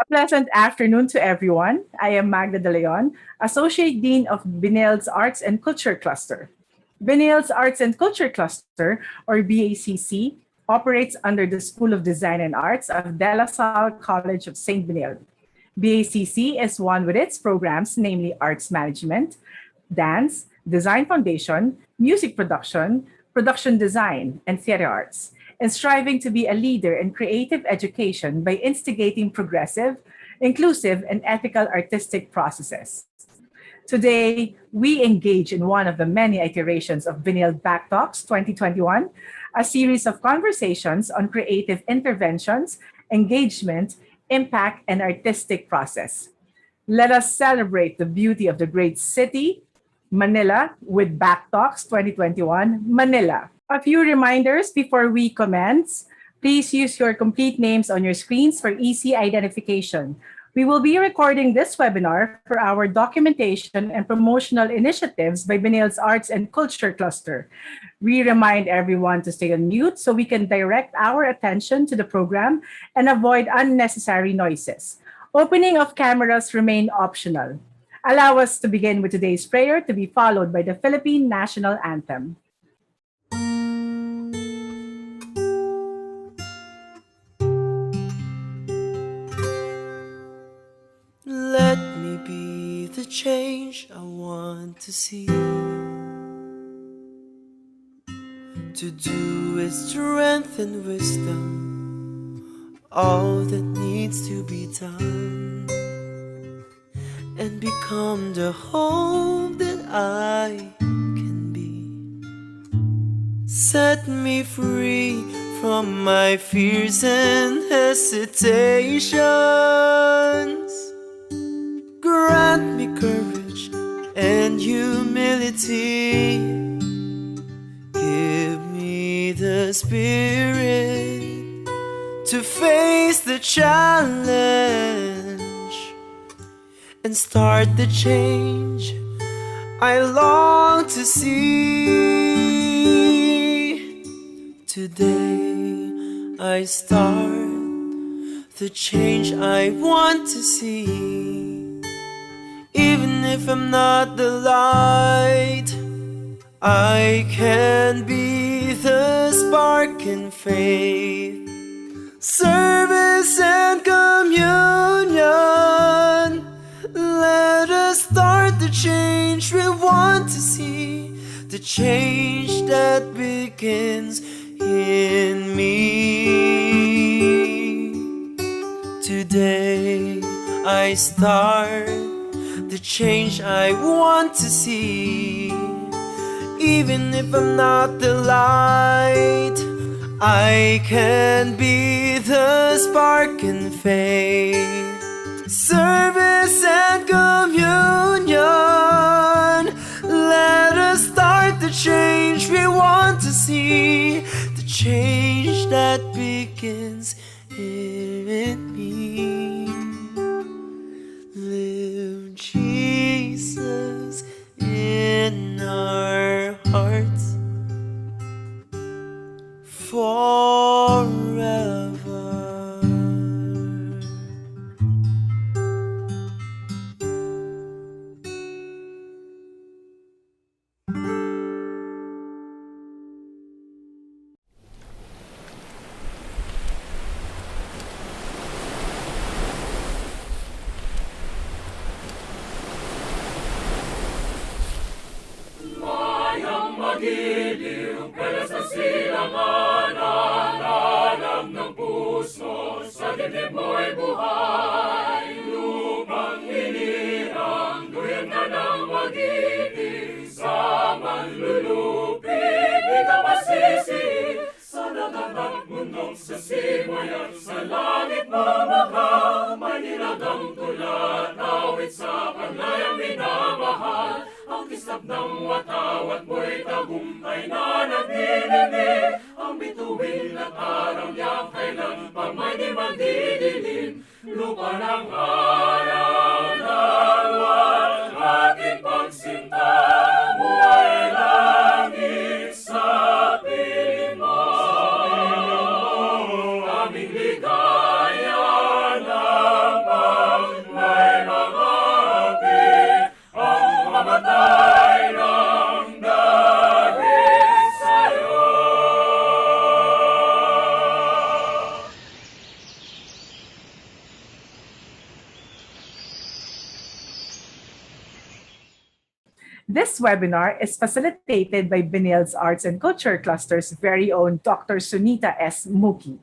Pleasant afternoon to everyone. I am Magda De Leon, Associate Dean of Benilde's Arts and Culture Cluster. Benilde's Arts and Culture Cluster, or BACC, operates under the School of Design and Arts of De La Salle College of St. Benilde. BACC is one with its programs, namely Arts Management, Dance, Design Foundation, Music Production, Production Design, and Theater Arts, and striving to be a leader in creative education by instigating progressive, inclusive, and ethical artistic processes. Today, we engage in one of the many iterations of Benilde BACCTalks 2021, a series of conversations on creative interventions, engagement, impact, and artistic process. Let us celebrate the beauty of the great city, Manila, with BACCTalks 2021, Manila. A few reminders before we commence. Please use your complete names on your screens for easy identification. We will be recording this webinar for our documentation and promotional initiatives by Benilde's Arts and Culture Cluster. We remind everyone to stay on mute so we can direct our attention to the program and avoid unnecessary noises. Opening of cameras remain optional. Allow us to begin with today's prayer to be followed by the Philippine National Anthem. Let me be the change I want to see. To do with strength and wisdom all that needs to be done, and become the hope that I can be. Set me free from my fears and hesitations. Grant me courage and humility. Give me the spirit to face the challenge and start the change I long to see. Today I start the change I want to see. Even if I'm not the light, I can be the spark in faith, service and communion. Let us start the change we want to see, the change that begins in me. Today I start the change I want to see. Even if I'm not the light, I can be the spark in faith, service and communion. Let us start the change we want to see, the change that begins in me. Live Jesus in our hearts forever. Magiliw, pelas na silangan, alam ng puso, sa dibdib mo'y buhay. Lupang hinirang, duyan ka ng magiliw, sa manlulupig, di ka masisi. Sa dagat at mundong sa simayan, sa langit mamaka, Manila ang tulat, awit sa panlayang minamahal. Ang kislap ng watawat mo'y tagumpay na nagdidibig. Ang bituin at araw niya kailan pa may di magdidilim. Lupa ng araw ng buwan, ating pagsinta mo ay langit sa piling mo. Aming ligaya ng This webinar is facilitated by Benilde's Arts and Culture Cluster's very own Dr. Sunita S. Muki,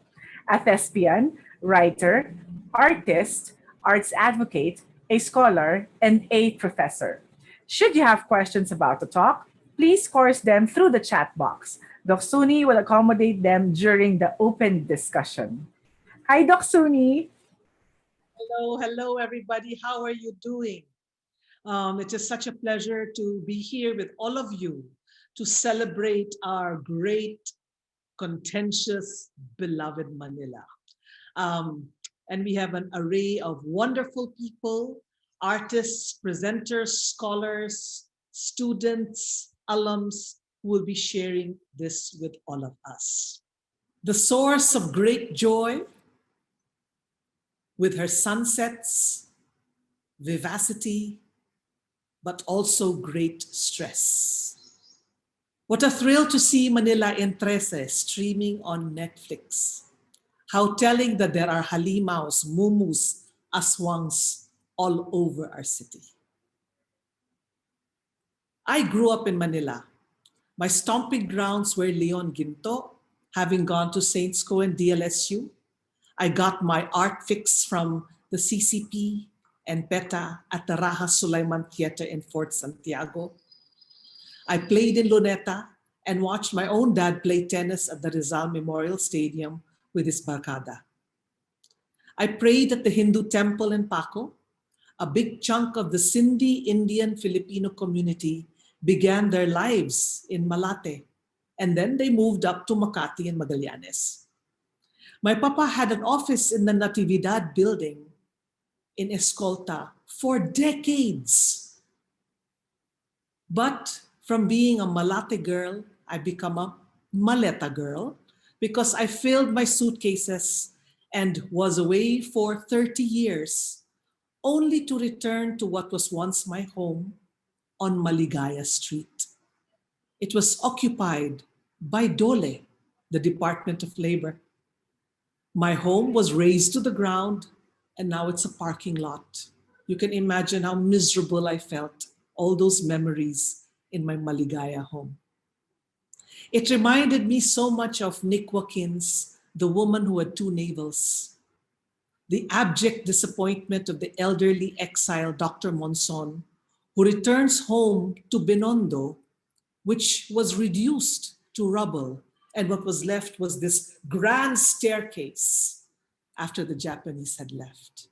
a thespian, writer, artist, arts advocate, a scholar, and a professor. Should you have questions about the talk, please course them through the chat box. Doc Suni will accommodate them during the open discussion. Hi, Doc Suni. Hello, everybody. How are you doing? It is such a pleasure to be here with all of you to celebrate our great, contentious, beloved Manila. And we have an array of wonderful people, artists, presenters, scholars, students, alums who will be sharing this with all of us. The source of great joy, with her sunsets, vivacity, but also great stress. What a thrill to see Manila in 13 streaming on Netflix. How telling that there are halimaos, mumus, aswangs all over our city. I grew up in Manila. My stomping grounds were Leon Ginto, having gone to Saints Co and DLSU. I got my art fix from the CCP and PETA at the Raja Sulaiman Theater in Fort Santiago. I played in Luneta and watched my own dad play tennis at the Rizal Memorial Stadium with his barkada. I prayed at the Hindu temple in Paco. A big chunk of the Sindhi Indian Filipino community began their lives in Malate, and then they moved up to Makati and Magallanes. My papa had an office in the Natividad building in Escolta for decades. But from being a Malate girl, I became a Maleta girl because I filled my suitcases and was away for 30 years, only to return to what was once my home on Maligaya Street. It was occupied by DOLE, the Department of Labor. My home was razed to the ground, and now it's a parking lot. You can imagine how miserable I felt, all those memories in my Maligaya home. It reminded me so much of Nick Watkins, The Woman Who Had Two Navels, the abject disappointment of the elderly exile Dr. Monson, who returns home to Binondo, which was reduced to rubble, and what was left was this grand staircase after the Japanese had left.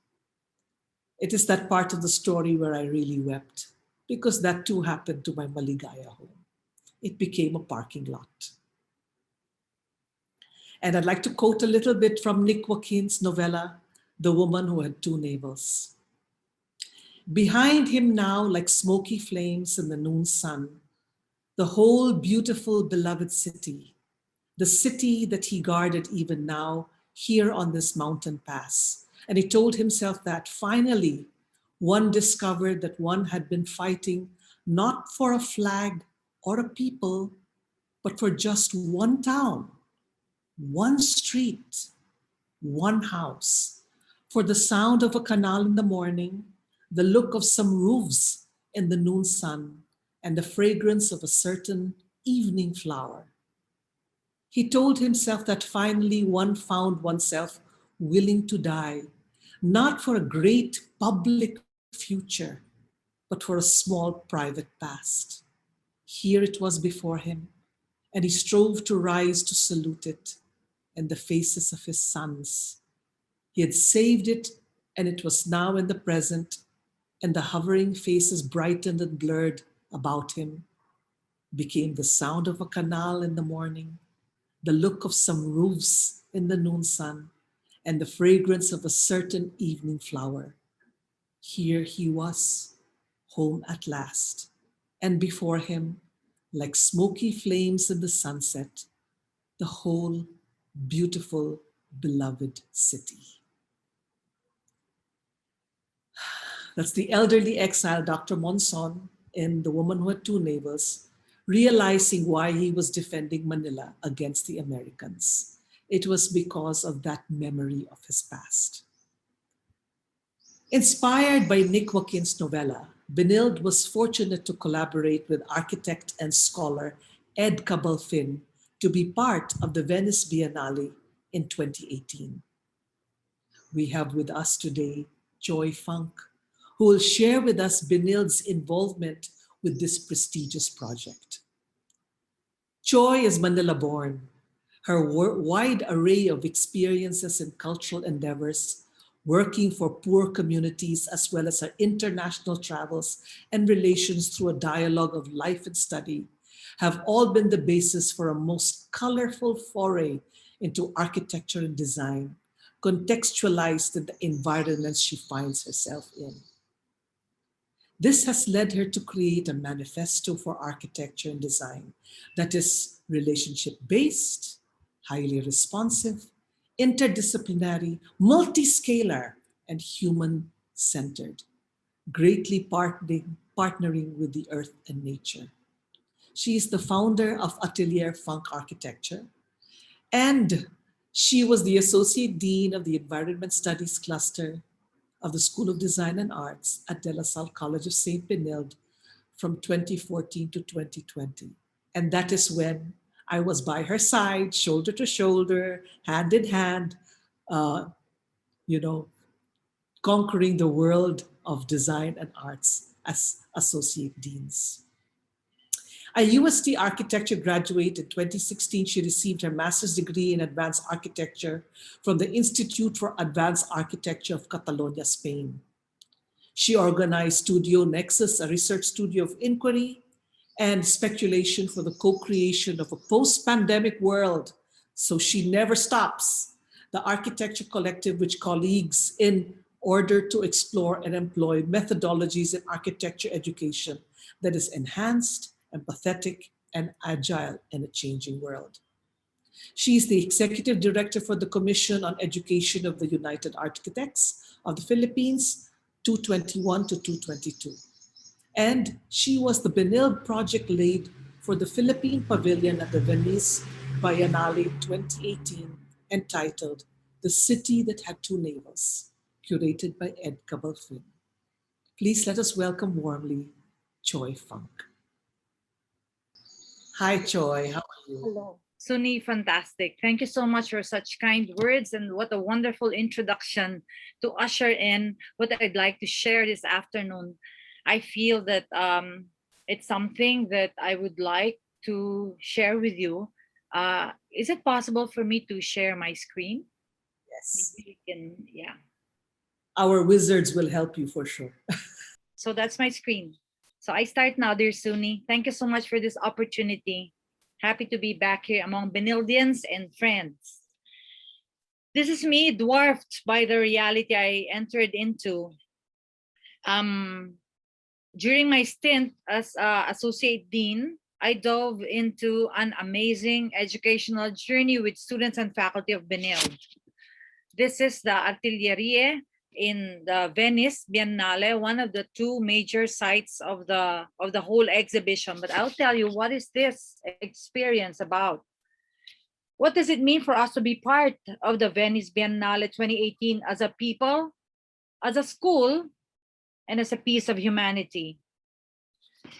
It is that part of the story where I really wept, because that too happened to my Maligaya home. It became a parking lot. And I'd like to quote a little bit from Nick Watkins' novella, The Woman Who Had Two Navels. Behind him now, like smoky flames in the noon sun, the whole beautiful, beloved city, the city that he guarded even now, here on this mountain pass. And he told himself that finally, one discovered that one had been fighting not for a flag or a people, but for just one town, one street, one house, for the sound of a canal in the morning, the look of some roofs in the noon sun, and the fragrance of a certain evening flower. He told himself that finally one found oneself willing to die, not for a great public future, but for a small private past. Here it was before him, and he strove to rise to salute it and the faces of his sons. He had saved it, and it was now in the present, and the hovering faces brightened and blurred about him, became the sound of a canal in the morning, the look of some roofs in the noon sun, and the fragrance of a certain evening flower. Here he was, home at last, and before him, like smoky flames in the sunset, the whole beautiful, beloved city. That's the elderly exile, Dr. Monson, in The Woman Who Had Two Navels, realizing why he was defending Manila against the Americans. It was because of that memory of his past. Inspired by Nick Watkins' novella, Benilde was fortunate to collaborate with architect and scholar Ed Cabalfin to be part of the Venice Biennale in 2018. We have with us today Joy Funk, who will share with us Benilde's involvement with this prestigious project. Choi is Manila born. Her wide array of experiences and cultural endeavors, working for poor communities, as well as her international travels and relations through a dialogue of life and study, have all been the basis for a most colorful foray into architecture and design, contextualized in the environments she finds herself in. This has led her to create a manifesto for architecture and design that is relationship-based, highly responsive, interdisciplinary, multi-scalar, and human-centered, greatly partnering with the earth and nature. She is the founder of Atelier Funk Architecture, and she was the Associate Dean of the Environment Studies Cluster of the School of Design and Arts at De La Salle College of St. Benilde from 2014 to 2020. And that is when I was by her side, shoulder to shoulder, hand in hand, conquering the world of design and arts as associate deans. A UST architecture graduate in 2016, she received her master's degree in advanced architecture from the Institute for Advanced Architecture of Catalonia, Spain. She organized Studio Nexus, a research studio of inquiry and speculation for the co-creation of a post-pandemic world. So she never stops. The Architecture Collective, which colleagues in order to explore and employ methodologies in architecture education that is enhanced, empathetic, and agile in a changing world. She is the Executive Director for the Commission on Education of the United Architects of the Philippines, 221 to 222. And she was the Benilde project lead for the Philippine Pavilion at the Venice Biennale 2018, entitled The City That Had Two Navels, curated by Ed Cabalfin. Please let us welcome warmly Joy Funk. Hi, Choi. How are you? Hello. Suni, fantastic. Thank you so much for such kind words, and what a wonderful introduction to usher in what I'd like to share this afternoon. I feel that it's something that I would like to share with you. Is it possible for me to share my screen? Yes. Maybe we can, yeah. Our wizards will help you for sure. So that's my screen. So I start now, dear Suni. Thank you so much for this opportunity. Happy to be back here among Benildeans and friends. This is me, dwarfed by the reality I entered into. During my stint as Associate Dean, I dove into an amazing educational journey with students and faculty of Benilde. This is the Atelier in the Venice Biennale, one of the two major sites of the whole exhibition. But I'll tell you, what is this experience about? What does it mean for us to be part of the Venice Biennale 2018 as a people, as a school, and as a piece of humanity?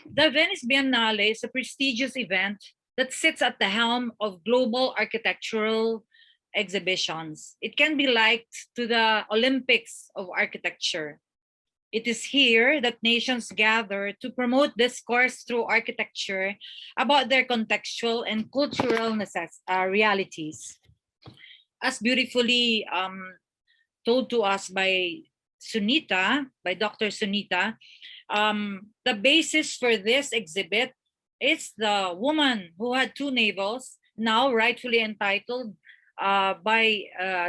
The Venice Biennale is a prestigious event that sits at the helm of global architectural exhibitions. It can be likened to the Olympics of architecture. It is here that nations gather to promote discourse through architecture about their contextual and cultural realities. As beautifully told to us by Dr. Sunita, the basis for this exhibit is the woman who had two navels, now rightfully entitled by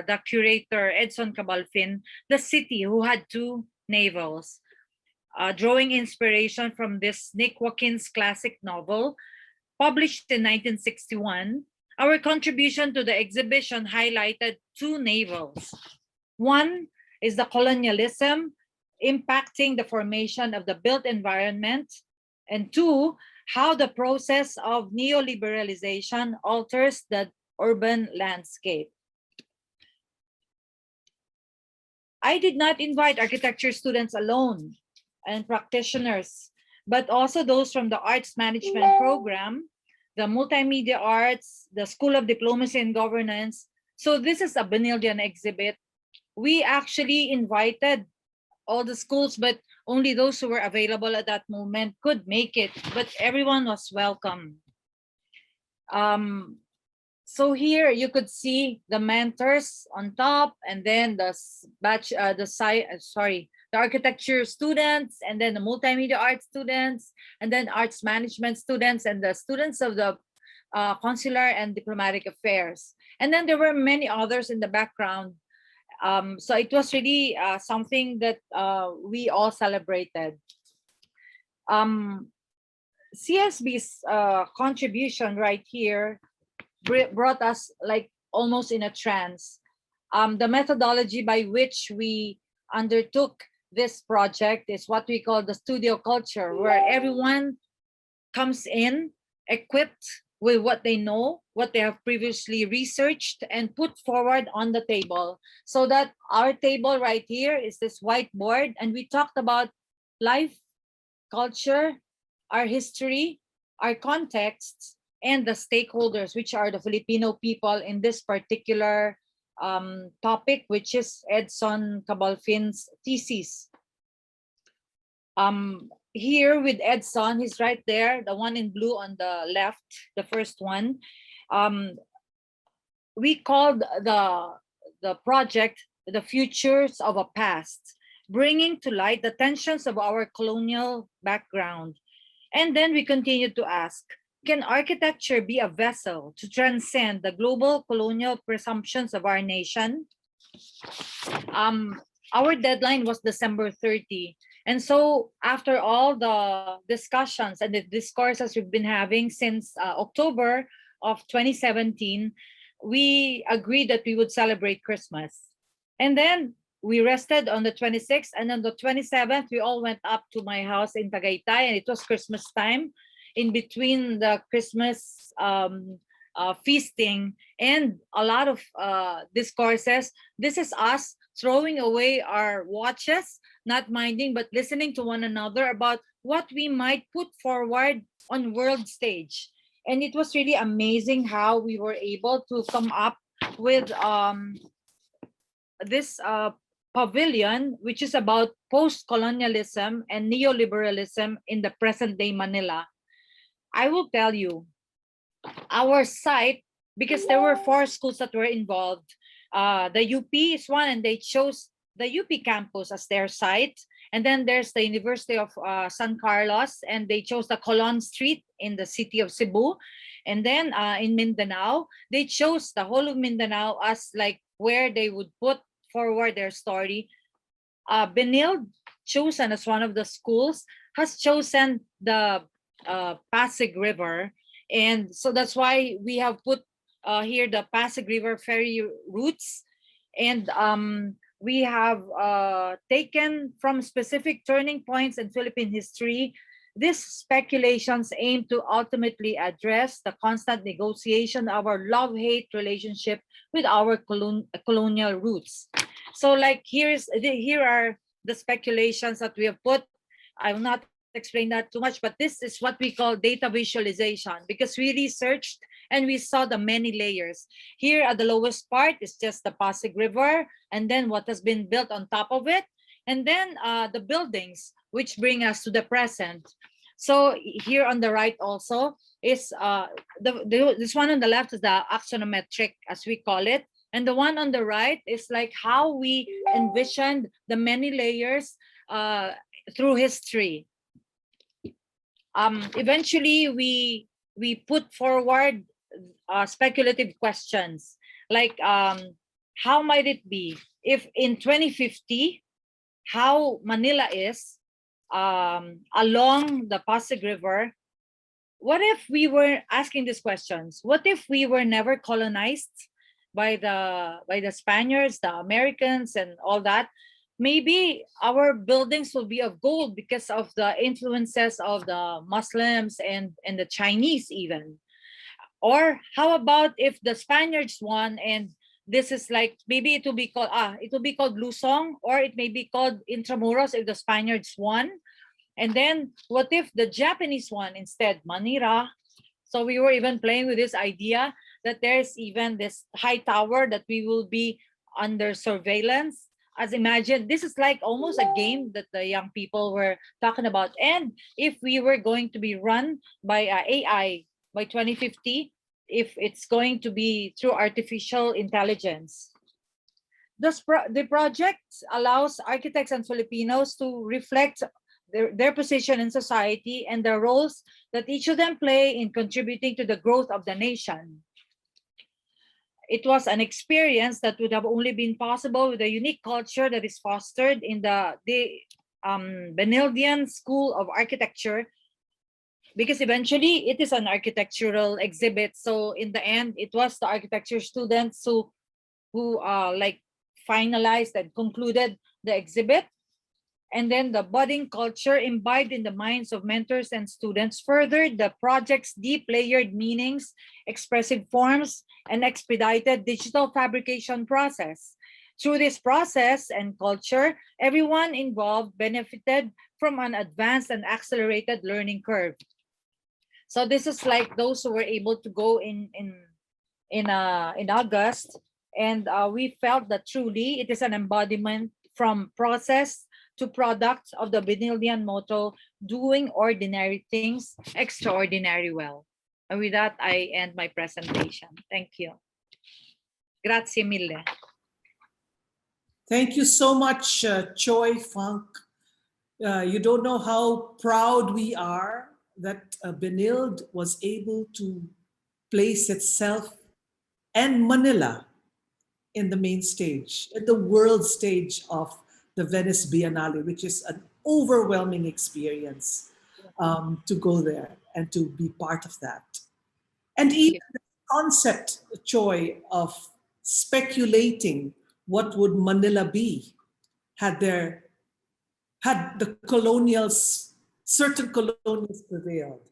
the curator Edson Cabalfin, The City Who Had Two Navels. Drawing inspiration from this Nick Watkins classic novel, published in 1961, our contribution to the exhibition highlighted two navels. One is the colonialism impacting the formation of the built environment, and two, how the process of neoliberalization alters the urban landscape. I did not invite architecture students alone. and practitioners, but also those from the arts management program, the multimedia arts, the School of Diplomacy and Governance. So this is a Benildean exhibit. We actually invited all the schools, but only those who were available at that moment could make it, but everyone was welcome. So here you could see the mentors on top, and then the architecture students, and then the multimedia arts students, and then arts management students, and the students of the consular and diplomatic affairs. And then there were many others in the background. So it was really something that we all celebrated. CSB's contribution right here brought us like almost in a trance. The methodology by which we undertook this project is what we call the studio culture, where everyone comes in equipped with what they know, what they have previously researched, and put forward on the table. So that our table right here is this whiteboard, and we talked about life, culture, our history, our contexts, and the stakeholders, which are the Filipino people in this particular topic, which is Edson Cabalfin's thesis. Here with Edson, he's right there, the one in blue on the left, the first one. We called the project The Futures of a Past, bringing to light the tensions of our colonial background. And then we continued to ask, can architecture be a vessel to transcend the global colonial presumptions of our nation? Our deadline was December 30. And so after all the discussions and the discourses we've been having since October of 2017, we agreed that we would celebrate Christmas. And then we rested on the 26th, and on the 27th, we all went up to my house in Tagaytay, and it was Christmas time. In between the Christmas feasting and a lot of discourses, this is us throwing away our watches, not minding, but listening to one another about what we might put forward on world stage. And it was really amazing how we were able to come up with this pavilion, which is about post-colonialism and neoliberalism in the present-day Manila. I will tell you, our site, because there were 4 schools that were involved, the UP is one, and they chose the UP campus as their site. And then there's the University of San Carlos, and they chose the Colon Street in the city of Cebu. And then in Mindanao, they chose the whole of Mindanao as like where they would put forward their story. Benilde, chosen as one of the schools, has chosen the Pasig River. And so that's why we have put here the Pasig River ferry routes. And we have taken from specific turning points in Philippine history. These speculations aim to ultimately address the constant negotiation of our love-hate relationship with our colonial roots. So like here are the speculations that we have put. I will not explain that too much, but this is what we call data visualization, because we researched and we saw the many layers. Here at the lowest part is just the Pasig River, and then what has been built on top of it, and then the buildings, which bring us to the present. So here on the right also is this one on the left is the axonometric, as we call it, and the one on the right is like how we envisioned the many layers through history. Eventually, we put forward speculative questions like how might it be if in 2050 how Manila is along the Pasig River? What if we were asking these questions? What if we were never colonized by the Spaniards, the Americans, and all that? Maybe our buildings will be of gold because of the influences of the Muslims and the Chinese even. Or how about if the Spaniards won, and this is like, maybe it will be called Lusong, or it may be called Intramuros if the Spaniards won, And then what if the Japanese one instead, Manila? So we were even playing with this idea that there's even this high tower that we will be under surveillance. As imagine, this is like almost a game that the young people were talking about. And if we were going to be run by AI by 2050, if it's going to be through artificial intelligence. The project allows architects and Filipinos to reflect their position in society and the roles that each of them play in contributing to the growth of the nation. It was an experience that would have only been possible with a unique culture that is fostered in the Benildean School of Architecture, because eventually it is an architectural exhibit. So in the end, it was the architecture students who like finalized and concluded the exhibit. And then the budding culture imbibed in the minds of mentors and students furthered the project's deep layered meanings, expressive forms, and expedited digital fabrication process. Through this process and culture, everyone involved benefited from an advanced and accelerated learning curve. So this is like those who were able to go in August, and we felt that truly it is an embodiment from process to product of the Benildean motto, doing ordinary things extraordinary well. And with that, I end my presentation. Thank you. Grazie mille. Thank you so much, Choi Funk. You don't know how proud we are that Benilde was able to place itself and Manila in the main stage, at the world stage of the Venice Biennale, which is an overwhelming experience to go there and to be part of that. And even the concept, Choi, of speculating what would Manila be had the colonials, certain colonials prevailed,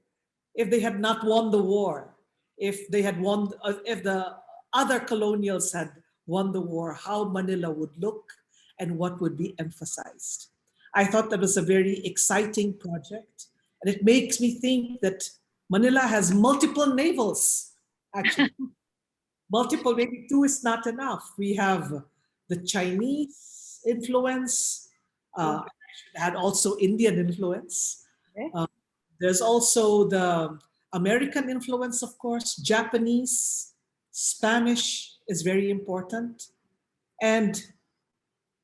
if they had not won the war, if they had won, if the other colonials had won the war, how Manila would look and what would be emphasized. I thought that was a very exciting project, and it makes me think that Manila has multiple navels, actually. Multiple, maybe two is not enough. We have the Chinese influence, had also Indian influence. There's also the American influence, of course, Japanese, Spanish is very important. And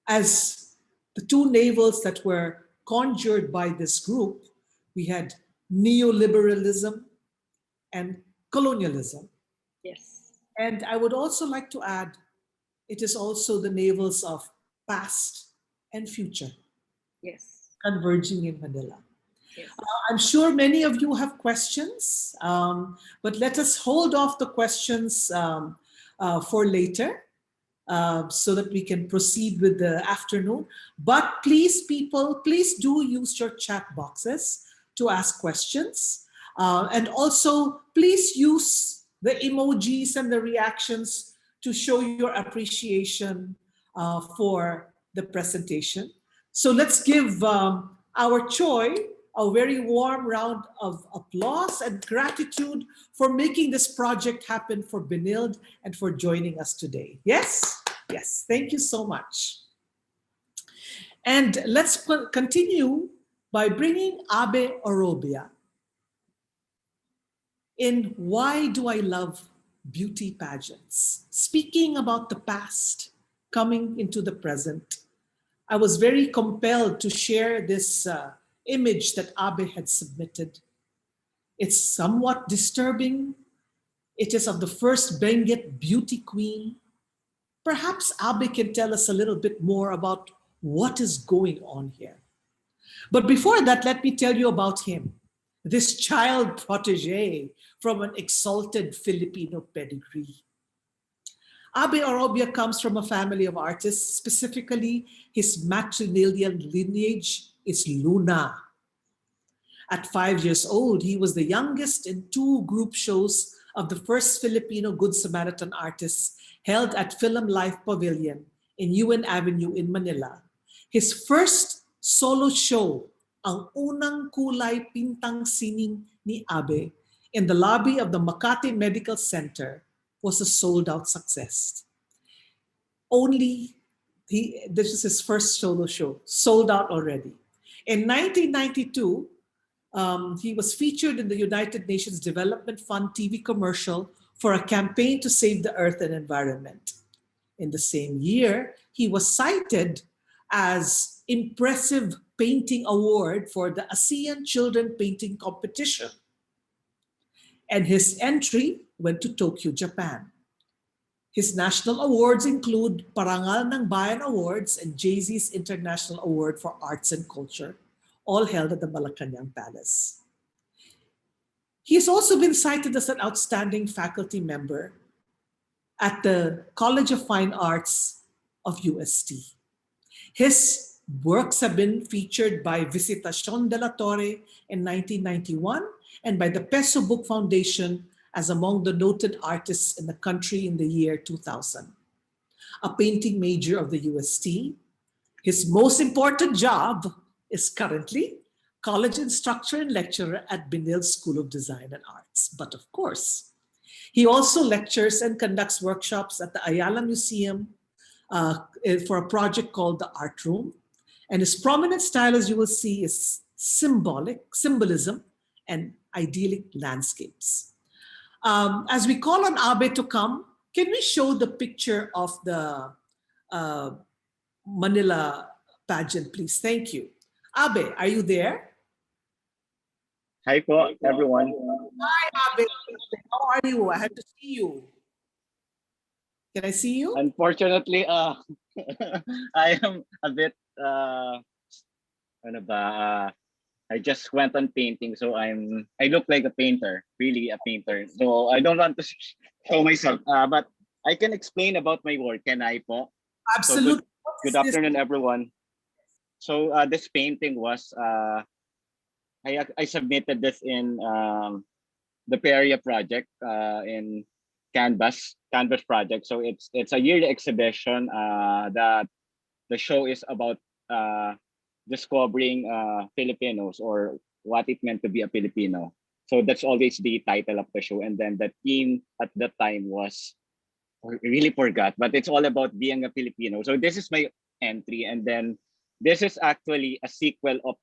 as the two navels that were conjured by this group, we had neoliberalism and colonialism. Yes. And I would also like to add, it is also the navels of past and future. Yes. Converging in Manila. Yes. I'm sure many of you have questions, but let us hold off the questions for later. So that we can proceed with the afternoon. But please, people, please do use your chat boxes to ask questions. And also, please use the emojis and the reactions to show your appreciation for the presentation. So let's give our Choi a very warm round of applause and gratitude for making this project happen for Benilde and for joining us today. Yes? Yes, thank you so much. And let's continue by bringing Abe Orobia in Why Do I Love Beauty Pageants? Speaking about the past, coming into the present, I was very compelled to share this image that Abe had submitted. It's somewhat disturbing. It is of the first Benguet beauty queen. Perhaps Abe can tell us a little bit more about what is going on here. But before that, let me tell you about him, this child protege from an exalted Filipino pedigree. Abe Orobia comes from a family of artists. Specifically, his matrilineal lineage is Luna. At 5 years old, he was the youngest in 2 group shows of the first Filipino Good Samaritan artists held at Film Life Pavilion in UN Avenue in Manila. His first solo show ang unang kulay pintang sining ni Abe in the lobby of the Makati Medical Center was a sold-out success. This is his first solo show, sold out already. In 1992, he was featured in the United Nations Development Fund TV commercial for a campaign to save the earth and environment. In the same year, he was cited as Impressive Painting Award for the ASEAN Children Painting Competition. And his entry went to Tokyo, Japan. His national awards include Parangal ng Bayan Awards and Jay-Z's International Award for Arts and Culture, all held at the Malacanang Palace. He has also been cited as an outstanding faculty member at the College of Fine Arts of UST. His works have been featured by Visitacion de la Torre in 1991 and by the Peso Book Foundation as among the noted artists in the country in the year 2000. A painting major of the UST, his most important job is currently college instructor and lecturer at Benilde School of Design and Arts. But of course, he also lectures and conducts workshops at the Ayala Museum for a project called the Art Room. And his prominent style, as you will see, is symbolism, and idyllic landscapes. As we call on Abe to come, can we show the picture of the Manila pageant, please? Thank you. Abe, are you there? Hi po, everyone. Hi, Abe. How are you? I had to see you. Can I see you? Unfortunately, I am a bit, I just went on painting, so I look like a painter, really a painter. So I don't want to show myself, but I can explain about my work. Can I po? Absolutely. So good afternoon, everyone. So this painting was, I submitted this in the Peria project in Canvas project. So it's a yearly exhibition that the show is about discovering Filipinos, or what it meant to be a Filipino. So that's always the title of the show. And then the theme at that time was, I really forgot, but it's all about being a Filipino. So this is my entry. And then this is actually a sequel of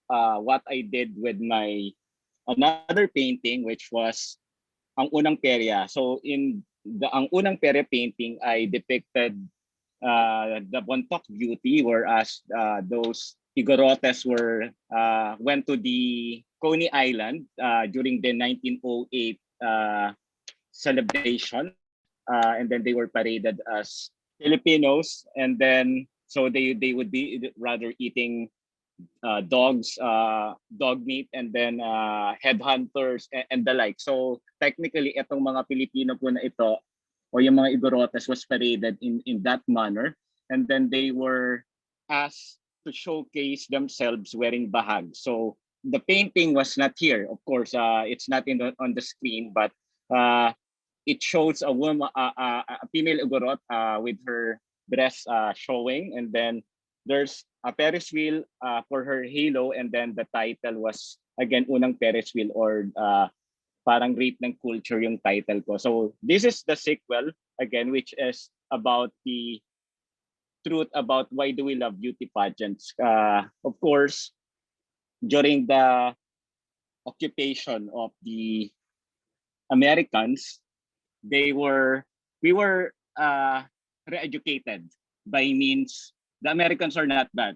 what I did with my another painting, which was Ang Unang Perya. So in the Ang Unang Perya painting, I depicted the Bontoc beauty, whereas those Igorotes went to the Coney Island during the 1908 celebration, and then they were paraded as Filipinos, and then so they would be rather eating dog meat, and then headhunters and the like. So technically, itong mga Pilipino po na ito, o yung mga Igorotes, was paraded in that manner, and then they were asked to showcase themselves wearing bahag. So the painting was not here, of course. It's not on the screen, but it shows a woman, a female Igorot with her dress showing, and then there's a Ferris wheel for her halo, and then the title was again Unang Ferris wheel, or parang Rape ng Culture yung title ko. So this is the sequel again, which is about the truth about why do we love beauty pageants. Of course, during the occupation of the Americans, we were re-educated by means. The Americans are not bad,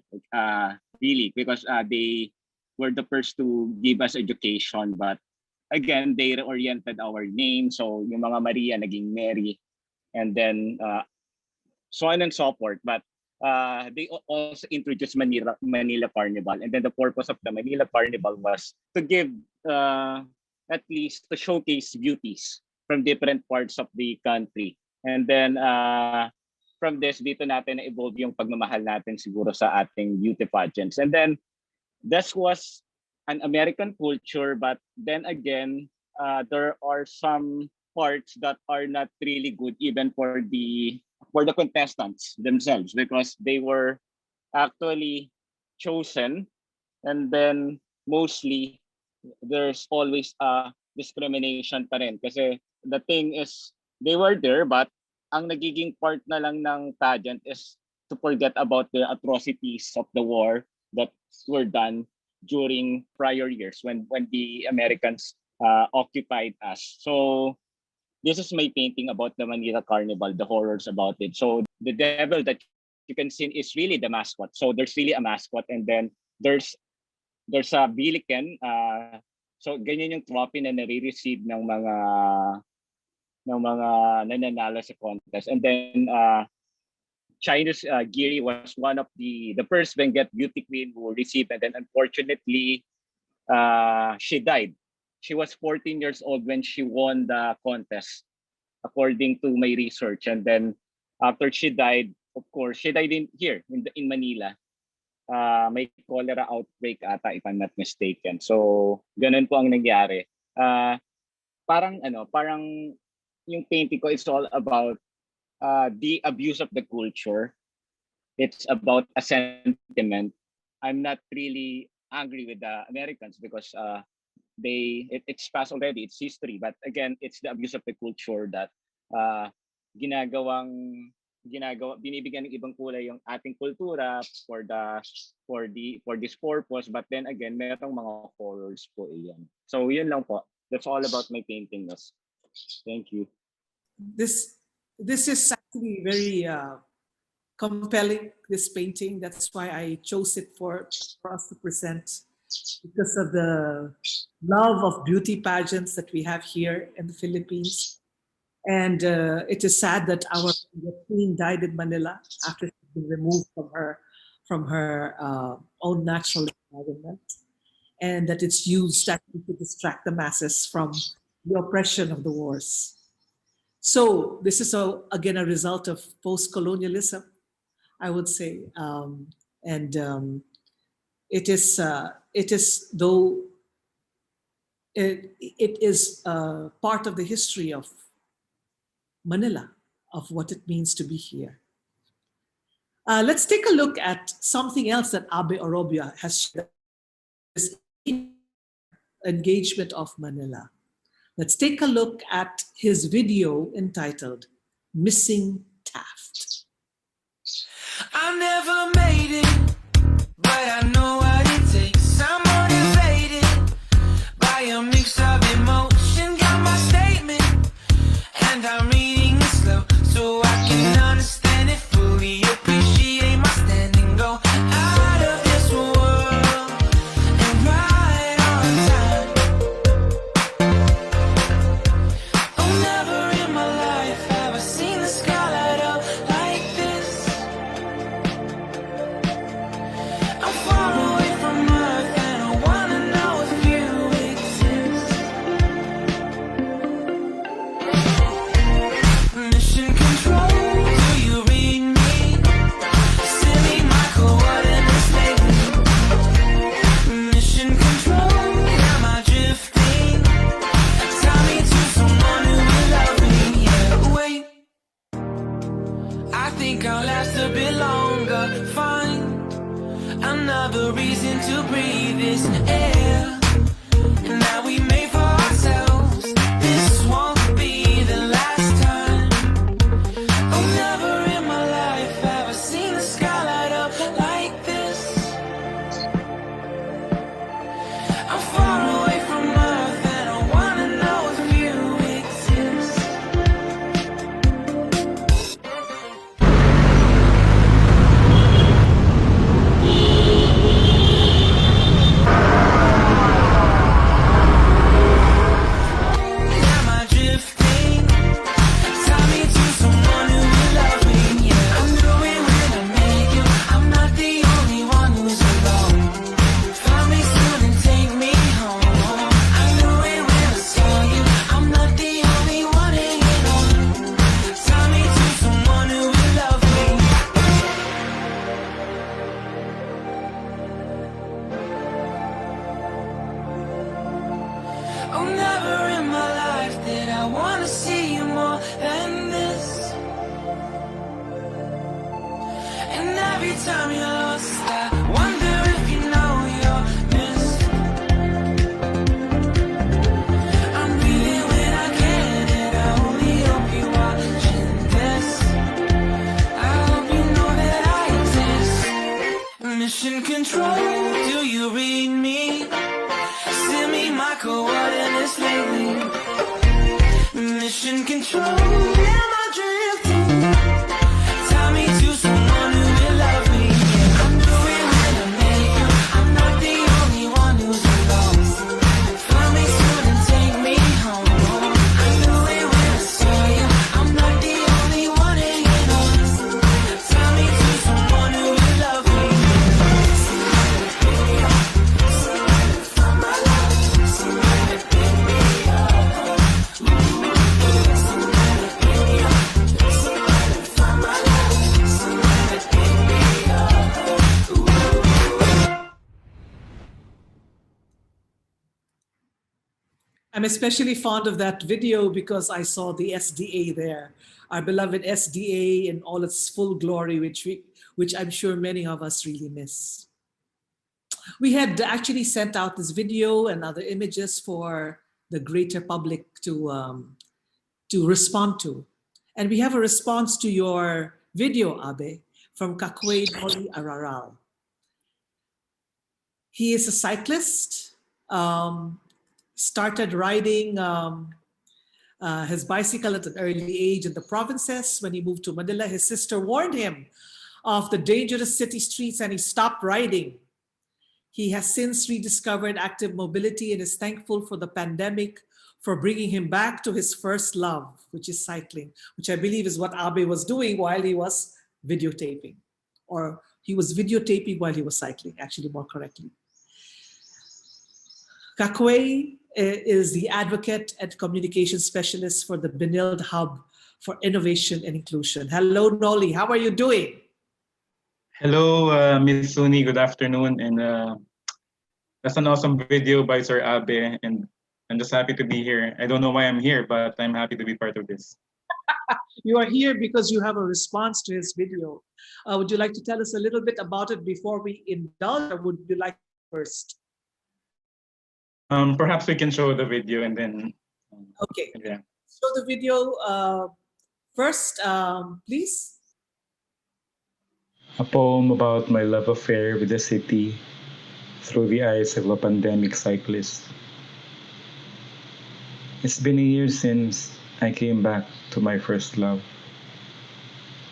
really, because they were the first to give us education. But again, they reoriented our name. So yung mga Maria naging Mary, and then so on and so forth. But they also introduced Manila Carnival. And then the purpose of the Manila Carnival was to give, at least to showcase beauties from different parts of the country. And then from this, dito natin na-evolve yung pagmamahal natin siguro sa ating beauty pageants. And then this was an American culture, but then again, there are some parts that are not really good even for the contestants themselves, because they were actually chosen and then mostly there's always a discrimination pa rin. Kasi the thing is, they were there, but ang nagiging part na lang ng pageant is to forget about the atrocities of the war that were done during prior years when the Americans occupied us. So this is my painting about the Manila Carnival, the horrors about it. So the devil that you can see is really the mascot. So there's really a mascot, and then there's a biliken. So ganyan yung trophy na nare-receive ng mga nananalo sa contest. And then China's Giri was one of the first Benguet beauty queen who received, and then unfortunately she died. She was 14 years old when she won the contest, according to my research. And then after she died, of course, she died in Manila. May cholera outbreak ata, if I'm not mistaken. So ganun po ang nangyari. Parang yung painting ko is all about the abuse of the culture. It's about a sentiment. I'm not really angry with the Americans because it's past already, it's history. But again, it's the abuse of the culture that binibigyan ng ibang kulay yung ating kultura for this purpose. But then again, merong mga horrors po iyan. So yun lang po. That's all about my painting. Thank you. This is actually very compelling, this painting. That's why I chose it for us to present, because of the love of beauty pageants that we have here in the Philippines. And it is sad that our queen died in Manila after she's been removed from her own natural environment, and that it's used actually to distract the masses from the oppression of the wars. So this is again a result of post-colonialism, I would say, and it is part of the history of Manila, of what it means to be here. Let's take a look at something else that Abe Orobia has shared, this engagement of Manila. Let's take a look at his video entitled Missing Taft. I never made it, but I know what it takes. I'm motivated by a mix of emotion. Got my statement, and I'm reading it slow so I can understand it fully. Appreciate my standing, go out of this world and right on time. Oh, never in my life have I seen the sky light up like this. I'm far away from Earth and I wanna know if you exist. Mission control, do you read me? Send me my coordinates, baby. Mission control, am I drifting? Tell me to someone who will love me. Yeah, wait, I think I'll last a bit longer. Find another reason to breathe this air. And now we made for ourselves. This won't be the last time. Oh, never in my life have I seen the sky light up like this. I'm far away from Earth and I wanna know if you exist. Am I drifting? Tell me to someone who will love me. Yeah, I knew it when I met you. I'm not the only one who's alone. Find me soon and take me home. I knew it when I saw you. I'm not the only one hanging on. Tell me to someone who will love me. Oh, never in my life did I wanna see you more than this. And every time you're lost, I wonder if you know you're missed. control. Do you read me? Send me my coordinates lately. Mission control. Am I drifting? Tie me to someone who will love me. Yeah, I'm doing when I make you. I'm not the only one who's alone. Find me soon and take me home. I knew it when I saw you. I'm not the only one hanging on. Tie me to someone who will love me. I'm especially fond of that video because I saw the SDA there, our beloved SDA in all its full glory, which I'm sure many of us really miss. We had actually sent out this video and other images for the greater public to respond to. And we have a response to your video, Abe, from KAKUEI ARARAL. He is a cyclist, started riding his bicycle at an early age in the provinces. When he moved to Manila, his sister warned him of the dangerous city streets and he stopped riding. He has since rediscovered active mobility and is thankful for the pandemic for bringing him back to his first love, which is cycling, which I believe is what Abe was doing while he was videotaping. Or he was videotaping while he was cycling, actually more correctly. KAKUEI is the advocate and communication specialist for the Benilde Hub for Innovation and Inclusion. Hello, Noli, how are you doing? Hello, Ms. Suni, good afternoon. And that's an awesome video by Sir Abe, and I'm just happy to be here. I don't know why I'm here, but I'm happy to be part of this. You are here because you have a response to his video. Would you like to tell us a little bit about it before we indulge, or would you like first? Perhaps we can show the video and then. Okay. Yeah. Show the video first, please. A poem about my love affair with the city through the eyes of a pandemic cyclist. It's been a year since I came back to my first love.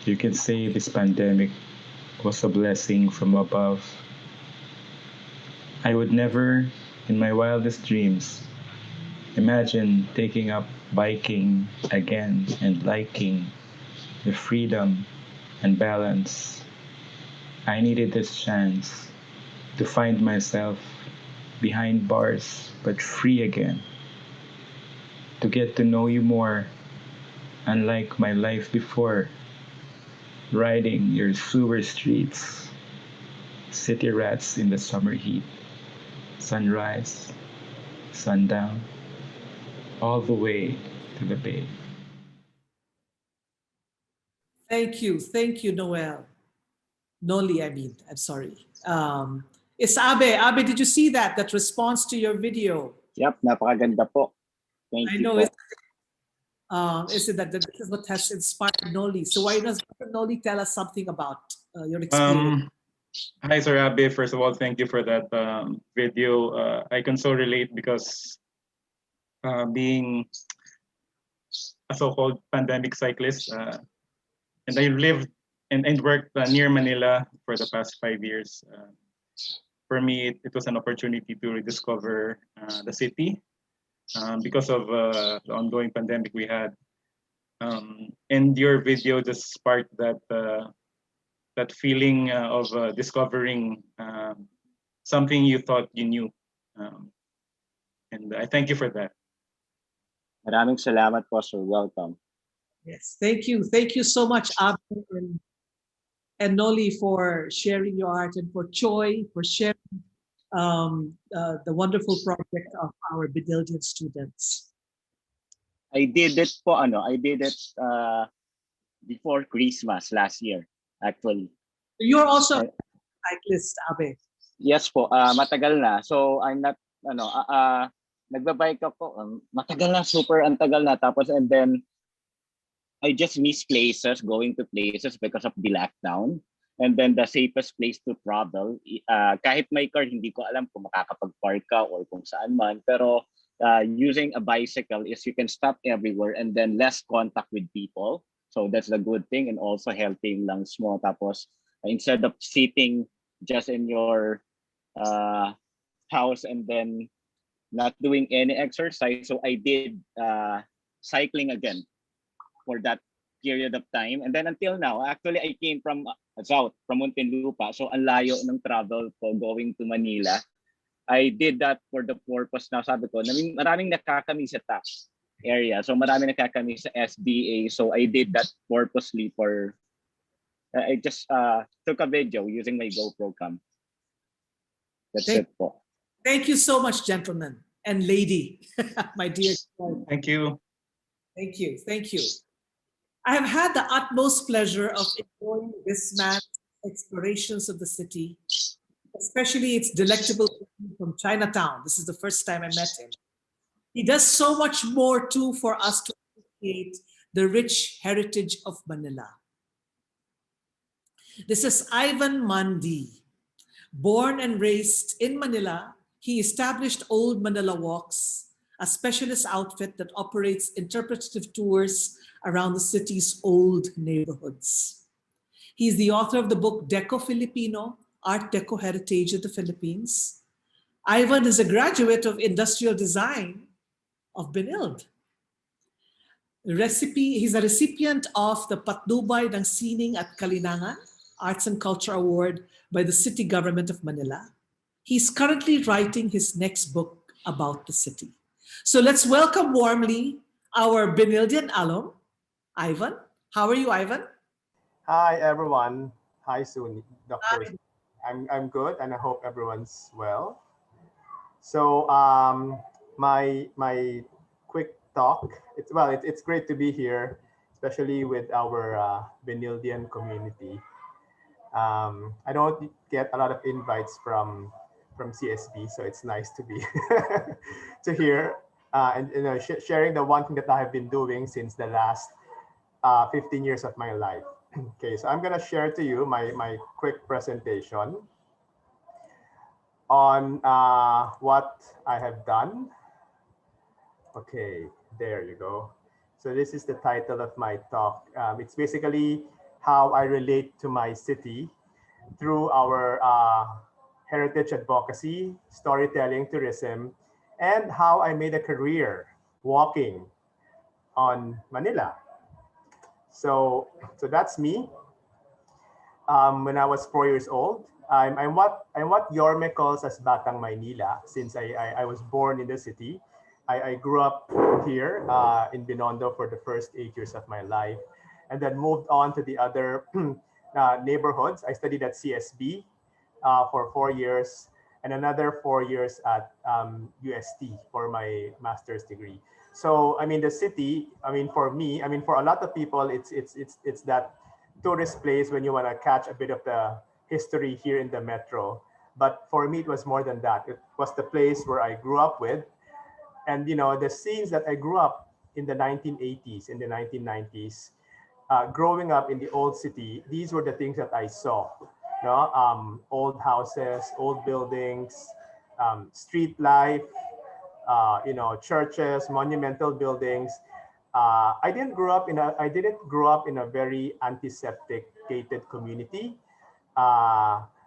You can say this pandemic was a blessing from above. I would never, in my wildest dreams, imagine taking up biking again and liking the freedom and balance. I needed this chance to find myself behind bars but free again, to get to know you more, unlike my life before, riding your sewer streets, city rats in the summer heat, sunrise, sundown, all the way to the bay. Thank you, Noel. Noli, I mean, I'm sorry. It's Abe. Abe, did you see that response to your video? Yep, napakaganda po. Thank I you know po. is it that this is what has inspired Noli. So why doesn't Noli tell us something about your experience? Hi, Sir Abe. First of all, thank you for that video. I can so relate because being a so-called pandemic cyclist, and I lived and worked near Manila for the past 5 years. For me, it was an opportunity to rediscover the city because of the ongoing pandemic we had. And your video just sparked that feeling of discovering something you thought you knew. And I thank you for that. Maraming salamat po, sir. Welcome. Yes, thank you. Thank you so much, Abe and Noli, for sharing your art, and for CHOIE for sharing the wonderful project of our Benildean students. I did it before Christmas last year, actually. You're also a cyclist, Abe. Yes po, matagal na. So I'm not, nagbabike ako, matagal na, super antagal na. Tapos and then, I just miss places, going to places because of the lockdown. And then the safest place to travel, kahit may car, hindi ko alam kung makakapag-park ka or kung saan man. Pero using a bicycle is you can stop everywhere and then less contact with people. So that's the good thing, and also healthy lungs mo. Tapos instead of sitting just in your house and then not doing any exercise, so I did cycling again for that period of time. And then until now, actually I came from south, from Muntinlupa. So ang layo ng travel ko going to Manila. I did that for the purpose na sabi ko, maraming nakakami sa tax area. So maraming nakakami sa SDA. So I did that purposely for, I just took a video using my GoPro cam. That's it po. Thank you so much, gentlemen and lady, my dear. Thank you. Thank you. Thank you. I have had the utmost pleasure of enjoying this man's explorations of the city, especially its delectable cuisine from Chinatown. This is the first time I met him. He does so much more too for us to appreciate the rich heritage of Manila. This is Ivan Mandi. Born and raised in Manila, he established Old Manila Walks, a specialist outfit that operates interpretive tours around the city's old neighborhoods. He's the author of the book Deco Filipino, Art Deco Heritage of the Philippines. Ivan is a graduate of industrial design of Benilde. He's a recipient of the Patnubay ng Sining at Kalinangan Arts and Culture Award by the City Government of Manila. He's currently writing his next book about the city. So let's welcome warmly our Benildean alum, Ivan. How are you, Ivan? Hi, everyone. Hi, Suni, Doctor. I'm good, and I hope everyone's well. So, my quick talk. It's great to be here, especially with our Benildean community. I don't get a lot of invites from CSB, so it's nice to be to hear and sharing the one thing that I have been doing since the last 15 years of my life. Okay, so I'm gonna share to you my quick presentation on what I have done. Okay, there you go. So this is the title of my talk. It's basically how I relate to my city through our heritage advocacy, storytelling, tourism, and how I made a career walking on Manila. So that's me. When I was 4 years old, I'm what Yorme calls as Batang Maynila, since I was born in the city. I grew up here in Binondo for the first 8 years of my life, and then moved on to the other neighborhoods. I studied at CSB for 4 years, and another 4 years at UST for my master's degree. So I mean, the city. I mean, for me. I mean, for a lot of people, it's that tourist place when you want to catch a bit of the history here in the metro. But for me, it was more than that. It was the place where I grew up with, and the scenes that I grew up in the 1980s, in the 1990s. Growing up in the old city, these were the things that I saw. Old houses, old buildings, street life, churches, monumental buildings. I didn't grow up in a very antiseptic gated community.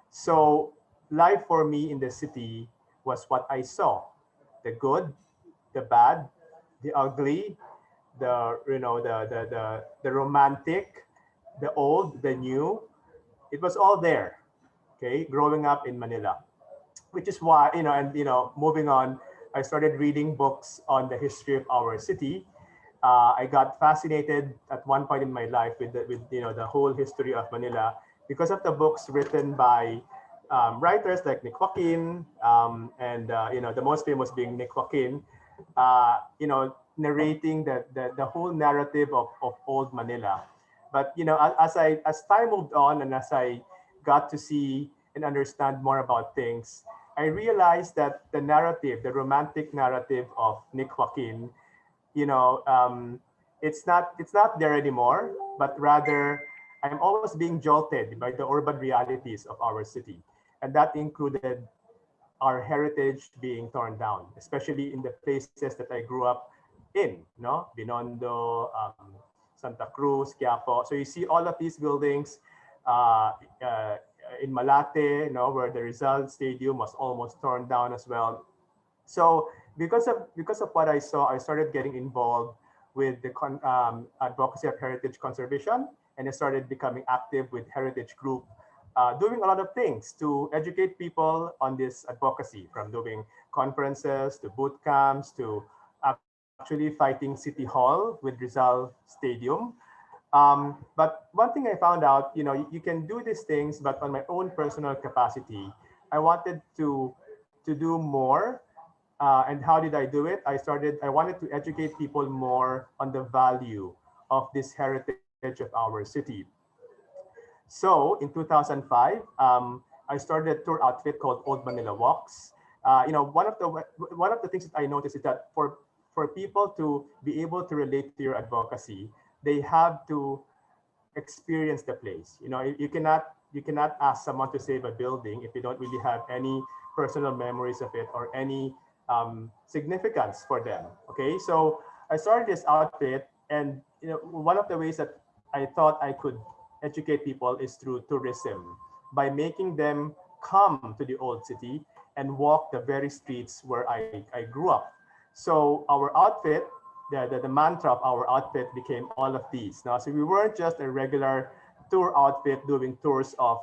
So life for me in the city was what I saw: the good, the bad, the ugly, the romantic, the old, the new. It was all there. Okay, growing up in Manila, which is why moving on, I started reading books on the history of our city. I got fascinated at one point in my life with the whole history of Manila because of the books written by writers like Nick Joaquin, and the most famous being Nick Joaquin. Narrating the whole narrative of old Manila. But as time moved on and as I got to see and understand more about things, I realized that the narrative, the romantic narrative of Nick Joaquin, it's not there anymore, but rather I'm always being jolted by the urban realities of our city. And that included our heritage being torn down, especially in the places that I grew up in, no? Binondo, Santa Cruz, Quiapo. So you see all of these buildings uh, uh, in Malate, where the Rizal Stadium was almost torn down as well. So because of what I saw, I started getting involved with the advocacy of heritage conservation, and I started becoming active with Heritage Group, doing a lot of things to educate people on this advocacy, from doing conferences to boot camps to actually fighting City Hall with Rizal Stadium. But one thing I found out, you can do these things, but on my own personal capacity, I wanted to do more. And how did I do it? I wanted to educate people more on the value of this heritage of our city. So in 2005, I started a tour outfit called Old Manila Walks. One of the things that I noticed is that for people to be able to relate to your advocacy, they have to experience the place. You cannot ask someone to save a building if you don't really have any personal memories of it or any significance for them. Okay, so I started this outfit, and one of the ways that I thought I could educate people is through tourism, by making them come to the old city and walk the very streets where I grew up. So our outfit, the mantra of our outfit became all of these. Now, so we weren't just a regular tour outfit doing tours of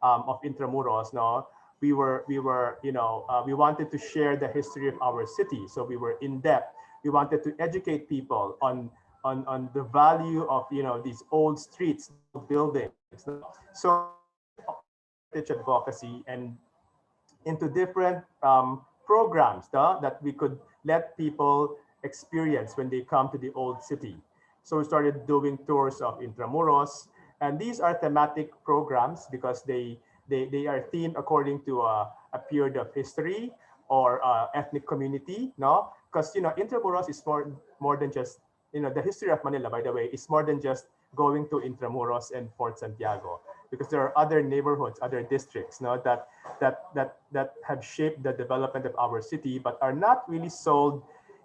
Intramuros. No, we wanted to share the history of our city. So we were in depth. We wanted to educate people on the value of these old streets, old buildings. So heritage advocacy and into different programs that we could let people experience when they come to the old city. So we started doing tours of Intramuros, and these are thematic programs because they are themed according to a period of history or ethnic community, no? Because Intramuros is more than just the history of Manila. By the way, is more than just going to Intramuros and Fort Santiago, because there are other neighborhoods, other districts, no, that have shaped the development of our city, but are not really sold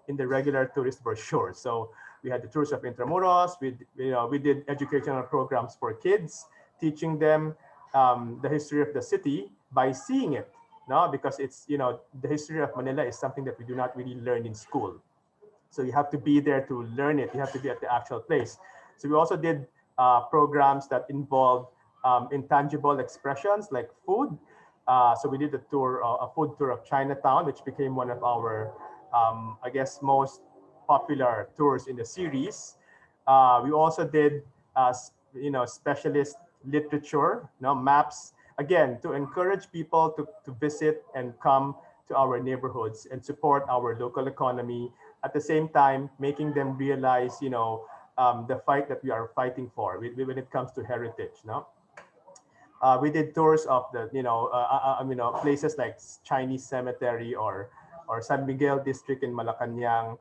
in the regular tourist brochure. So we had the tours of Intramuros. We did educational programs for kids, teaching them the history of the city by seeing it. No, because it's the history of Manila is something that we do not really learn in school. So you have to be there to learn it. You have to be at the actual place. So we also did programs that involved intangible expressions like food. So we did a food tour of Chinatown, which became one of our, I guess, most popular tours in the series. We also did, specialist literature, maps, again, to encourage people to visit and come to our neighborhoods and support our local economy, at the same time making them realize, the fight that we are fighting for when it comes to heritage. No, we did tours of the, places like Chinese Cemetery or San Miguel District in Malacanang.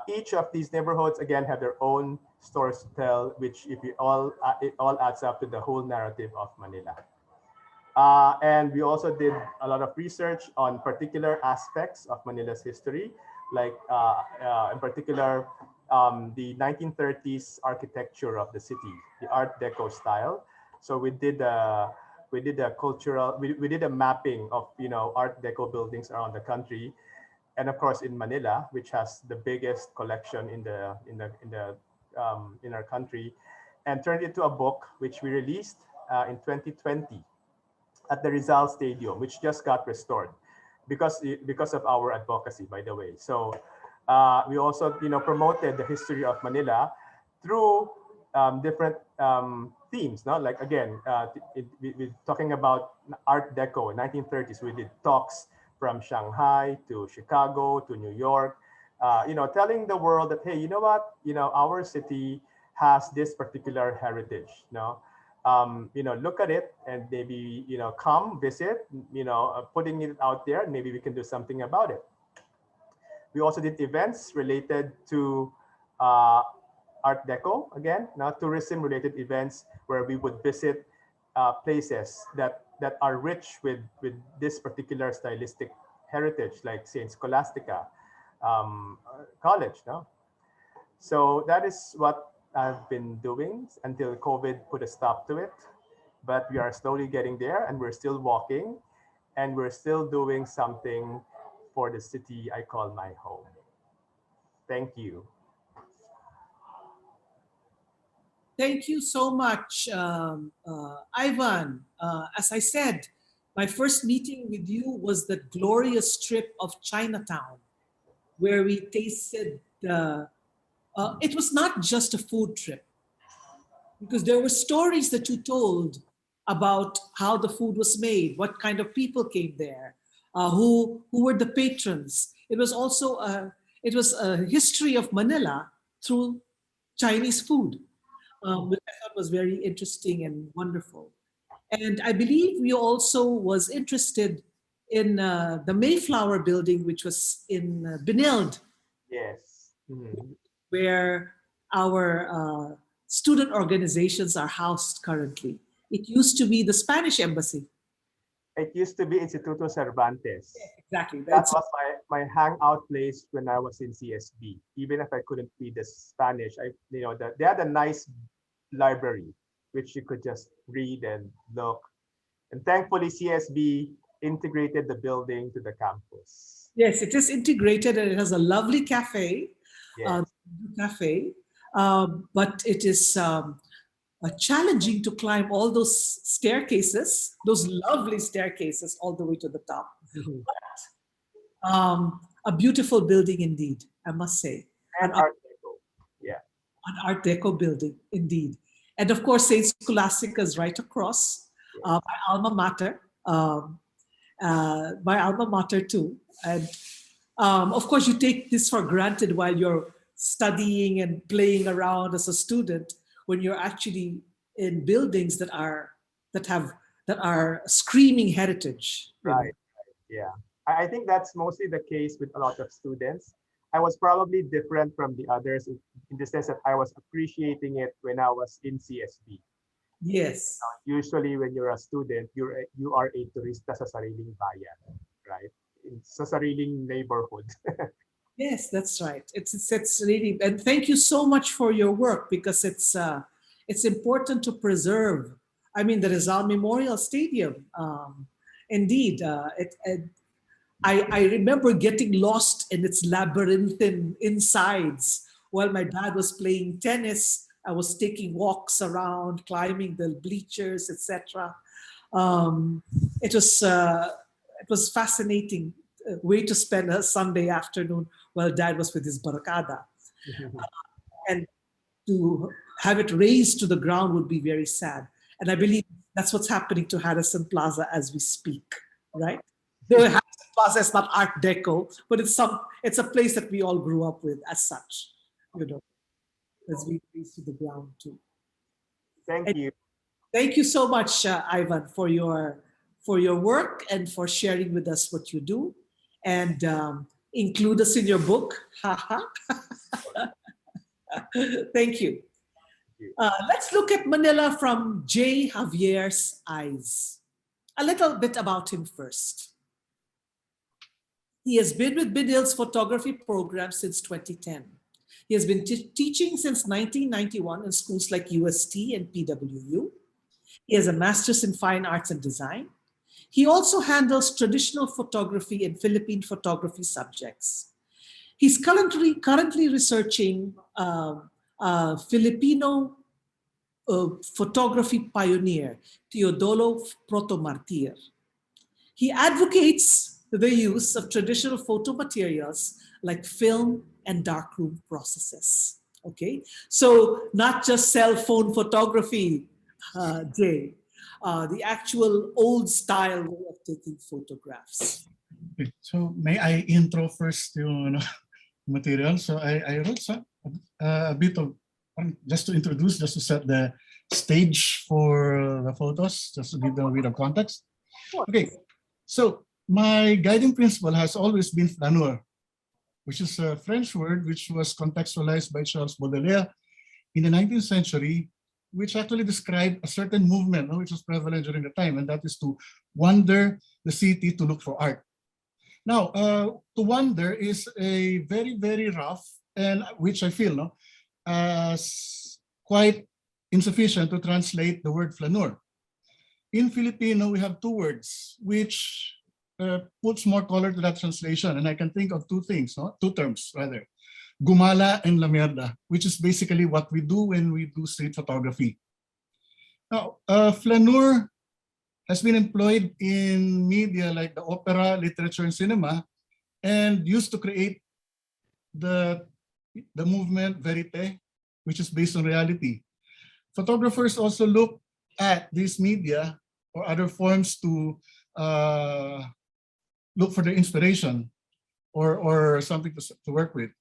Each of these neighborhoods again have their own stories to tell, which it all adds up to the whole narrative of Manila. And we also did a lot of research on particular aspects of Manila's history, like in particular, the 1930s architecture of the city, the Art Deco style. So we did a cultural, we did a mapping of Art Deco buildings around the country, and of course in Manila, which has the biggest collection in our country, and turned it into a book which we released in 2020 at the Rizal Stadium, which just got restored because of our advocacy, by the way. So we also promoted the history of Manila through different themes. No, like again, we're talking about Art Deco, 1930s. We did talks from Shanghai to Chicago to New York, telling the world that, hey, you know what, our city has this particular heritage. Look at it and maybe, come visit, putting it out there, and maybe we can do something about it. We also did events related to Art Deco again, now tourism-related events where we would visit places that are rich with this particular stylistic heritage, like Saint Scholastica College. No, so that is what I've been doing until COVID put a stop to it. But we are slowly getting there, and we're still walking, and we're still doing something for the city I call my home. Thank you. Thank you so much, Ivan. As I said, my first meeting with you was the glorious trip of Chinatown, where we tasted it was not just a food trip, because there were stories that you told about how the food was made, what kind of people came there, who were the patrons. It was also a history of Manila through Chinese food, which I thought was very interesting and wonderful. And I believe you also was interested in the Mayflower building, which was in Benilde, Yes. Mhm. where our student organizations are housed currently. It used to be the Spanish embassy. It used to be Instituto Cervantes. Exactly. That was my hangout place when I was in CSB. Even if I couldn't read the Spanish, they had a nice library which you could just read and look. And thankfully, CSB integrated the building to the campus. Yes, it is integrated, and it has a lovely cafe. Yes. But it is challenging to climb all those staircases, those lovely staircases, all the way to the top. A beautiful building indeed, I must say. And Art Deco. Yeah. An Art Deco building, indeed. And of course, Saint Scholastica is right across, my alma mater. My alma mater too. And of course, you take this for granted while you're studying and playing around as a student, when you're actually in buildings that are screaming heritage. Right. Yeah. I think that's mostly the case with a lot of students. I was probably different from the others in the sense that I was appreciating it when I was in CSB. Yes. Usually when you're a student, you are a turista sa sariling bayan, right? Sa sariling neighborhood. Yes, that's right. It's really, and thank you so much for your work, because it's important to preserve. I mean, the Rizal Memorial Stadium. Indeed, I remember getting lost in its labyrinthine insides while my dad was playing tennis. I was taking walks around, climbing the bleachers, etc. It was fascinating way to spend a Sunday afternoon while dad was with his barkada. And to have it razed to the ground would be very sad. And I believe that's what's happening to Harrison Plaza as we speak, right? Though Harrison Plaza is not Art Deco, but it's a place that we all grew up with as such, as we raise to the ground too. Thank you. Thank you so much, Ivan, for your work and for sharing with us what you do, and include us in your book. Thank you. Let's look at Manila from J. Javier's eyes. A little bit about him first. He has been with Benilde's photography program since 2010. He has been teaching since 1991 in schools like UST and PWU. He has a master's in fine arts and design. He also handles traditional photography and Philippine photography subjects. He's currently researching Filipino photography pioneer, Teodoro Protomartir. He advocates the use of traditional photo materials like film and darkroom processes. Okay, so not just cell phone photography, Jay, the actual old style way of taking photographs. Okay. So may I intro first yung material? So I wrote a bit of, just to introduce, just to set the stage for the photos, just to give them a bit of context. Okay, so my guiding principle has always been flaneur, which is a French word which was contextualized by Charles Baudelaire in the 19th century, which actually described a certain movement, which was prevalent during the time, and that is to wander the city to look for art. Now, to wander is a very, very rough, and which I feel quite insufficient to translate the word flaneur. In Filipino, we have two words, which puts more color to that translation, and I can think of two things, two terms rather. Gumala and lamerda, which is basically what we do when we do street photography. Now, flaneur has been employed in media like the opera, literature, and cinema, and used to create the movement verite, which is based on reality. Photographers also look at these media or other forms to look for the inspiration or something to work with.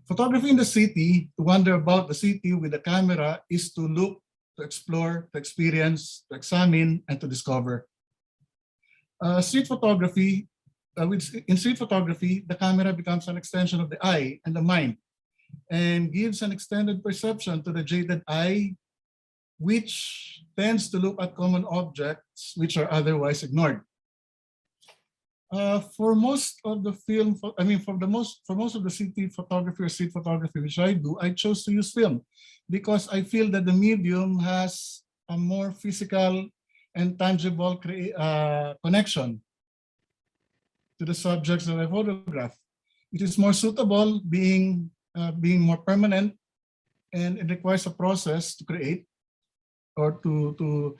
Photography in the city, to wander about the city with a camera, is to look, to explore, to experience, to examine, and to discover. Street photography, in street photography, the camera becomes an extension of the eye and the mind, and gives an extended perception to the jaded eye, which tends to look at common objects which are otherwise ignored. For most of the film, for most of the city photography or street photography which I do, I chose to use film because I feel that the medium has a more physical and tangible connection to the subjects that I photograph. It is more suitable, being more permanent, and it requires a process to create or to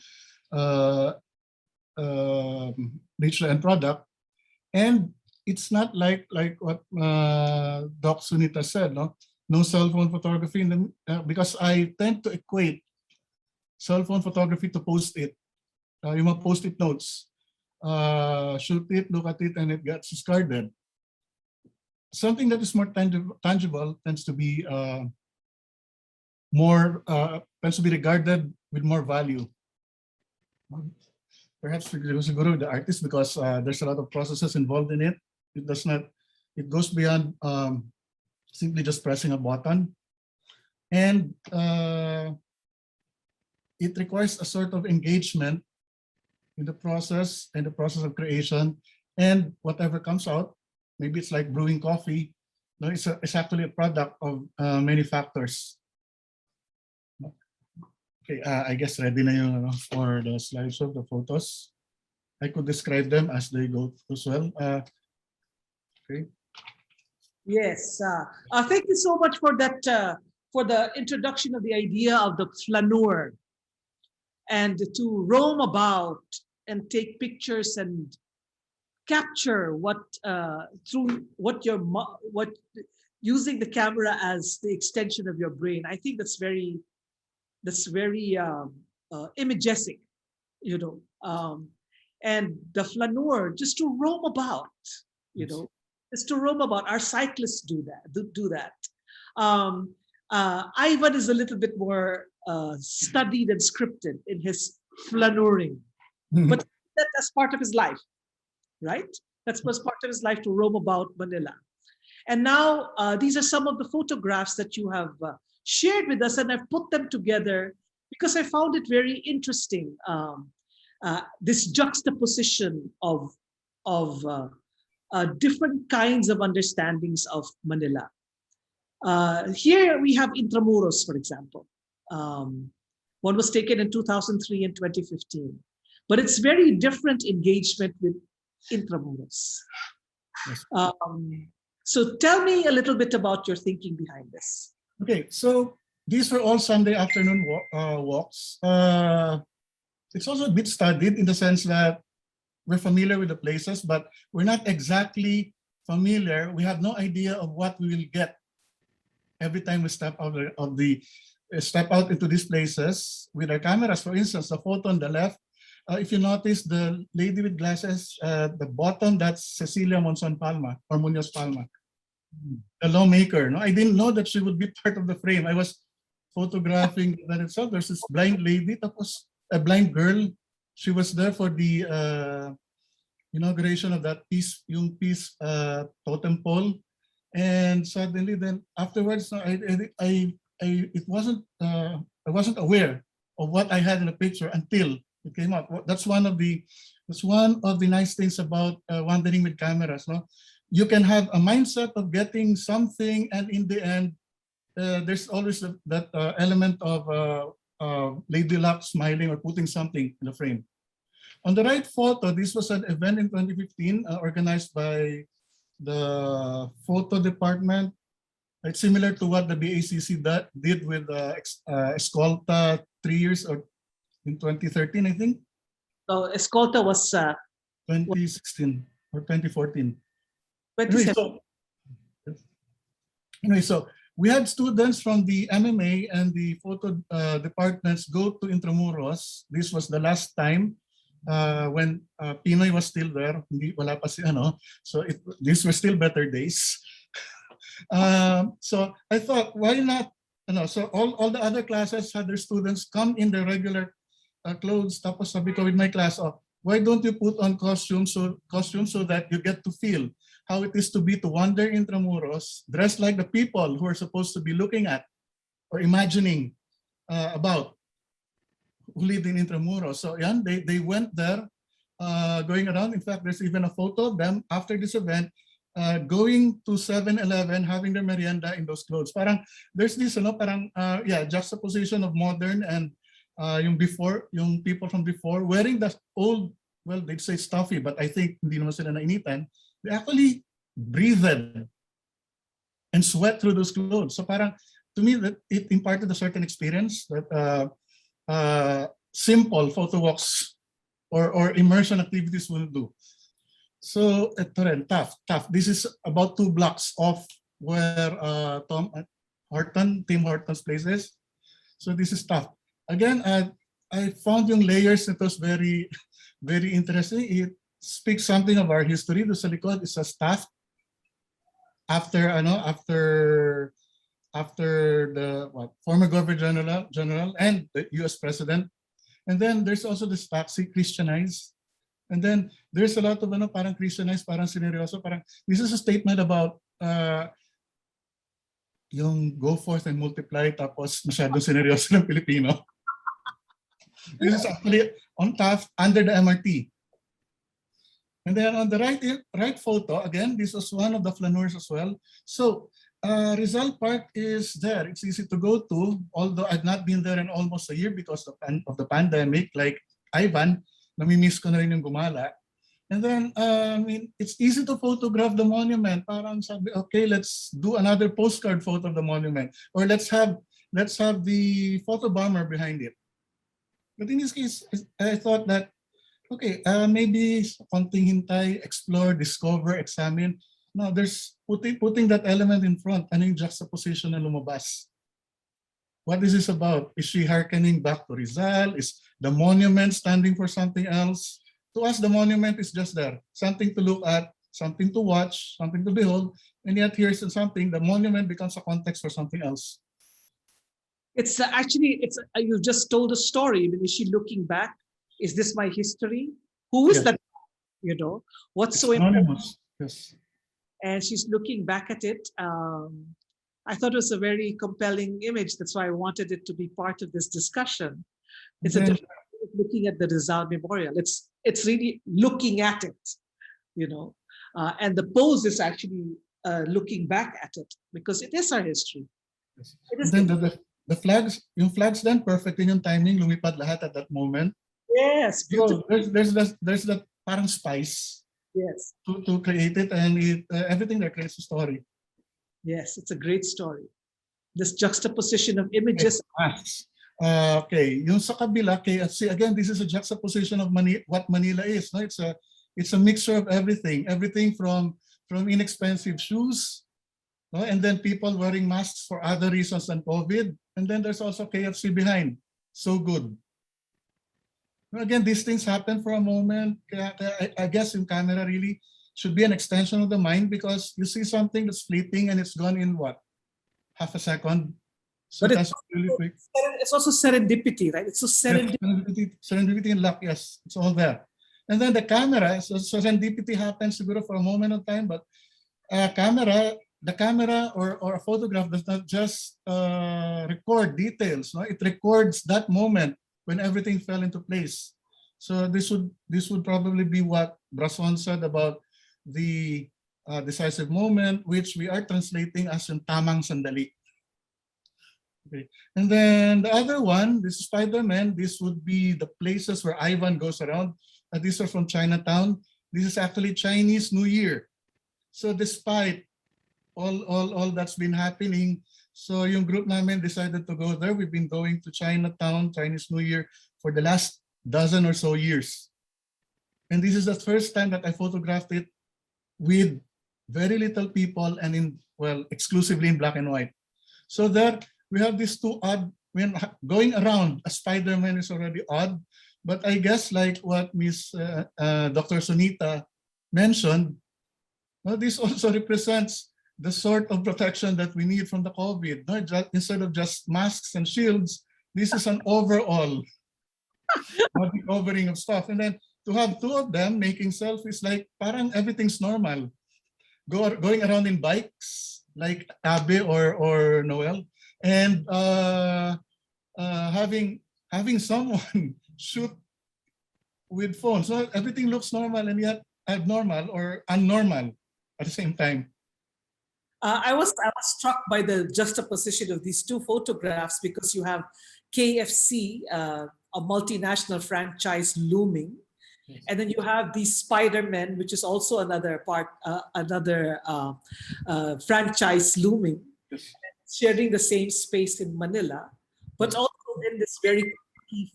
reach the end product. And it's not like what Doc Sunita said, no cell phone photography, because I tend to equate cell phone photography to post-it. You must post-it notes. Shoot it, look at it, and it gets discarded. Something that is more tangible tends to be regarded with more value. Perhaps siguro the artist, because there's a lot of processes involved in it. It goes beyond simply just pressing a button. And it requires a sort of engagement in the process and the process of creation, and whatever comes out, maybe it's like brewing coffee, it's actually a product of many factors. Okay, I guess ready na yung for the slideshow, the photos. I could describe them as they go as well. Okay. Yes, thank you so much for that, for the introduction of the idea of the flaneur, and to roam about and take pictures and capture what using the camera as the extension of your brain. I think that's very imagesic, and the flaneur, just to roam about, just to roam about. Our cyclists do that. Ivan is a little bit more studied and scripted in his flaneuring, but that's part of his life, right? That was part of his life, to roam about Manila. And now these are some of the photographs that you have shared with us, and I've put them together because I found it very interesting. This juxtaposition of different kinds of understandings of Manila. Here we have Intramuros, for example. One was taken in 2003 and 2015, but it's very different engagement with Intramuros. Yes. So tell me a little bit about your thinking behind this. Okay, so these were all Sunday afternoon walks. It's also a bit studied in the sense that we're familiar with the places, but we're not exactly familiar. We have no idea of what we will get every time we step out into these places with our cameras. For instance, the photo on the left, if you notice the lady with glasses, the bottom, that's Cecilia Monzon Palma or Munoz Palma, the lawmaker. I didn't know that she would be part of the frame. I was photographing that itself. There's this blind lady, that was a blind girl. She was there for the inauguration of that peace totem pole. And suddenly then afterwards, I I wasn't aware of what I had in the picture until it came out. That's one of the nice things about wandering with cameras. No, you can have a mindset of getting something, and in the end, there's always that element of Lady Luck smiling or putting something in the frame. On the right photo, this was an event in 2015 organized by the photo department. It's similar to what the BACC did with Escolta 3 years or in 2013, I think. So Escolta was 2016 or 2014. 27. Anyway, so we had students from the MMA and the photo departments go to Intramuros. This was the last time when Pinoy was still there. Wala pa si ano. So these were still better days. So I thought, why not? So all the other classes had their students come in their regular clothes. Tapos sabi ko with my class, why don't you put on costumes so that you get to feel how it is to be to wander in Intramuros, dressed like the people who are supposed to be looking at or imagining about who lived in Intramuros. So yan, they went there, going around. In fact, there's even a photo of them after this event, going to 7-Eleven, having their merienda in those clothes. Parang there's this, juxtaposition of modern and yung people from before wearing the old, well, they'd say stuffy, but I think hindi naman sila nainitan. They actually breathed and sweat through those clothes. So parang, to me, that it imparted a certain experience that simple photo walks or immersion activities will do. So ito rin, tough. This is about 2 blocks off where Tim Horton's place is. So this is tough. Again, I found yung layers. It was very, very interesting. It speaks something of our history. The sa likod is a staff after the former Governor General and the U.S. President. And then there's also this taxi Christianized. And then there's a lot of parang Christianized, parang sineryoso, parang this is a statement about yung go forth and multiply tapos masyadong sineryoso ng Pilipino. This is actually on top under the MRT. And then on the right photo, again, this was one of the flaneurs as well. So Rizal Park is there. It's easy to go to, although I've not been there in almost a year because of the pandemic. Like Ivan, namimiss ko na rin yung gumala. And then, it's easy to photograph the monument. Parang sabi, okay, let's do another postcard photo of the monument. Or let's have the photo bomber behind it. But in this case, I thought that, okay, maybe konting hintay, explore, discover, examine. No, there's putting that element in front. Ano yung juxtaposition na lumabas? What is this about? Is she hearkening back to Rizal? Is the monument standing for something else? To us, the monument is just there. Something to look at, something to watch, something to behold. And yet here's something, the monument becomes a context for something else. It's you just told a story. I mean, is she looking back? Is this my history? Who is that? What's It's so important? anonymous. Yes. And she's looking back at it. I thought it was a very compelling image. That's why I wanted it to be part of this discussion. It's a different way of looking at the Rizal Memorial. It's really looking at it, and the pose is actually looking back at it because it is our history. Yes. It is And then the flags, yung flags then perfect in yung timing, lumipad lahat at that moment. yes, So beautiful. there's that parang spice Yes, to create it, and everything that creates a story. yes, it's a great story. This juxtaposition of images. Okay, yung sa kabila, KFC, again, this is a juxtaposition of what Manila is. No? It's a mixture of everything from inexpensive shoes, no? And then people wearing masks for other reasons than COVID. And then there's also KFC behind. So good. Again, these things happen for a moment. I guess in camera really should be an extension of the mind because you see something that's fleeting and it's gone in what? Half a second. So But that's really quick. It's also serendipity, right? It's so serendipity. Serendipity and luck, yes, it's all there. And then the camera, so serendipity happens siguro for a moment of time, but camera the camera or a photograph does not just record details, no? It records that moment when everything fell into place. So this would probably be what Brason said about the decisive moment, which we are translating as yung tamang sandali. Okay. And then the other one, this is Spider-Man. This would be the places where Ivan goes around. These are from Chinatown. This is actually Chinese New Year. So despite all that's been happening, so yung group namin decided to go there. We've been going to Chinatown, Chinese New Year for the last dozen or so years. And this is the first time that I photographed it with very little people and exclusively in black and white. So there we have these two odd, when going around a Spider-Man is already odd, but I guess like what Miss Dr. Sunita mentioned, well, this also represents the sort of protection that we need from the COVID. No? Instead of just masks and shields, this is an overall body covering of stuff. And then to have two of them making selfies, like parang everything's normal. Going around in bikes, like Abe or Noel, and having someone shoot with phone. So everything looks normal and yet abnormal or unnormal at the same time. I was struck by the juxtaposition of these two photographs because you have KFC, a multinational franchise looming, and then you have the Spider-Man, which is also another franchise looming, sharing the same space in Manila, but also in this very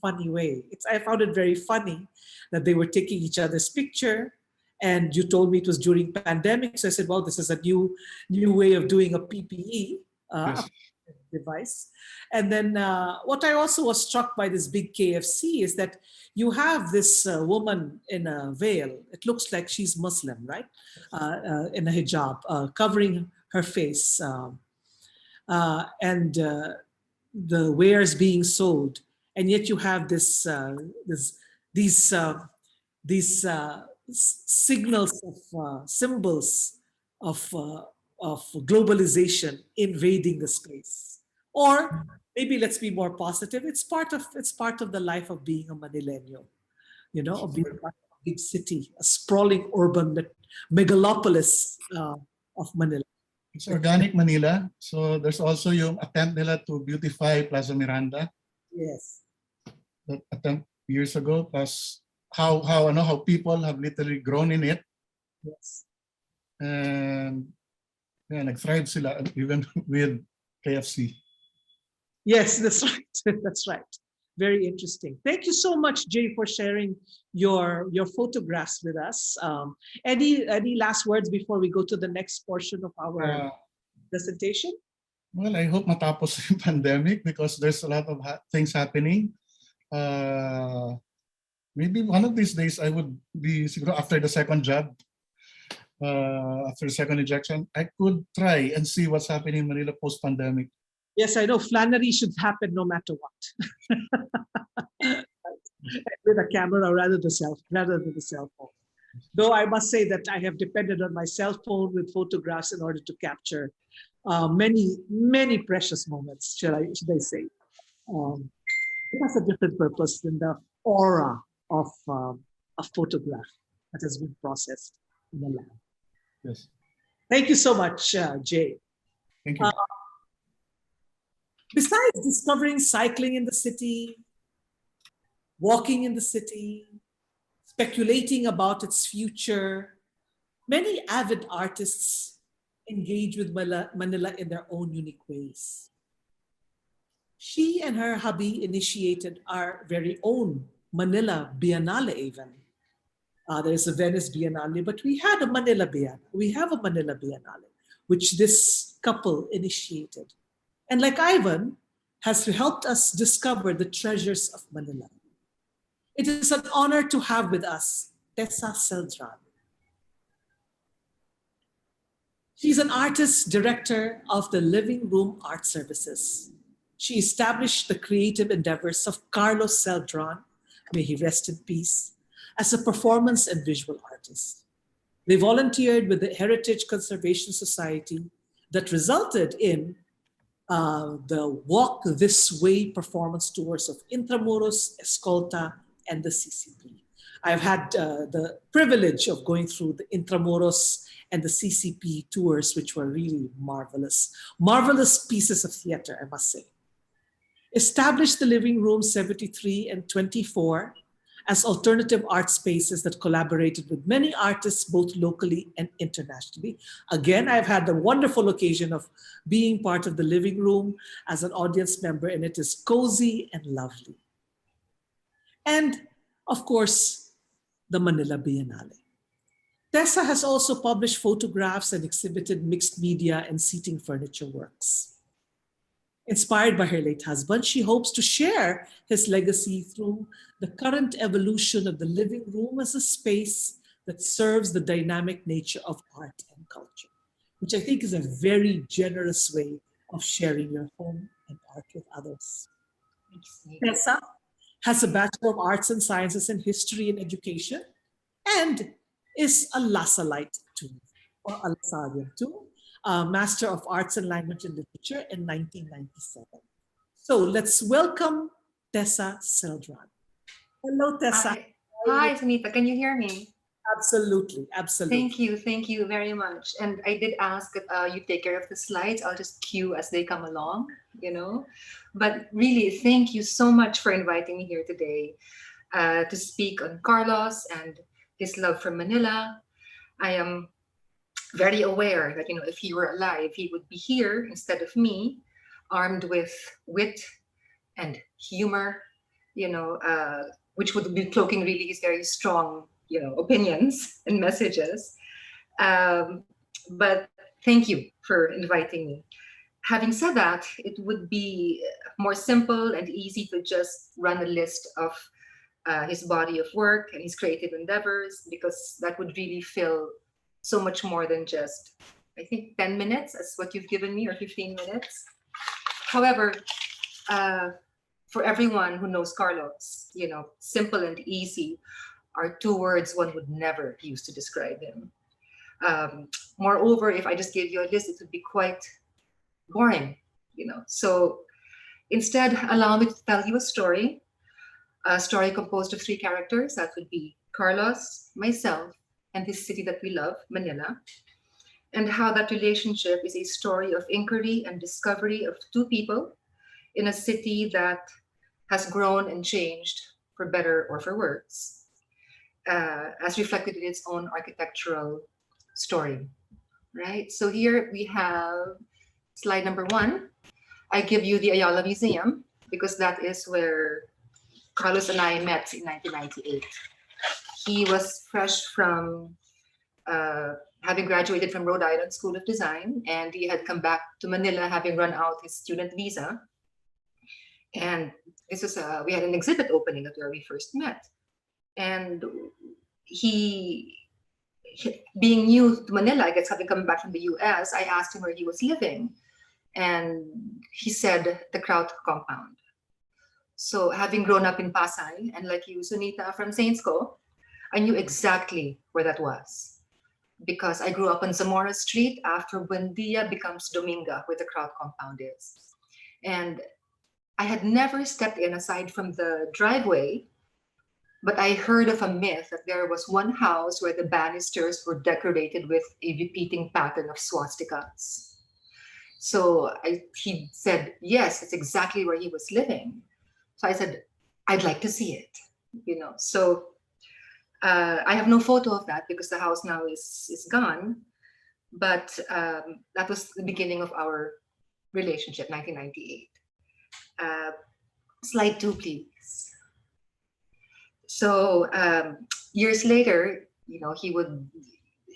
funny way. I found it very funny that they were taking each other's picture, and you told me it was during pandemic, so I said, well, this is a new way of doing a PPE device. And then what I also was struck by this big KFC is that you have this woman in a veil. It looks like she's Muslim, right? In a hijab, covering her face. And the wares being sold. And yet you have these signals of symbols of globalization invading the space. Or maybe let's be more positive. It's part of the life of being a Manileño, you know, of being part of a big city, a sprawling urban megalopolis of Manila. It's organic Manila. So there's also yung attempt nila to beautify Plaza Miranda. Yes. That attempt years ago, plus how people have literally grown in it. Yes. And yeah, nag-thrive sila even with KFC. Yes, that's right. That's right. Very interesting. Thank you so much, Jay, for sharing your photographs with us. Any last words before we go to the next portion of our presentation? Well, I hope matapos yung pandemic because there's a lot of things happening. Maybe one of these days I would be, after the second jab, after the second injection, I could try and see what's happening in Manila post-pandemic. Yes, I know. Flannery should happen no matter what. With a camera rather than the cell phone. Though I must say that I have depended on my cell phone with photographs in order to capture many precious moments, should I say. It has a different purpose than the aura of a photograph that has been processed in the lab. Yes. Thank you so much, Jay. Thank you. Besides discovering cycling in the city, walking in the city, speculating about its future, many avid artists engage with Manila in their own unique ways. She and her hubby initiated our very own Manila Biennale even. There's a Venice Biennale, but we had a Manila Biennale. We have a Manila Biennale, which this couple initiated. And like Ivan, has helped us discover the treasures of Manila. It is an honor to have with us TESA CELDRAN. She's an artist director of the Living Room Art Services. She established the creative endeavors of Carlos Celdran, may he rest in peace, as a performance and visual artist. They volunteered with the Heritage Conservation Society that resulted in the Walk This Way performance tours of Intramuros, Escolta, and the CCP. I've had the privilege of going through the Intramuros and the CCP tours, which were really marvelous. Marvelous pieces of theater, I must say. Established the living room 73 and 24 as alternative art spaces that collaborated with many artists, both locally and internationally. Again, I've had the wonderful occasion of being part of the living room as an audience member, and it is cozy and lovely. And of course, the Manila Biennale. TESA has also published photographs and exhibited mixed media and seating furniture works. Inspired by her late husband, she hopes to share his legacy through the current evolution of the living room as a space that serves the dynamic nature of art and culture, which I think is a very generous way of sharing your home and art with others. TESA has a Bachelor of Arts and Sciences in History and Education and is a LASALite too, or a LASALian too. Master of Arts and Language and Literature in 1997. So let's welcome TESA CELDRAN. Hello, TESA. Hi, Sunita. Can you hear me? Absolutely, absolutely. Thank you very much. And I did ask that you take care of the slides. I'll just cue as they come along, you know. But really, thank you so much for inviting me here today to speak on Carlos and his love for Manila. I am very aware that, you know, if he were alive, he would be here instead of me, armed with wit and humor, you know, which would be cloaking really his very strong, you know, opinions and messages. But thank you for inviting me. Having said that, it would be more simple and easy to just run a list of his body of work and his creative endeavors, because that would really fill so much more than just, I think, 10 minutes as what you've given me, or 15 minutes. However, for everyone who knows Carlos, you know, simple and easy are two words one would never use to describe him. Moreover, if I just gave you a list, it would be quite boring, you know. So instead, allow me to tell you a story composed of three characters. That would be Carlos, myself, and this city that we love, Manila, and how that relationship is a story of inquiry and discovery of two people in a city that has grown and changed for better or for worse, as reflected in its own architectural story, right? So here we have slide number 1. I give you the Ayala Museum because that is where Carlos and I met in 1998. He was fresh from having graduated from Rhode Island School of Design, and he had come back to Manila having run out his student visa. And this was we had an exhibit opening where we first met. And he, being new to Manila, I guess having come back from the US, I asked him where he was living. And he said the Kraut compound. So having grown up in Pasay, and like you, Sunita, from Saints Co, I knew exactly where that was, because I grew up on Zamora Street after Buendia becomes Dominga, where the Kraut compound is. And I had never stepped in aside from the driveway, but I heard of a myth that there was one house where the banisters were decorated with a repeating pattern of swastikas. So he said, yes, it's exactly where he was living. So I said, I'd like to see it, you know. So I have no photo of that because the house now is gone. But that was the beginning of our relationship, 1998. Slide 2, please. So years later, you know, he would,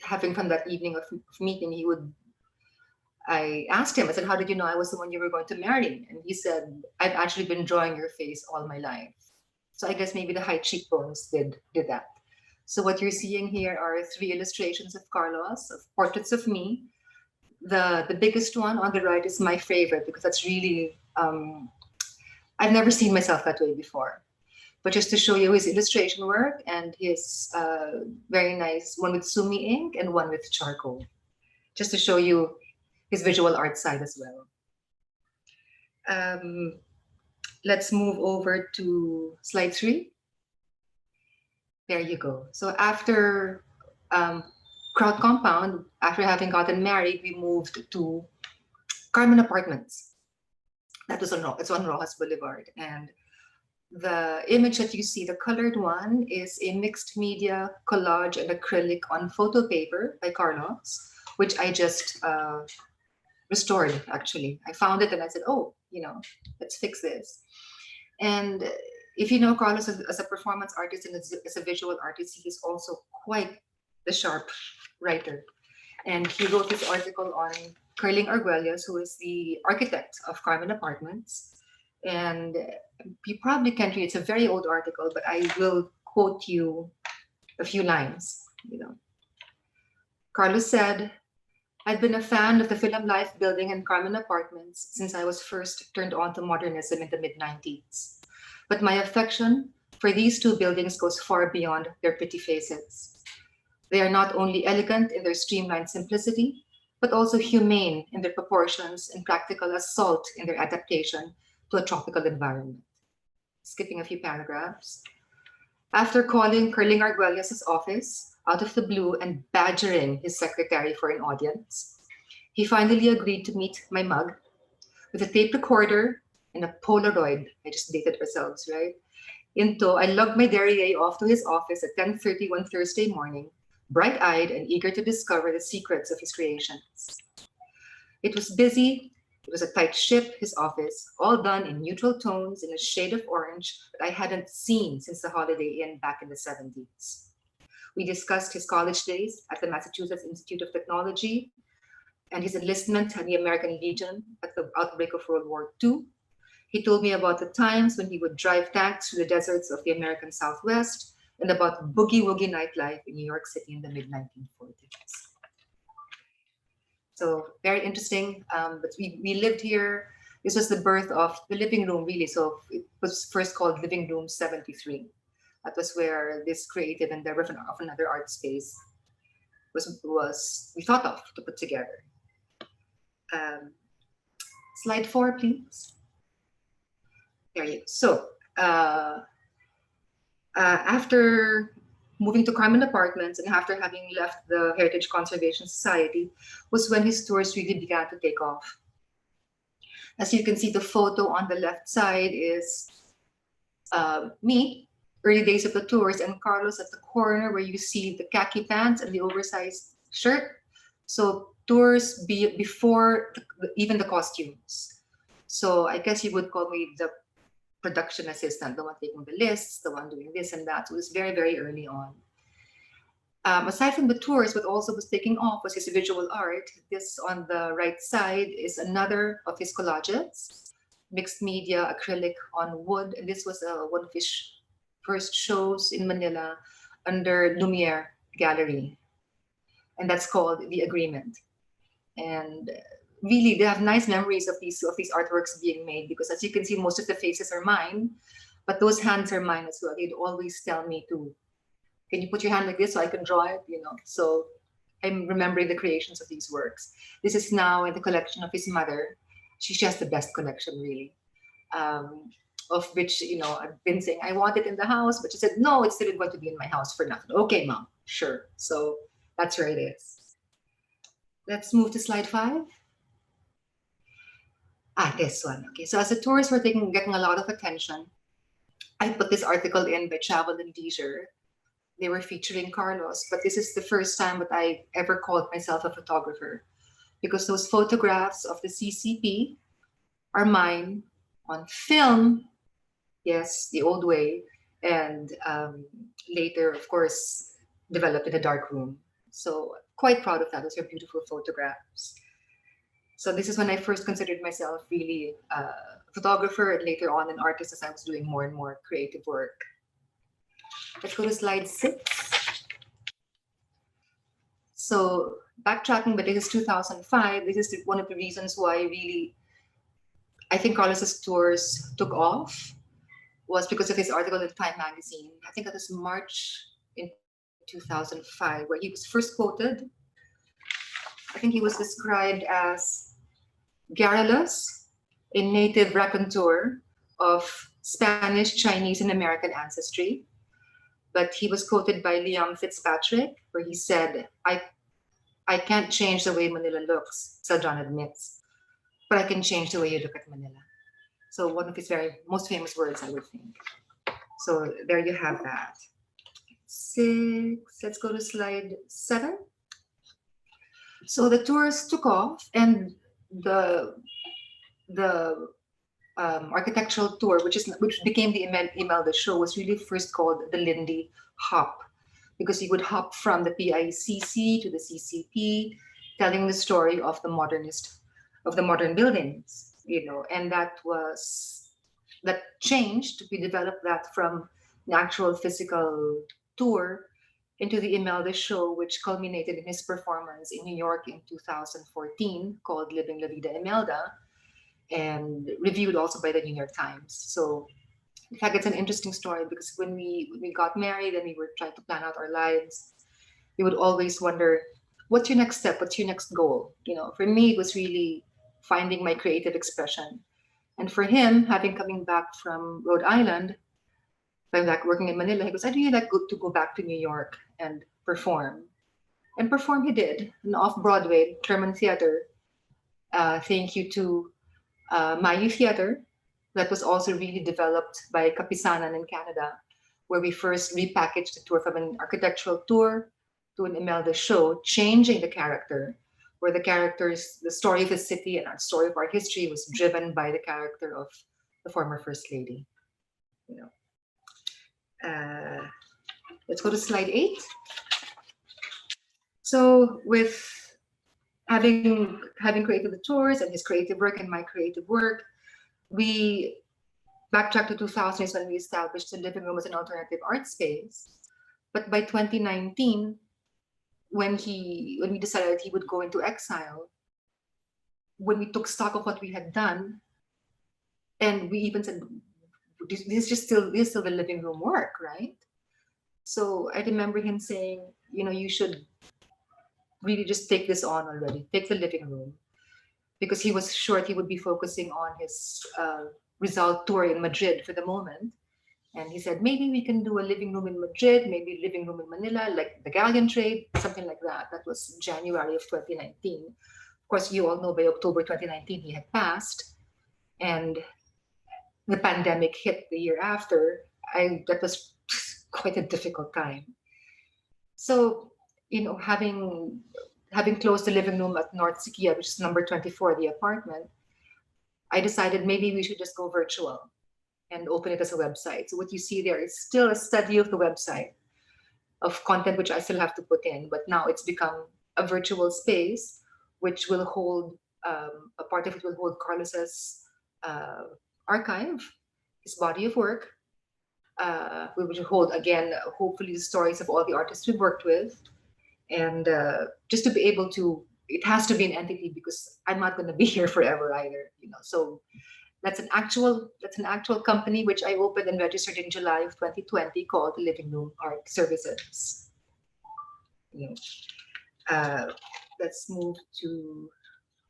having from that evening of meeting, I asked him, I said, how did you know I was the one you were going to marry? And he said, I've actually been drawing your face all my life. So I guess maybe the high cheekbones did that. So what you're seeing here are 3 illustrations of Carlos, of portraits of me. The biggest one on the right is my favorite because that's really, I've never seen myself that way before. But just to show you his illustration work and his very nice one with sumi ink and one with charcoal. Just to show you his visual art side as well. Let's move over to slide 3. There you go. So after Crowd Compound, after having gotten married, we moved to Carmen Apartments. That was it's on Rojas Boulevard. And the image that you see, the colored one, is a mixed media collage and acrylic on photo paper by Carlos, which I just restored, actually. I found it and I said, oh, let's fix this. And if you know Carlos as a performance artist and as a visual artist, he is also quite the sharp writer. And he wrote this article on Curling Arguelles, who is the architect of Carmen Apartments. And you probably can't read, it's a very old article, but I will quote you a few lines. Carlos said, "I've been a fan of the Film Life building and Carmen Apartments since I was first turned on to modernism in the mid-90s. But my affection for these two buildings goes far beyond their pretty faces. They are not only elegant in their streamlined simplicity, but also humane in their proportions and practical assault in their adaptation to a tropical environment." Skipping a few paragraphs. After calling Curling Arguelles' office out of the blue and badgering his secretary for an audience, he finally agreed to meet my mug with a tape recorder and a Polaroid. I just dated ourselves, right? I lugged my derriere off to his office at 10:30 one Thursday morning, bright-eyed and eager to discover the secrets of his creations. It was busy. It was a tight ship, his office, all done in neutral tones in a shade of orange that I hadn't seen since the Holiday Inn back in the 70s. We discussed his college days at the Massachusetts Institute of Technology and his enlistment in the American Legion at the outbreak of World War II. He told me about the times when he would drive tanks through the deserts of the American Southwest and about boogie-woogie nightlife in New York City in the mid-1940s. So very interesting. But we lived here. This was the birth of the living room, really. So it was first called Living Room 73. That was where this creative endeavor of another art space was we thought of to put together. Slide 4, please. There you go. So after moving to Carmen Apartments and after having left the Heritage Conservation Society was when his tours really began to take off. As you can see, the photo on the left side is me, early days of the tours, and Carlos at the corner where you see the khaki pants and the oversized shirt. So tours before even the costumes. So I guess you would call me the production assistant, the one taking the lists, the one doing this and that. So it was very, very early on. Aside from the tours, what also was taking off was his visual art. This on the right side is another of his collages, mixed media, acrylic on wood. And this was one of his first shows in Manila under Lumiere Gallery. And that's called The Agreement. And really, they have nice memories of these artworks being made because, as you can see, most of the faces are mine, but those hands are mine as well. They'd always tell me to, can you put your hand like this so I can draw it? So I'm remembering the creations of these works. This is now in the collection of his mother. She has the best collection, really, of which I've been saying I want it in the house, but she said no, it's still going to be in my house for nothing. Okay, mom, sure. So that's where it is. Let's move to slide 5. This one. Okay, so as the tourists were getting a lot of attention, I put this article in by Travel and Leisure. They were featuring Carlos, but this is the first time that I ever called myself a photographer because those photographs of the CCP are mine on film, yes, the old way, and later, of course, developed in a dark room. So quite proud of that. Those are beautiful photographs. So this is when I first considered myself really a photographer and later on an artist as I was doing more and more creative work. Let's go to slide 6. So backtracking, but this is 2005. This is one of the reasons why really I think Carlos's tours took off was because of his article in Time magazine. I think that was March in 2005, where he was first quoted. I think he was described as garrulous, a native raconteur of Spanish, Chinese, and American ancestry. But he was quoted by Liam Fitzpatrick, where he said, I can't change the way Manila looks, Celdran admits, but I can change the way you look at Manila. So one of his most famous words, I would think. So there you have that. 6, let's go to slide 7. So the tours took off, and the architectural tour, which became the Imelda show, was really first called the Lindy Hop, because you would hop from the PICC to the CCP, telling the story of the modern buildings, and that changed. We developed that from an actual physical tour into the Imelda show, which culminated in his performance in New York in 2014 called Living La Vida Imelda, and reviewed also by the New York Times. So in fact, it's an interesting story, because when we got married and we were trying to plan out our lives, we would always wonder, what's your next step? What's your next goal? For me, it was really finding my creative expression. And for him, coming back from Rhode Island, coming back working in Manila, he goes, I'd really like to go back to New York and perform. And perform he did, and off-Broadway, Kerman Theater. Thank you to Mayu Theater, that was also really developed by Kapisanan in Canada, where we first repackaged the tour from an architectural tour to an Imelda show, changing the character, where the story of the city and our story of our history was driven by the character of the former First Lady. Let's go to slide 8. So with having created the tours and his creative work and my creative work, we backtracked to 2000 when we established the living room as an alternative art space. But by 2019, when we decided he would go into exile, when we took stock of what we had done, and we even said, this is still the living room work, right? So I remember him saying, you should really just take this on already, take the living room, because he was sure he would be focusing on his result tour in Madrid for the moment. And he said, maybe we can do a living room in Madrid, maybe a living room in Manila, like the galleon trade, something like that. That was January of 2019. Of course, you all know by October 2019, he had passed. And the pandemic hit the year after. That was quite a difficult time. So, having closed the living room at North Sikia, which is number 24, the apartment, I decided maybe we should just go virtual and open it as a website. So what you see there is still a study of the website, of content which I still have to put in, but now it's become a virtual space, which will hold, a part of it will hold Carlos's archive, his body of work. We will hold, again, hopefully the stories of all the artists we've worked with. And just to be able to, it has to be an entity, because I'm not going to be here forever either, So that's an actual company which I opened and registered in July of 2020 called Living Room Art Services. Let's move to,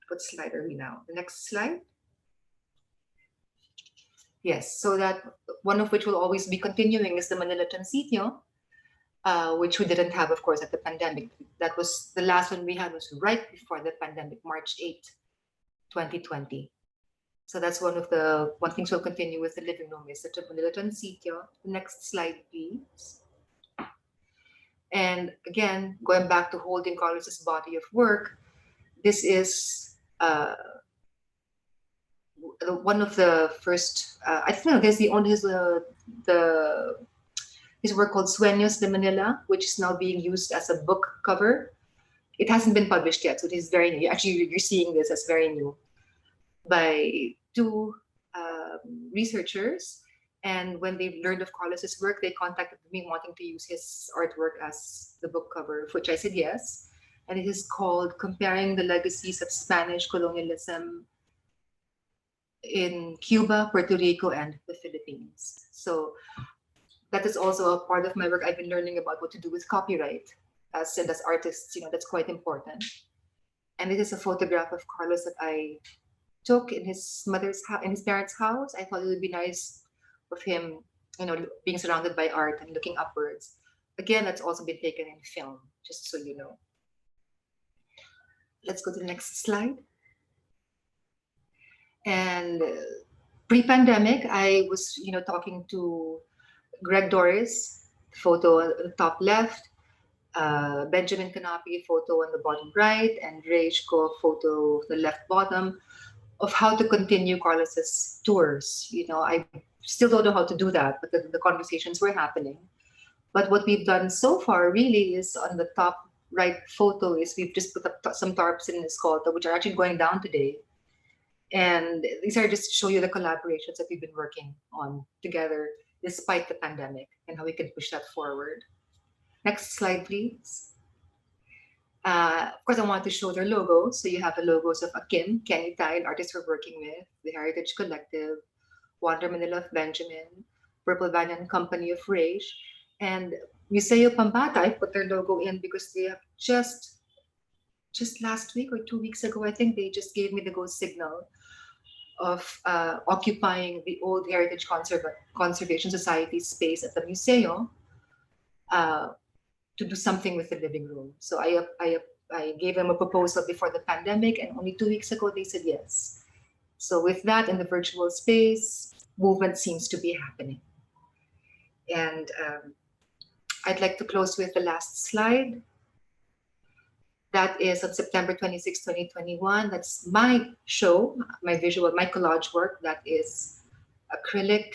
what slide are we now? The next slide. Yes, so that one of which will always be continuing is the Manila Transitio, which we didn't have, of course, at the pandemic. That was the last one we had, was right before the pandemic, March 8, 2020. So that's one things we'll continue with the living room is the Manila Transitio. Next slide, please. And again, going back to holding Carlos's body of work, this is one of the first, I think there's his work called Sueños de Manila, which is now being used as a book cover. It hasn't been published yet, so it is very new. Actually, you're seeing this as very new, by 2 researchers. And when they learned of Carlos's work, they contacted me wanting to use his artwork as the book cover, of which I said yes. And it is called Comparing the Legacies of Spanish Colonialism in Cuba, Puerto Rico, and the Philippines. So that is also a part of my work. I've been learning about what to do with copyright. As artists, that's quite important. And this is a photograph of Carlos that I took in his in his parents' house. I thought it would be nice of him, being surrounded by art and looking upwards. Again, that's also been taken in film, just so you know. Let's go to the next slide. And pre-pandemic, I was, talking to Greg Doris, photo on the top left, Benjamin Canapi, photo on the bottom right, and Ray Shko, photo the left bottom, of how to continue Carlos's tours. I still don't know how to do that, but the conversations were happening. But what we've done so far really is on the top right photo is we've just put up some tarps in Escolta, which are actually going down today. And these are just to show you the collaborations that we've been working on together despite the pandemic and how we can push that forward. Next slide, please. Of course, I want to show their logos. So you have the logos of Akim, Kenny Tai, an artist we're working with, the Heritage Collective, Wander Manila of Benjamin, Purple Banyan Company of Rage, and Museo Pambata. I put their logo in because they have just last week or 2 weeks ago, I think they just gave me the go signal of occupying the old Heritage Conservation Society space at the Museo to do something with the living room. So I gave them a proposal before the pandemic, and only 2 weeks ago they said yes. So with that, in the virtual space, movement seems to be happening. And I'd like to close with the last slide. That is on September 26, 2021. That's my show, my visual, my collage work. That is acrylic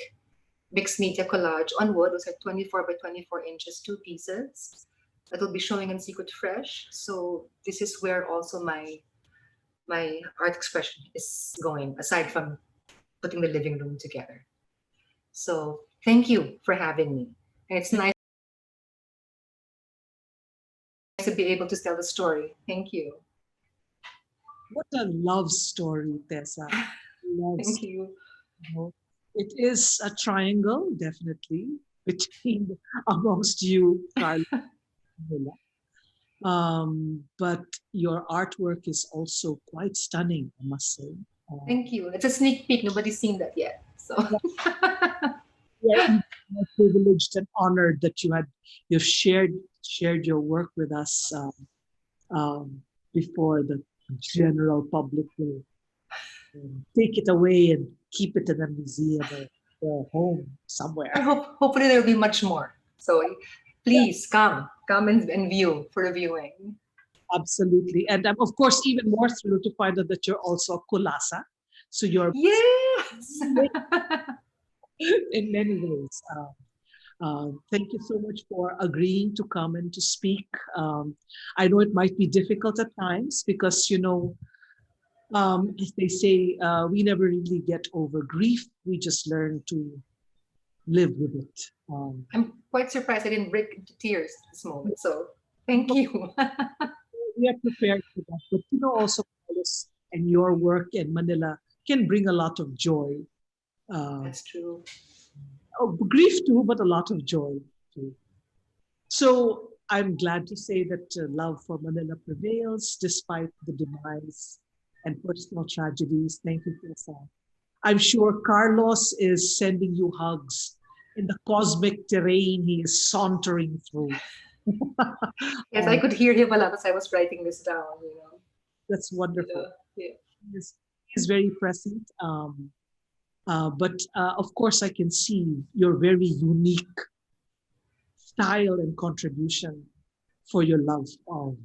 mixed media collage on wood. Those are 24 by 24 inches, 2 pieces. That will be showing in Secret Fresh. So this is where also my art expression is going, aside from putting the living room together. So thank you for having me. And it's nice to be able to tell the story. Thank you. What a love story, Tessa. Thank you. It is a triangle, definitely, between amongst you, Carlos. But your artwork is also quite stunning, I must say. Thank you. It's a sneak peek. Nobody's seen that yet. So we are more privileged and honored that you've shared your work with us before the general public will take it away and keep it in a museum or home somewhere. Hopefully there'll be much more. So please come and view for a viewing. Absolutely. And I'm, of course, even more thrilled to find out that you're also a kulasa. So you're yes in many ways. Thank you so much for agreeing to come and to speak. I know it might be difficult at times because, as they say, we never really get over grief. We just learn to live with it. I'm quite surprised I didn't break into tears at this moment. So thank you. We are prepared for that. But also, Carlos, and your work in Manila can bring a lot of joy. That's true. Grief too, but a lot of joy too. So I'm glad to say that love for Manila prevails despite the demise and personal tragedies. Thank you, Tessa. I'm sure Carlos is sending you hugs in the cosmic terrain he is sauntering through. Yes, I could hear him a lot as I was writing this down. That's wonderful. Yeah. He's very present. But of course, I can see your very unique style and contribution for your love of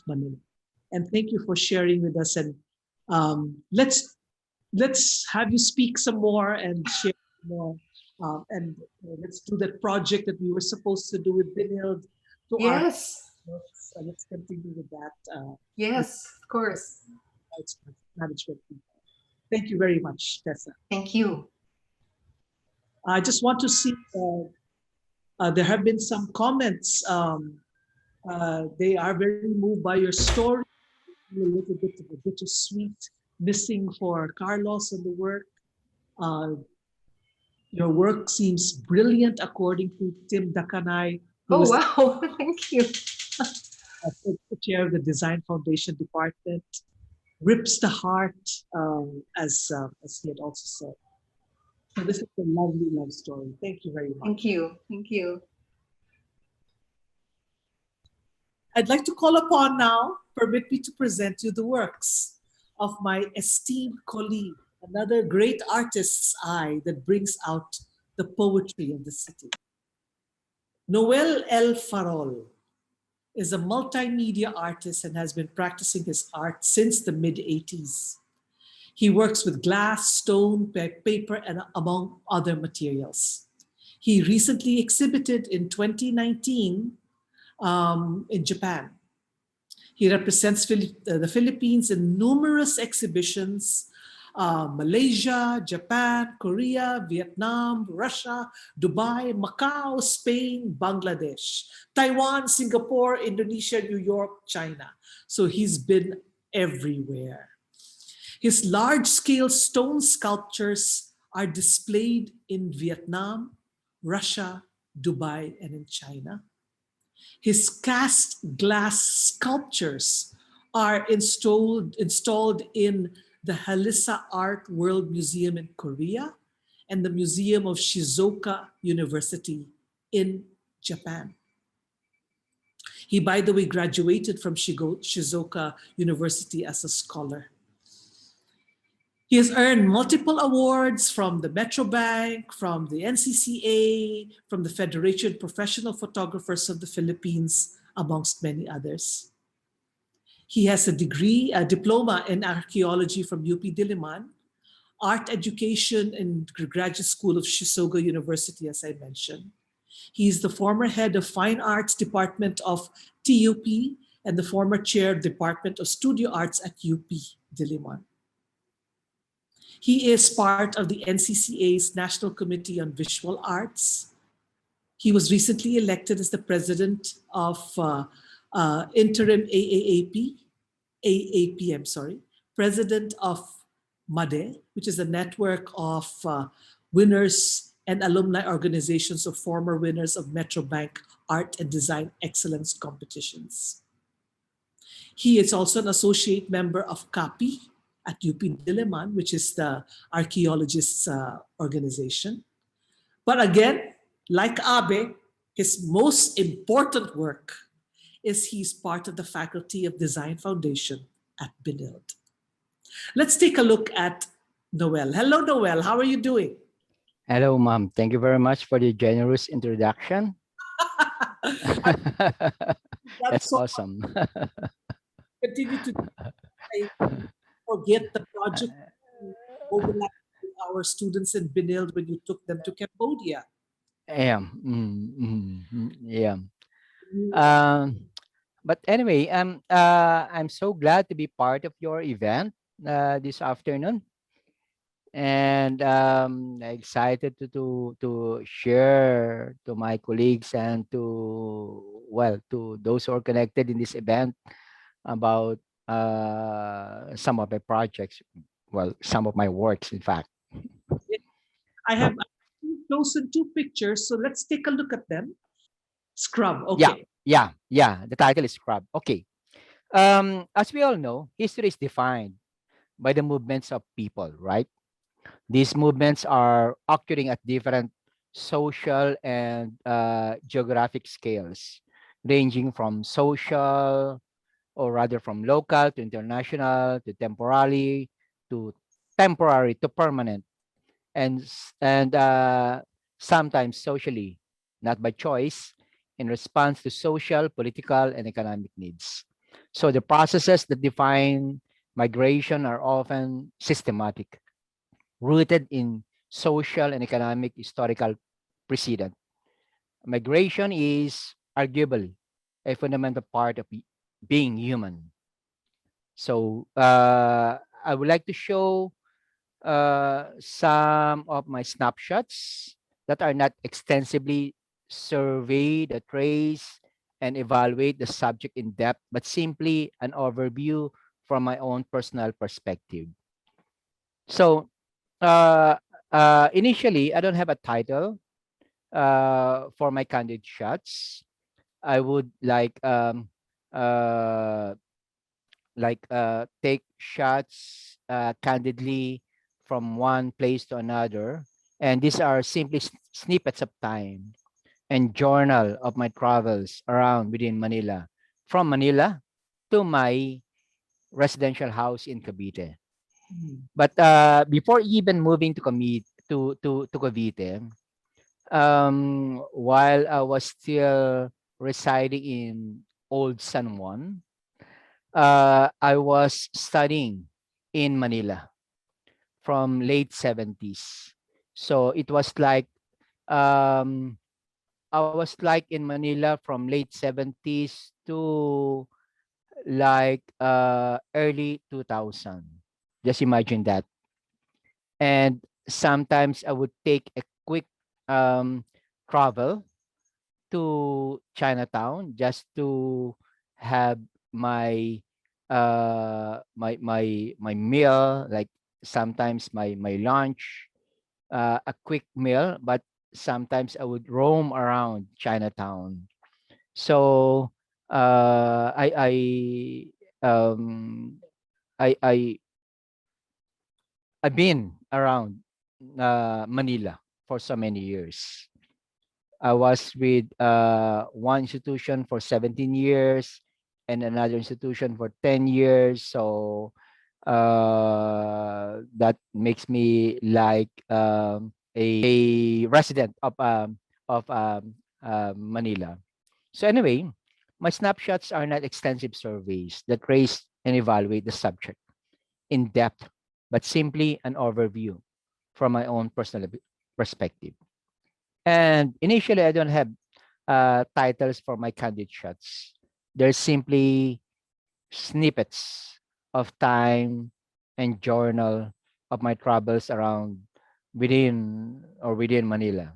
Manila. And thank you for sharing with us. And let's have you speak some more and share more. And let's do that project that we were supposed to do with Benilde. Yes. Let's continue with that. Yes, of course. Management. Thank you very much, Tessa. Thank you. I just want to see, there have been some comments. They are very moved by your story, a little bit of a bittersweet missing for Carlos and the work. Your work seems brilliant, according to Tim Dakanay. Oh, wow. Thank you. It chair of the Design Foundation Department. Rips the heart, as he had also said. So this is a lovely love story. Thank you very much. Thank you. Thank you. I'd like to call upon now, permit me to present you the works of my esteemed colleague, another great artist's eye that brings out the poetry of the city. Noel El FAROL is a multimedia artist and has been practicing his art since the mid-80s. He works with glass, stone, paper, and among other materials. He recently exhibited in 2019 in Japan. He represents the Philippines in numerous exhibitions, Malaysia, Japan, Korea, Vietnam, Russia, Dubai, Macau, Spain, Bangladesh, Taiwan, Singapore, Indonesia, New York, China. So he's been everywhere. His large-scale stone sculptures are displayed in Vietnam, Russia, Dubai, and in China. His cast glass sculptures are installed in the Halissa Art World Museum in Korea and the Museum of Shizuoka University in Japan. He, by the way, graduated from Shizuoka University as a scholar. He has earned multiple awards from the Metro Bank, from the NCCA, from the Federation of Professional Photographers of the Philippines, amongst many others. He has a diploma in archaeology from UP Diliman, art education in Graduate School of Shizuoka University, as I mentioned. He is the former head of Fine Arts Department of TUP and the former chair of Department of Studio Arts at UP Diliman. He is part of the NCCA's National Committee on Visual Arts. He was recently elected as the president of interim president of MADE, which is a network of winners and alumni organizations of former winners of Metro Bank Art and Design Excellence competitions. He is also an associate member of CAPI at UP Diliman, which is the archaeologists' organization. But again, like Abe, his most important work is he's part of the Faculty of Design Foundation at Benilde. Let's take a look at Noel. Hello, Noel. How are you doing? Hello, Mom. Thank you very much for the generous introduction. That's so awesome. Continue to forget the project overlap with our students in Benilde when you took them to Cambodia. Yeah. Yeah. But anyway, I'm so glad to be part of your event this afternoon, and excited to share to my colleagues and to those who are connected in this event about some of my projects, some of my works, in fact. I have chosen two pictures, so let's take a look at them. Scrub, okay. Yeah, the title is Scrub. Okay. As we all know, history is defined by the movements of people, right? These movements are occurring at different social and geographic scales, ranging from social, or rather from local to international to temporary to permanent, and sometimes socially, not by choice, in response to social, political, and economic needs. So the processes that define migration are often systematic, rooted in social and economic historical precedent. Migration is arguably a fundamental part of being human. So I would like to show some of my snapshots that are not extensively survey the trace and evaluate the subject in depth, but simply an overview from my own personal perspective. So initially, I don't have a title for my candid shots. I would like uh, take shots candidly from one place to another. And these are simply snippets of time and journal of my travels around within Manila, from Manila to my residential house in Cavite. But before even moving to Cavite, while I was still residing in Old San Juan, I was studying in Manila from late 70s. So it was like um, I was like in Manila from late 70s to like early 2000. Just imagine that. And sometimes I would take a quick um, travel to Chinatown just to have my my meal, like sometimes my lunch, a quick meal, but sometimes I would roam around Chinatown. So um I I've been around Manila for so many years. I was with one institution for 17 years and another institution for 10 years. So that makes me like a resident of Manila. So anyway, my snapshots are not extensive surveys that trace and evaluate the subject in depth, but simply an overview from my own personal perspective. And initially, I don't have titles for my candid shots. They're simply snippets of time and journal of my travels around within Manila.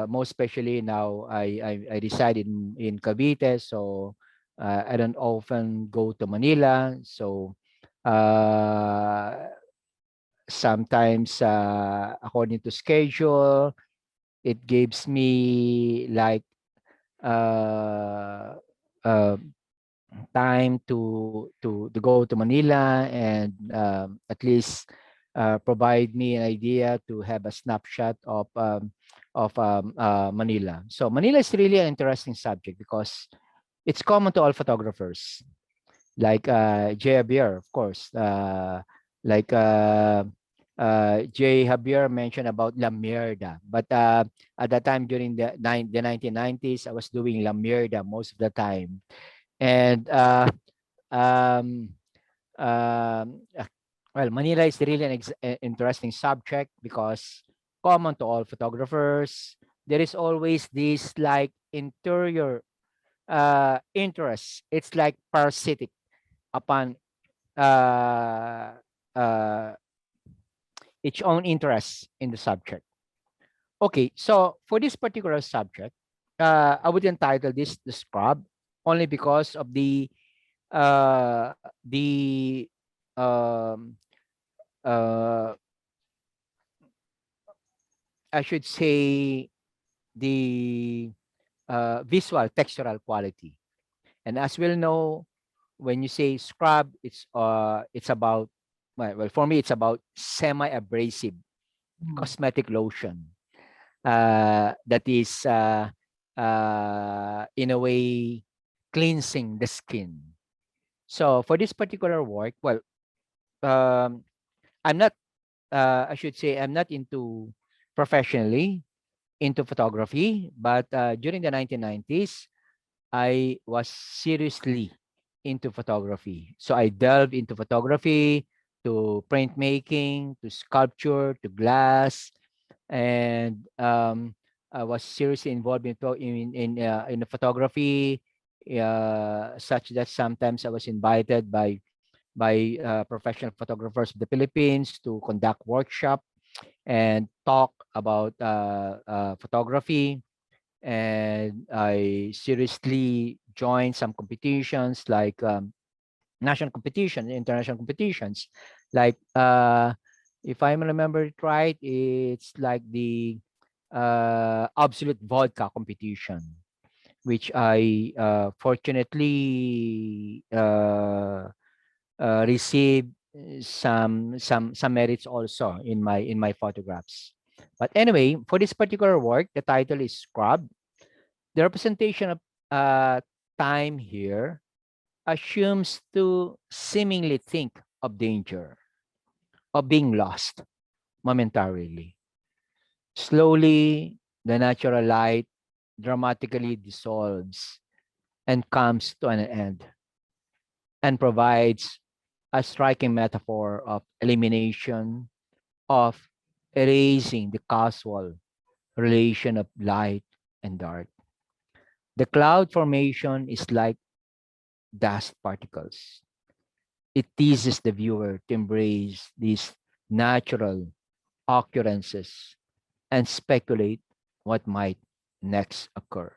Most especially now, I reside in Cavite, so I don't often go to Manila. So uh, sometimes, according to schedule, it gives me like uh, uh, time to go to Manila and at least provide me an idea to have a snapshot of Manila. So Manila is really an interesting subject because it's common to all photographers, like Javier, of course, like J. Javier mentioned about La Mierda, but at that time during the 1990s, I was doing La Mierda most of the time, and um, uh, well, Manila is really an interesting subject because common to all photographers. There is always this like interior interest. It's like parasitic upon uh, uh, its own interest in the subject. Okay, so for this particular subject, I would entitle this the scrub only because of the um, uh, I should say the visual textural quality. And as we'll know, when you say scrub, it's about well for me it's about semi-abrasive cosmetic lotion that is in a way cleansing the skin. So for this particular work, well, um, I'm not. I should say I'm not into professionally into photography, but during the 1990s, I was seriously into photography. So I delved into photography, to printmaking, to sculpture, to glass, and I was seriously involved in the photography, such that sometimes I was invited by professional photographers of the Philippines to conduct workshop and talk about photography. And I seriously joined some competitions like national competition, international competitions. Like if I remember it right, it's like the absolute vodka competition. which I fortunately received some merits also in my photographs. But anyway, for this particular work, the title is Scrub. The representation of time here assumes to seemingly think of danger, of being lost momentarily. Slowly, the natural light dramatically dissolves and comes to an end and provides a striking metaphor of elimination, of erasing the causal relation of light and dark. The cloud formation is like dust particles. It teases the viewer to embrace these natural occurrences and speculate what might next occur.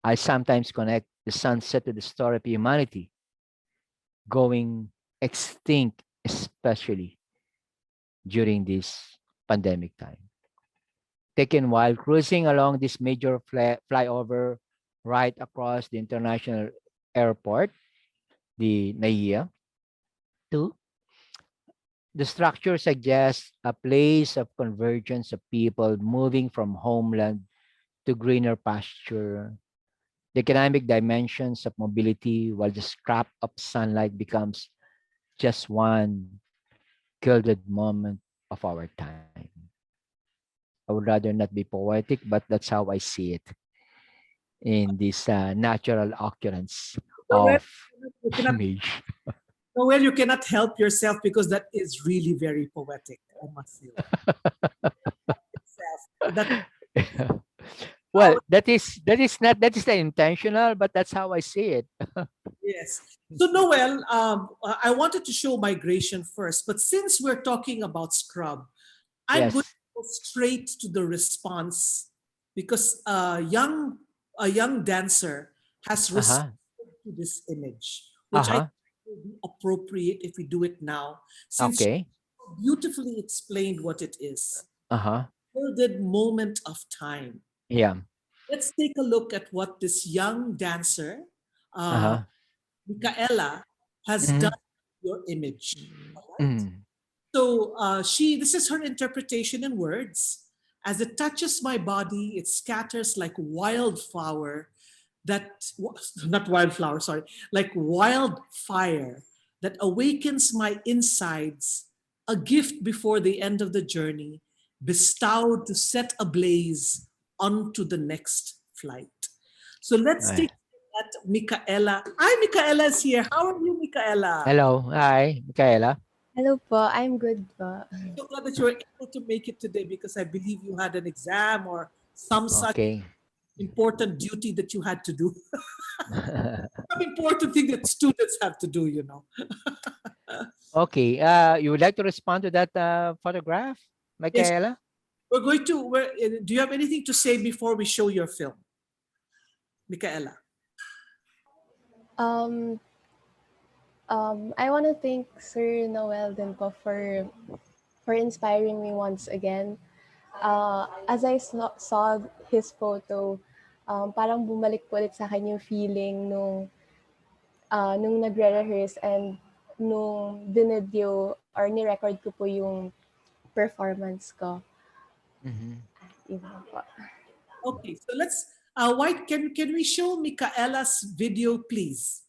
I sometimes connect the sunset to the story of humanity going extinct, especially during this pandemic time. Taken while cruising along this major flyover right across the international airport, the NAIA, 2. The structure suggests a place of convergence of people moving from homeland to greener pasture. The economic dimensions of mobility, while the scrap of sunlight becomes just one gilded moment of our time. I would rather not be poetic, but that's how I see it in this natural occurrence Noel, of you cannot, image. Noel, you cannot help yourself because that is really very poetic, I must say. That, Well, that is the intentional, but that's how I see it. yes. So Noel, I wanted to show migration first, but since we're talking about scrub, I'm going Yes. to go straight to the response because a young dancer has Uh-huh. responded to this image, which I Uh-huh. think will be appropriate if we do it now, since she Okay. beautifully explained what it is. Uh-huh. Gilded moment of time. Yeah. Let's take a look at what this young dancer, uh, Uh-huh. Michaela, has Mm-hmm. done with your image. All right. Mm-hmm. So this is her interpretation in words. As it touches my body, it scatters like wildflower not wildflower, sorry, like wildfire that awakens my insides, a gift before the end of the journey, bestowed to set ablaze onto the next flight. So let's take that Michaela. Hi, Michaela is here. How are you, Michaela? Hello. Hi, Michaela. Hello po, I'm good po. I'm so glad that you were able to make it today because I believe you had an exam or some such Okay. important duty that you had to do. Some important thing that students have to do, you know. Okay. You would like to respond to that photograph, Michaela? We're going to, do you have anything to say before we show your film? Michaela. I want to thank Sir Noel din po for inspiring me once again. As I saw his photo, parang bumalik po ulit sa akin yung feeling nung nagre-rehearse and nung binidyo or ni-record ko po yung performance ko. Yun po. Okay, so let's, can we show Michaela's video, please?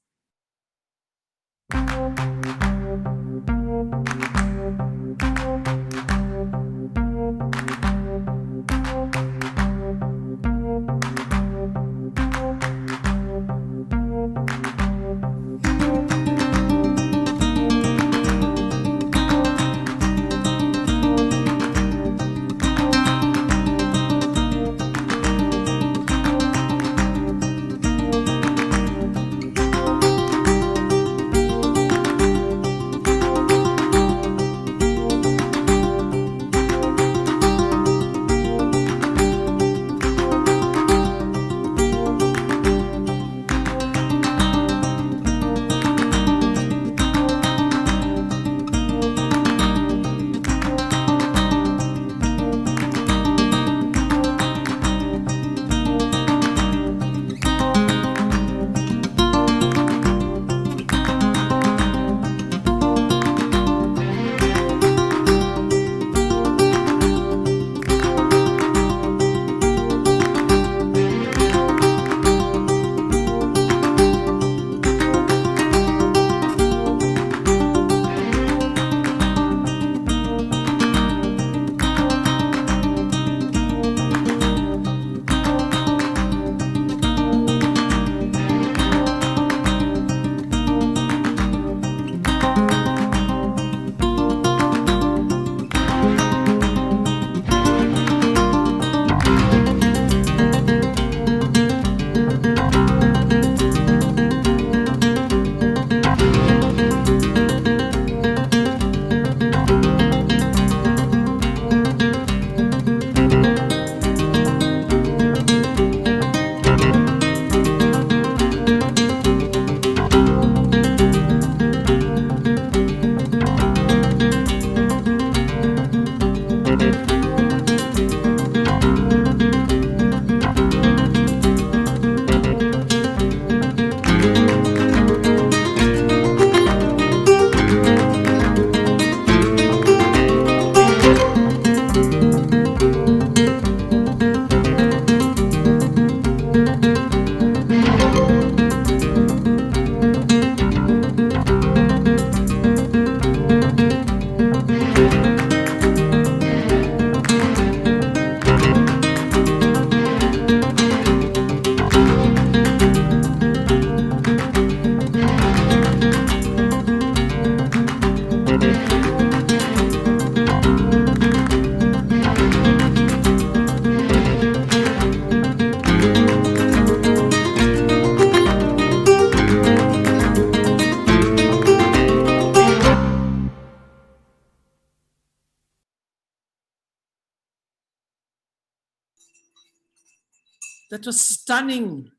That was stunning,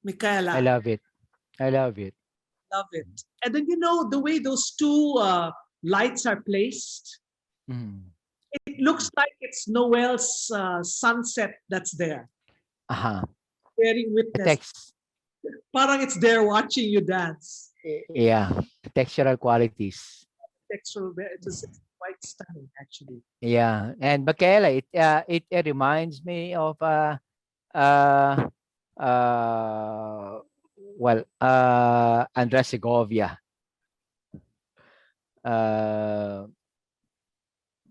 Michaela. I love it. I love it. Love it. And then, you know, the way those two lights are placed, it looks like it's Noel's sunset that's there. Bearing The witness. text, Parang it's there watching you dance. yeah, the textural qualities. Textural, it's quite stunning, actually. Yeah, and Michaela, it reminds me of Andres Segovia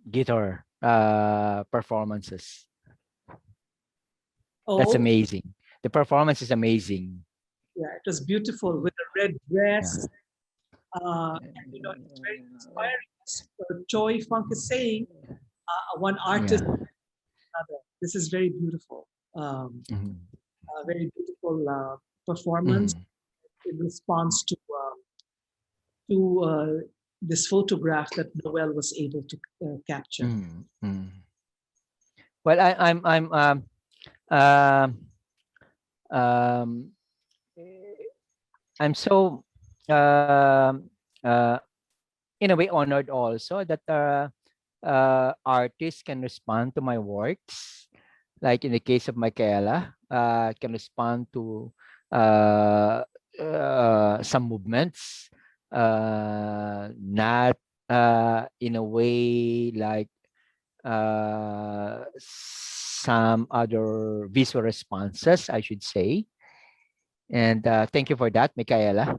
guitar performances. Oh, That's amazing. The performance is amazing. yeah, it was beautiful with a red dress. And, you know, it's very inspiring. CHOIE Funk is saying, one artist, another. This is very beautiful. Very beautiful performance in response to this photograph that Noel was able to capture. Well, I'm so in a way honored also that artists can respond to my works, like in the case of Michaela, can respond to some movements, not in a way like some other visual responses, I should say. And thank you for that, Michaela.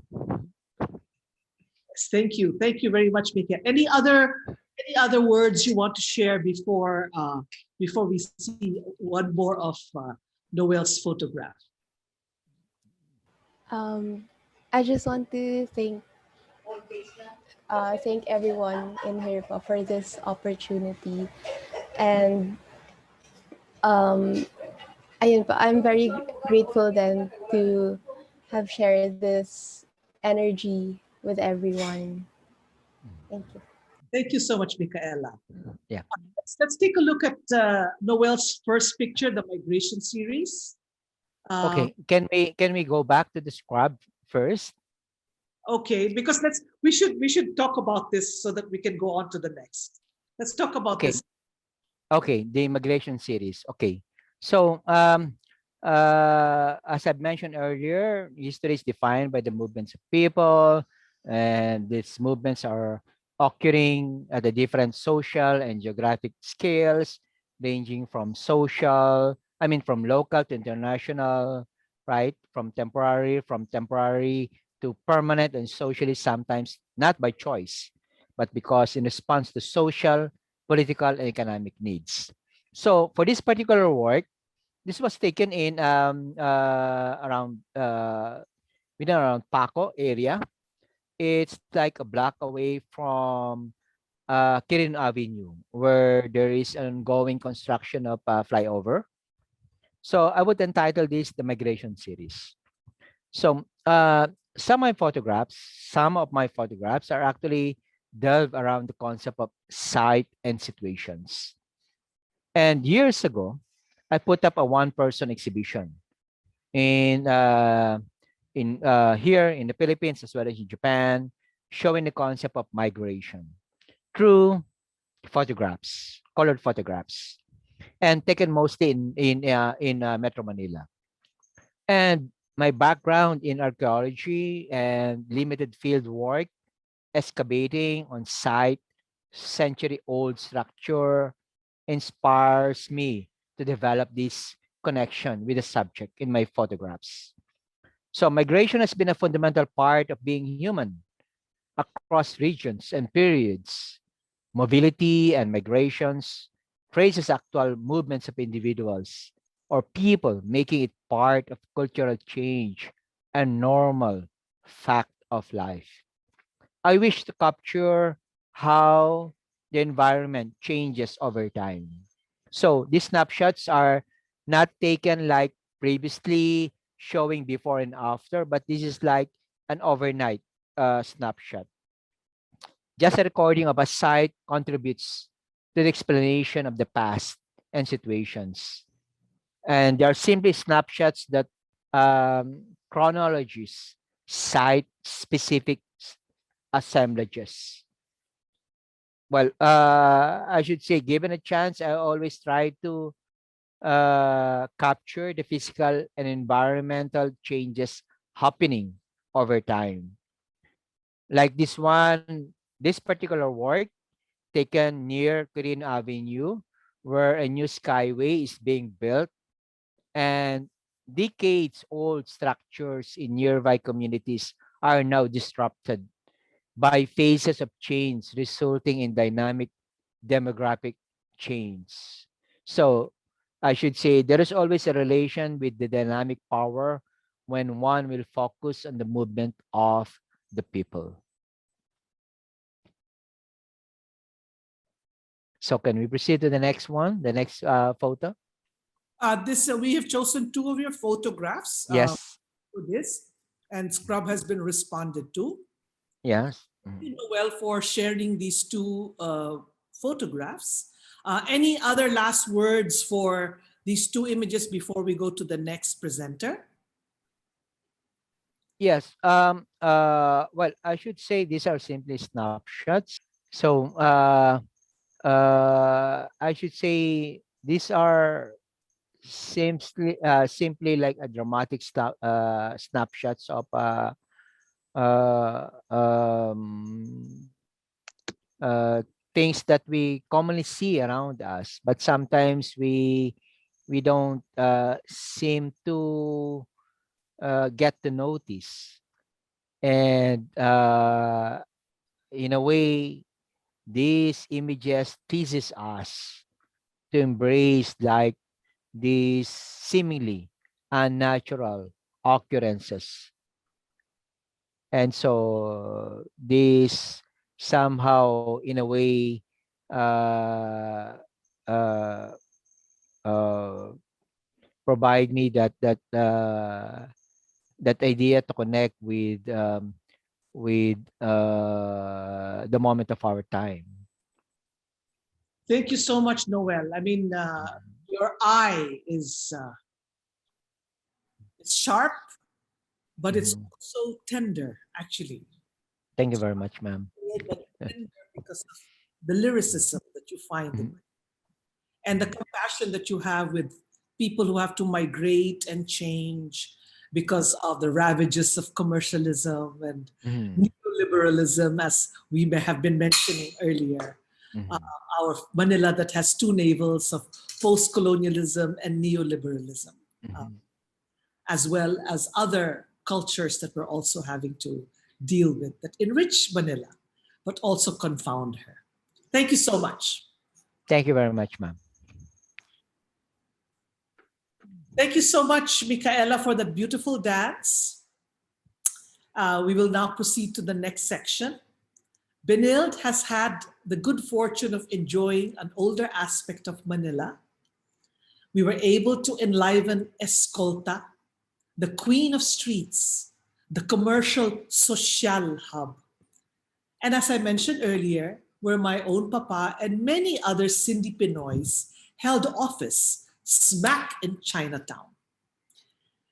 Thank you. Thank you very much, Mika. Any other words you want to share before we see one more of Noel's photograph? I just want to thank everyone in here for this opportunity, and I'm very grateful then to have shared this energy with everyone. Thank you. Thank you so much, Michaela. Yeah. Let's take a look at Noel's first picture, the migration series. Okay, can we go back to the scrub first? Okay, because we should talk about this so that we can go on to the next. Let's talk about this. Okay, the migration series. Okay, so as I've mentioned earlier, history is defined by the movements of people, and these movements are occurring at the different social and geographic scales, ranging from from local to international, right? From temporary to permanent, and socially, sometimes not by choice, but because in response to social, political, and economic needs. So for this particular work, this was taken in around Paco area. It's like a block away from Kirin Avenue, where there is an ongoing construction of flyover. So I would entitle this the migration series. So some of my photographs are actually delve around the concept of site and situations. And years ago, I put up a one-person exhibition in here in the Philippines as well as in Japan, showing the concept of migration through photographs, colored photographs, and taken mostly in Metro Manila. And my background in archaeology and limited field work, excavating on site, century-old structure, inspires me to develop this connection with the subject in my photographs. So migration has been a fundamental part of being human across regions and periods. Mobility and migrations traces actual movements of individuals or people, making it part of cultural change and normal fact of life. I wish to capture how the environment changes over time. So these snapshots are not taken like previously, showing before and after, but this is like an overnight snapshot. Just a recording of a site contributes to the explanation of the past and situations. And they are simply snapshots that chronologies cite specific assemblages. Well, I should say, given a chance, I always try to capture the physical and environmental changes happening over time. Like this particular work taken near Korean Avenue, where a new skyway is being built, and decades old structures in nearby communities are now disrupted by phases of change, resulting in dynamic demographic change. So I should say there is always a relation with the dynamic power when one will focus on the movement of the people. So can we proceed to the next one, the next photo? We have chosen two of your photographs Yes. for this, and Scrub has been responded to. Yes. Thank you, Noel, for sharing these two photographs. Any other last words for these two images before we go to the next presenter? Yes. Well, I should say these are simply snapshots. So I should say these are simply like a dramatic snapshots of uh, um, things that we commonly see around us, but sometimes we don't seem to get to notice. And in a way, these images teases us to embrace like these seemingly unnatural occurrences. And so this somehow, in a way, uh, uh, uh, provide me that idea to connect with the moment of our time. Thank you so much, Noel. I mean, your eye is it's sharp, but it's also tender, actually. Thank you very much, ma'am. But tender because of the lyricism that you find in it, and the compassion that you have with people who have to migrate and change because of the ravages of commercialism and neoliberalism, as we may have been mentioning earlier. Our Manila that has two navels of post-colonialism and neoliberalism, as well as other cultures that we're also having to deal with that enrich Manila, but also confound her. Thank you so much. Thank you very much, ma'am. Thank you so much, Michaela, for that beautiful dance. We will now proceed to the next section. Benilde has had the good fortune of enjoying an older aspect of Manila. We were able to enliven Escolta, the queen of streets, the commercial social hub. And as I mentioned earlier, where my own papa and many other Cindy Pinoys held office smack in Chinatown.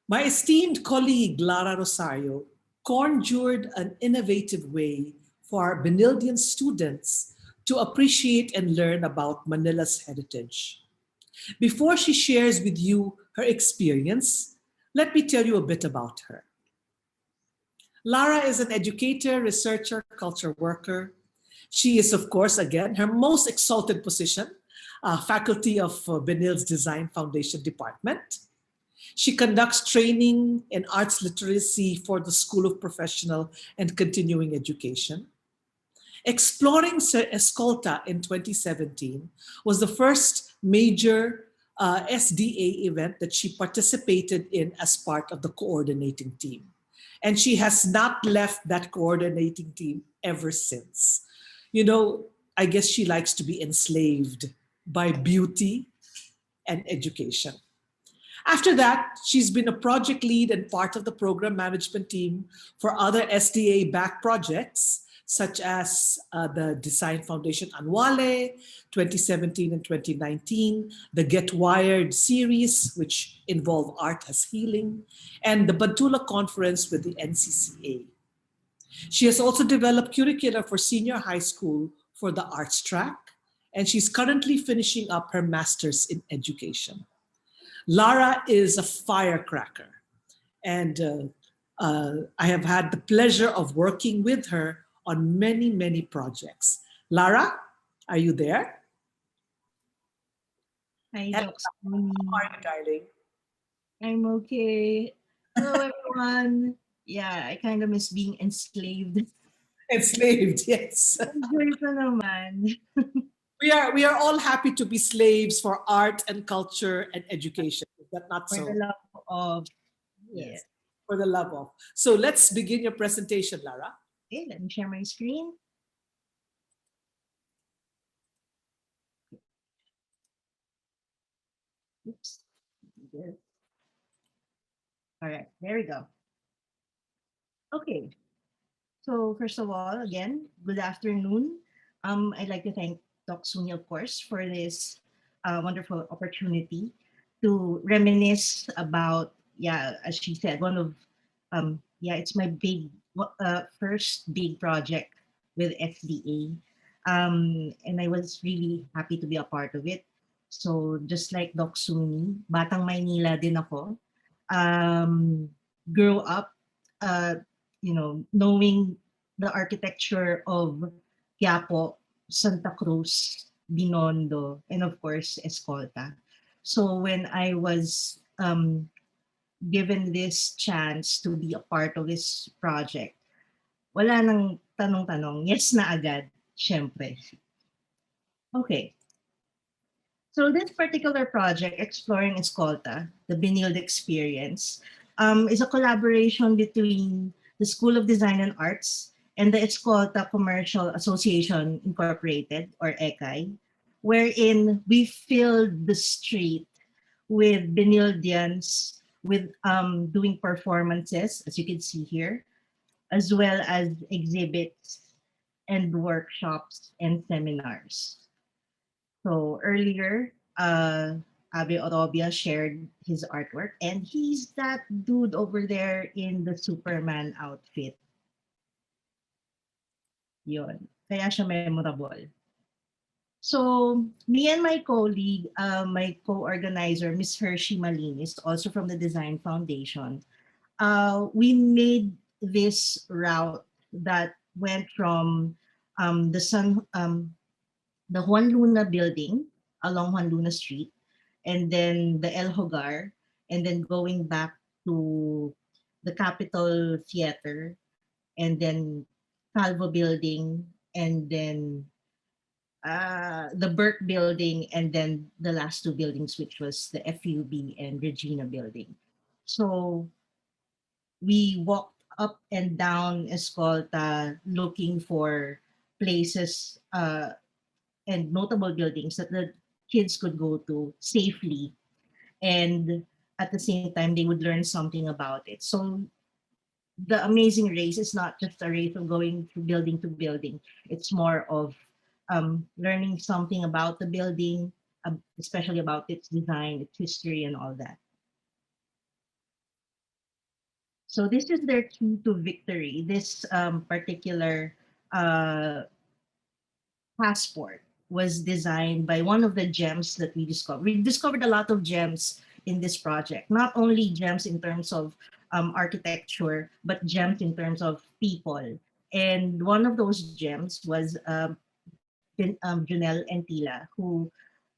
My esteemed colleague, LARA ROSARIO, conjured an innovative way for our Benildean students to appreciate and learn about Manila's heritage. Before she shares with you her experience, let me tell you a bit about her. Lara is an educator, researcher, culture worker. She is, of course, again, her most exalted position, faculty of Benilde's Design Foundation Department. She conducts training in arts literacy for the School of Professional and Continuing Education. Exploring Escolta in 2017 was the first major SDA event that she participated in as part of the coordinating team. And she has not left that coordinating team ever since. You know, I guess she likes to be enslaved by beauty and education. After that, she's been a project lead and part of the program management team for other SDA-backed projects, such as the Design Foundation Annuale, 2017 and 2019, the Get Wired series, which involve art as healing, and the Bantula Conference with the NCCA. She has also developed curricula for senior high school for the arts track, and she's currently finishing up her master's in education. Lara is a firecracker, and I have had the pleasure of working with her on many, many projects. Lara, are you there? Hi, Hello. Doc. How are you, darling? I'm okay. Hello, everyone. Yeah, I kind of miss being enslaved. Enslaved, yes. Enjoy ko naman. We are all happy to be slaves for art and culture and education. Is that not For so? the love of, Yes, for the love of. So let's begin your presentation, Lara. Okay, let me share my screen. Oops. Good. All right, there we go. Okay. So first of all, again, good afternoon. I'd like to thank Doc Suni, of course, for this wonderful opportunity to reminisce about, yeah, as she said, one of, yeah, it's my first big project with FDA. And I was really happy to be a part of it. So just like Doc Suni, Batang Maynila din ako. Grew up, knowing the architecture of Quiapo, Santa Cruz, Binondo, and of course, Escolta. So when I was given this chance to be a part of this project, wala nang tanong-tanong, yes na agad, syempre. Okay. So this particular project, Exploring Escolta, the Benilde experience, is a collaboration between the School of Design and Arts and the Escolta Commercial Association Incorporated, or EKAI, wherein we filled the street with Benildeans with doing performances, as you can see here, as well as exhibits and workshops and seminars. So earlier, Abe Orobia shared his artwork, and he's that dude over there in the Superman outfit. Yun. Kaya siya memorable. So me and my colleague, my co-organizer, Miss Hershey Malinis, also from the Design Foundation, we made this route that went from the Juan Luna building along Juan Luna Street, and then the El Hogar, and then going back to the Capitol Theater, and then Calvo building, and then the Burke building, and then the last two buildings, which was the FUB and Regina building. So we walked up and down Escolta looking for places and notable buildings that the kids could go to safely, and at the same time they would learn something about it. So the Amazing Race is not just a race of going from building to building. It's more of learning something about the building, especially about its design, its history, and all that. So this is their key to victory. This particular passport was designed by one of the gems that we discovered. We discovered a lot of gems in this project, not only gems in terms of architecture, but gems in terms of people. And one of those gems was Junel and Tila, who,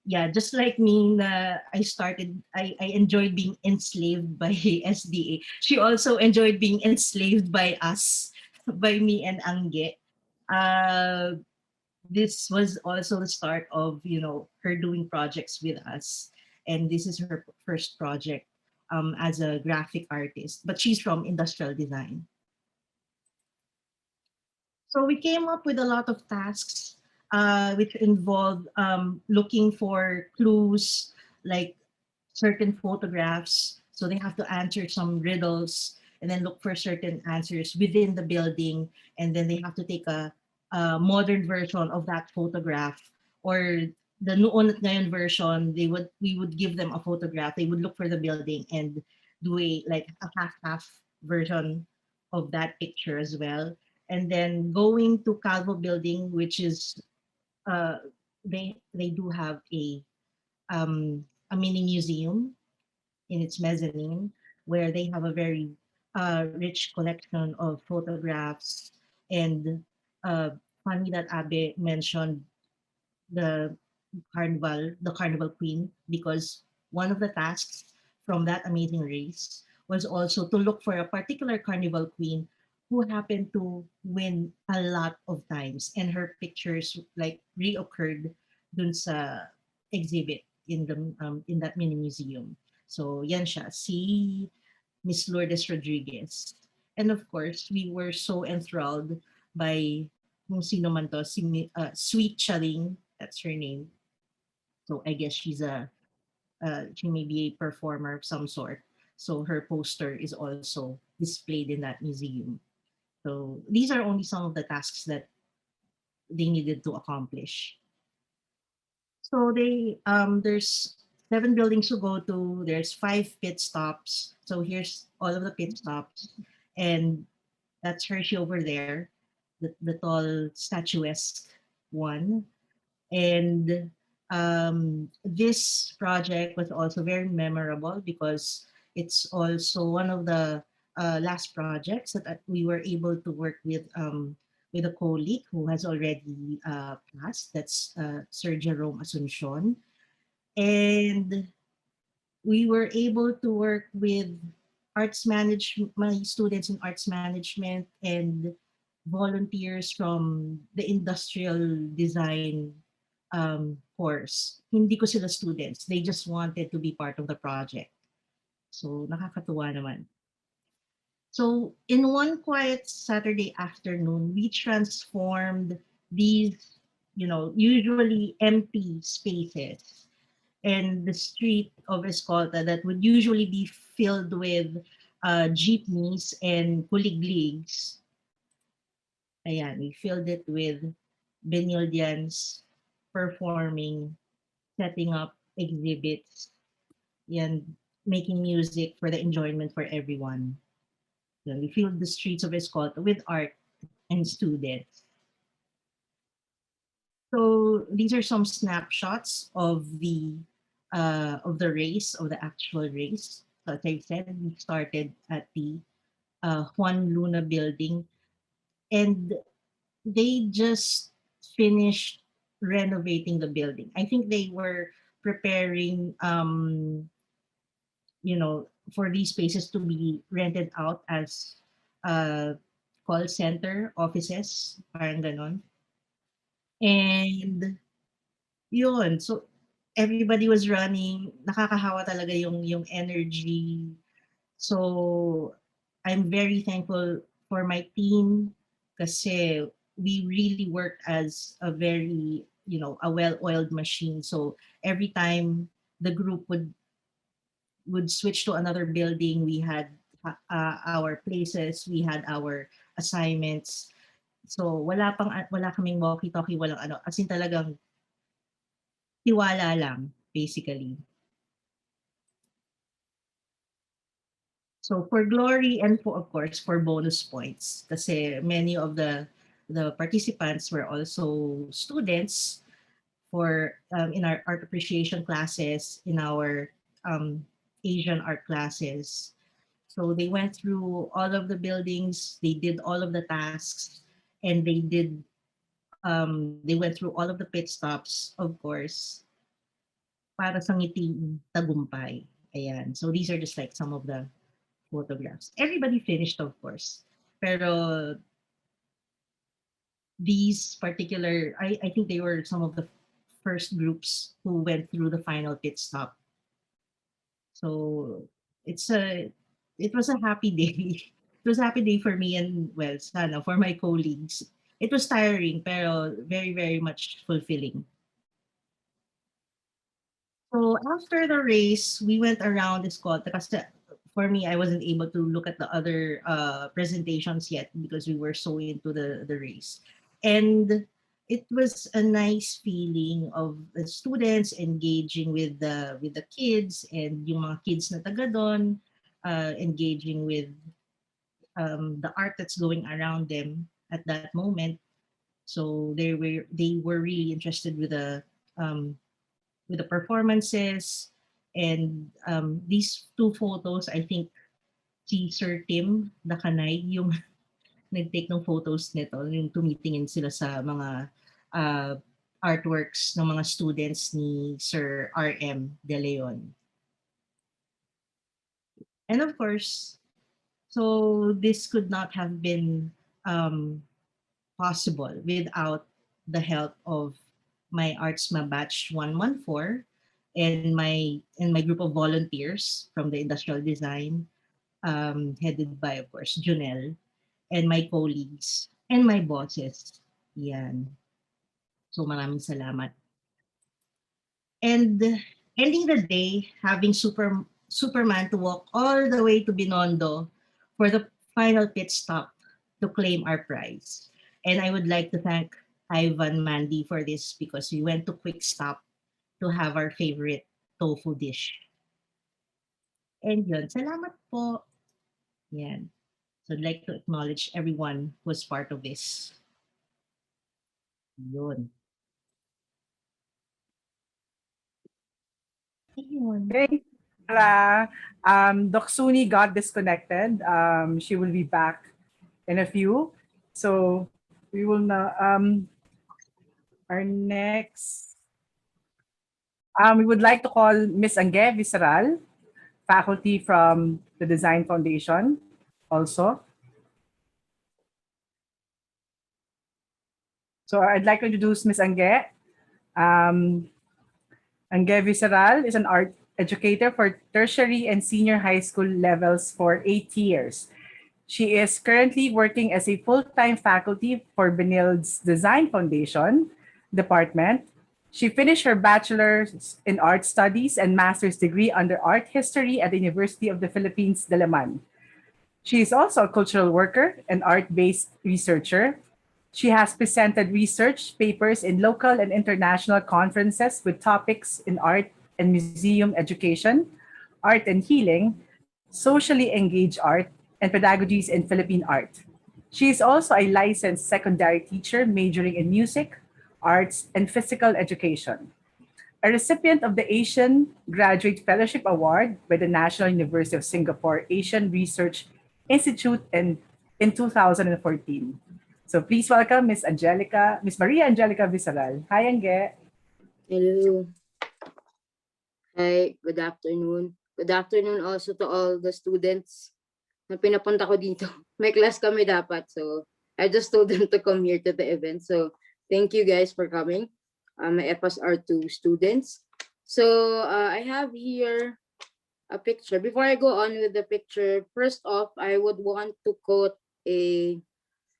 yeah, just like me, I enjoyed being enslaved by SDA. She also enjoyed being enslaved by us, by me and Angge. This was also the start of, her doing projects with us. And this is her first project as a graphic artist, but she's from industrial design. So we came up with a lot of tasks which involved looking for clues, like certain photographs. So they have to answer some riddles and then look for certain answers within the building. And then they have to take a modern version of that photograph, or the noon at ngayon version. We would give them a photograph. They would look for the building and do a half version of that picture as well. And then going to Calvo Building, which is uh, they do have a mini museum in its mezzanine, where they have a very rich collection of photographs. And funny that Abe mentioned the the carnival queen, because one of the tasks from that amazing race was also to look for a particular carnival queen who happened to win a lot of times, and her pictures like reoccurred dun sa exhibit in that mini museum. So yan siya, si Miss Lourdes Rodriguez. And of course, we were so enthralled by kung sino man to, Sweet Charing, that's her name. So I guess she may be a performer of some sort. So her poster is also displayed in that museum. So these are only some of the tasks that they needed to accomplish. So there's 7 buildings to go to. There's 5 pit stops. So here's all of the pit stops, and that's Hershey over there, the tall statuesque one. And this project was also very memorable because it's also one of the last projects that we were able to work with a colleague who has already passed. That's Sir Jerome Asuncion. And we were able to work with my students in arts management and volunteers from the industrial design course. Hindi ko sila students. They just wanted to be part of the project. So nakakatuwa naman. So in one quiet Saturday afternoon, we transformed these, usually empty spaces and the street of Escolta that would usually be filled with jeepneys and kuligligs. Ayan, we filled it with Benildeans performing, setting up exhibits, and making music for the enjoyment for everyone. Yan, we filled the streets of Escolta with art and students. So these are some snapshots of the race, of the actual race. So as I said, we started at the Juan Luna building, and they just finished renovating the building. I think they were preparing, for these spaces to be rented out as call center offices, parang ganon. And yun, so everybody was running. Nakakahawa talaga yung energy. So I'm very thankful for my team kasi we really worked as a very, a well-oiled machine. So every time the group would switch to another building, we had our places, we had our assignments. So wala kaming walkie-talkie, walang ano. As in talagang tiwala lang, basically. So for glory and for, of course, for bonus points, kasi many of the participants were also students for in our art appreciation classes, in our Asian art classes. So they went through all of the buildings, they did all of the tasks, and they went through all of the pit stops, of course, para sa ngiting tagumpay. Ayan. So these are just like some of the photographs. Everybody finished, of course. Pero these particular, I think they were some of the first groups who went through the final pit stop. So it was a happy day. It was a happy day for me and, well, sana for my colleagues. It was tiring, pero very, very much fulfilling. So after the race, we went around Escolta kasi for me, I wasn't able to look at the other presentations yet because we were so into the race. And it was a nice feeling of the students engaging with the kids and yung mga kids na taga doon, engaging with the art that's going around them at that moment. So they were really interested with the performances. And these two photos, I think si Sir Tim Dakanay yung nag-take ng photos nito, yung tumitingin sila sa mga artworks ng mga students ni Sir RM De Leon. And of course, so this could not have been possible without the help of my Artsma Batch 114 and my group of volunteers from the industrial design, headed by, of course, Junel, and my colleagues and my bosses. Yan. So maraming salamat. And ending the day, having Superman to walk all the way to Binondo for the final pit stop to claim our prize. And I would like to thank Ivan Mandy for this because we went to Quick Stop to have our favorite tofu dish. And yun, salamat po. Yan. So I'd like to acknowledge everyone who was part of this. Yun. Ayun. Okay. Doc Suni got disconnected. She will be back in a few. So we will now, our next, we would like to call Miss ANGE VICERAL, faculty from the Design Foundation also. So I'd like to introduce Miss ANGE. ANGE VICERAL is an art educator for tertiary and senior high school levels for 8 years. She is currently working as a full-time faculty for Benilde's Design Foundation department. She finished her bachelor's in art studies and master's degree under art history at the University of the Philippines, Diliman. She is also a cultural worker and art-based researcher. She has presented research papers in local and international conferences with topics in art and museum education, art and healing, socially engaged art, and pedagogies in Philippine art. She is also a licensed secondary teacher majoring in music, arts, and physical education. A recipient of the Asian Graduate Fellowship Award by the National University of Singapore Asian Research Institute in 2014. So please welcome Miss Maria Angelica Viceral. Hi, Ange. Hello. Hi, good afternoon. Good afternoon also to all the students na pinapunta ko dito. May class kami dapat, so I just told them to come here to the event. So thank you guys for coming. My FSR2 students. So I have here a picture. Before I go on with the picture, first off, I would want to quote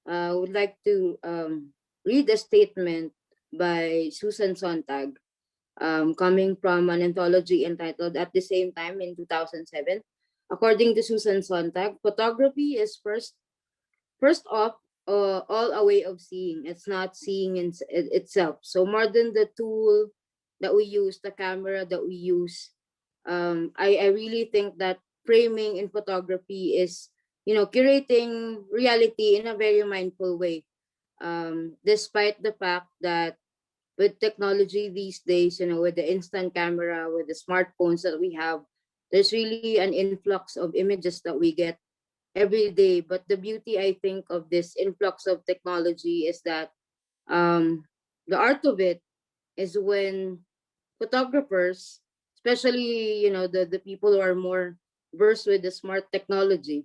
would like to read a statement by Susan Sontag, coming from an anthology entitled At the Same Time in 2007. According to Susan Sontag, photography is first off all a way of seeing. It's not seeing in itself. So more than the tool that we use, the camera that we use, I really think that framing in photography is, curating reality in a very mindful way. Despite the fact that with technology these days, with the instant camera, with the smartphones that we have, there's really an influx of images that we get every day. But the beauty, I think, of this influx of technology is that the art of it is when photographers, especially, the people who are more versed with the smart technology,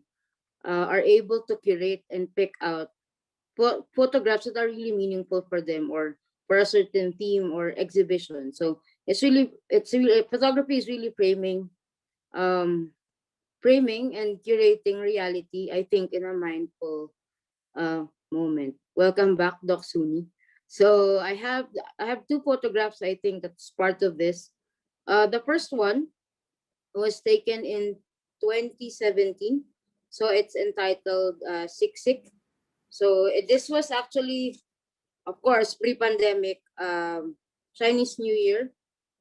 are able to curate and pick out photographs that are really meaningful for them or for a certain theme or exhibition. So it's really photography is really framing and curating reality, I think, in a mindful moment. Welcome back, Doc Suni. So I have two photographs, I think, that's part of this. The first one was taken in 2017. So it's entitled Siksik. So this was actually, of course, pre-pandemic, Chinese New Year.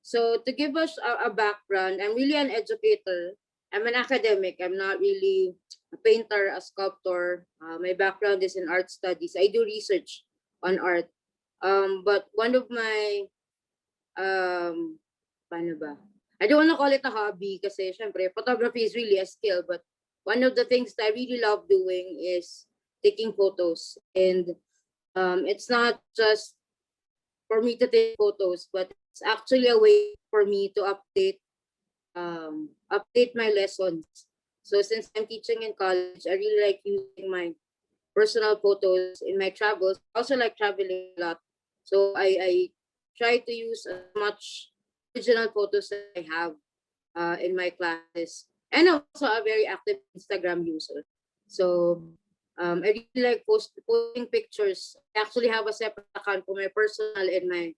So to give us a background, I'm really an educator. I'm an academic. I'm not really a painter, a sculptor. My background is in art studies. I do research on art. But one of my, paano ba? I don't want to call it a hobby kasi syempre, photography is really a skill. But one of the things that I really love doing is taking photos. And it's not just for me to take photos, but it's actually a way for me to update my lessons. So since I'm teaching in college, I really like using my personal photos in my travels. I also like traveling a lot. So I try to use as much original photos that I have in my classes. And I'm also a very active Instagram user. So I really like posting pictures. I actually have a separate account for my personal and my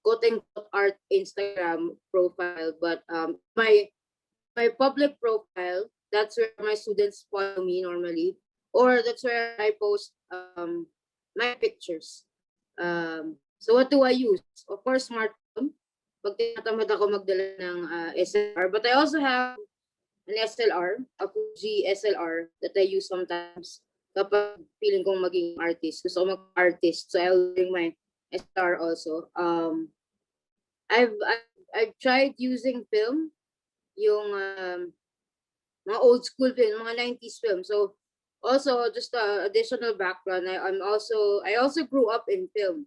quote-unquote art Instagram profile. But my public profile, that's where my students follow me normally. Or that's where I post my pictures. So what do I use? Of course, smartphone. Pag tinatamad ako magdala ng SLR. But I also have an SLR, a Fuji SLR that I use sometimes kapag feeling kong maging artist. Gusto ko mag-artist. So I'll bring my SLR also. I've tried using film, yung mga old school film, mga 90s film. So also just additional background, I also grew up in film.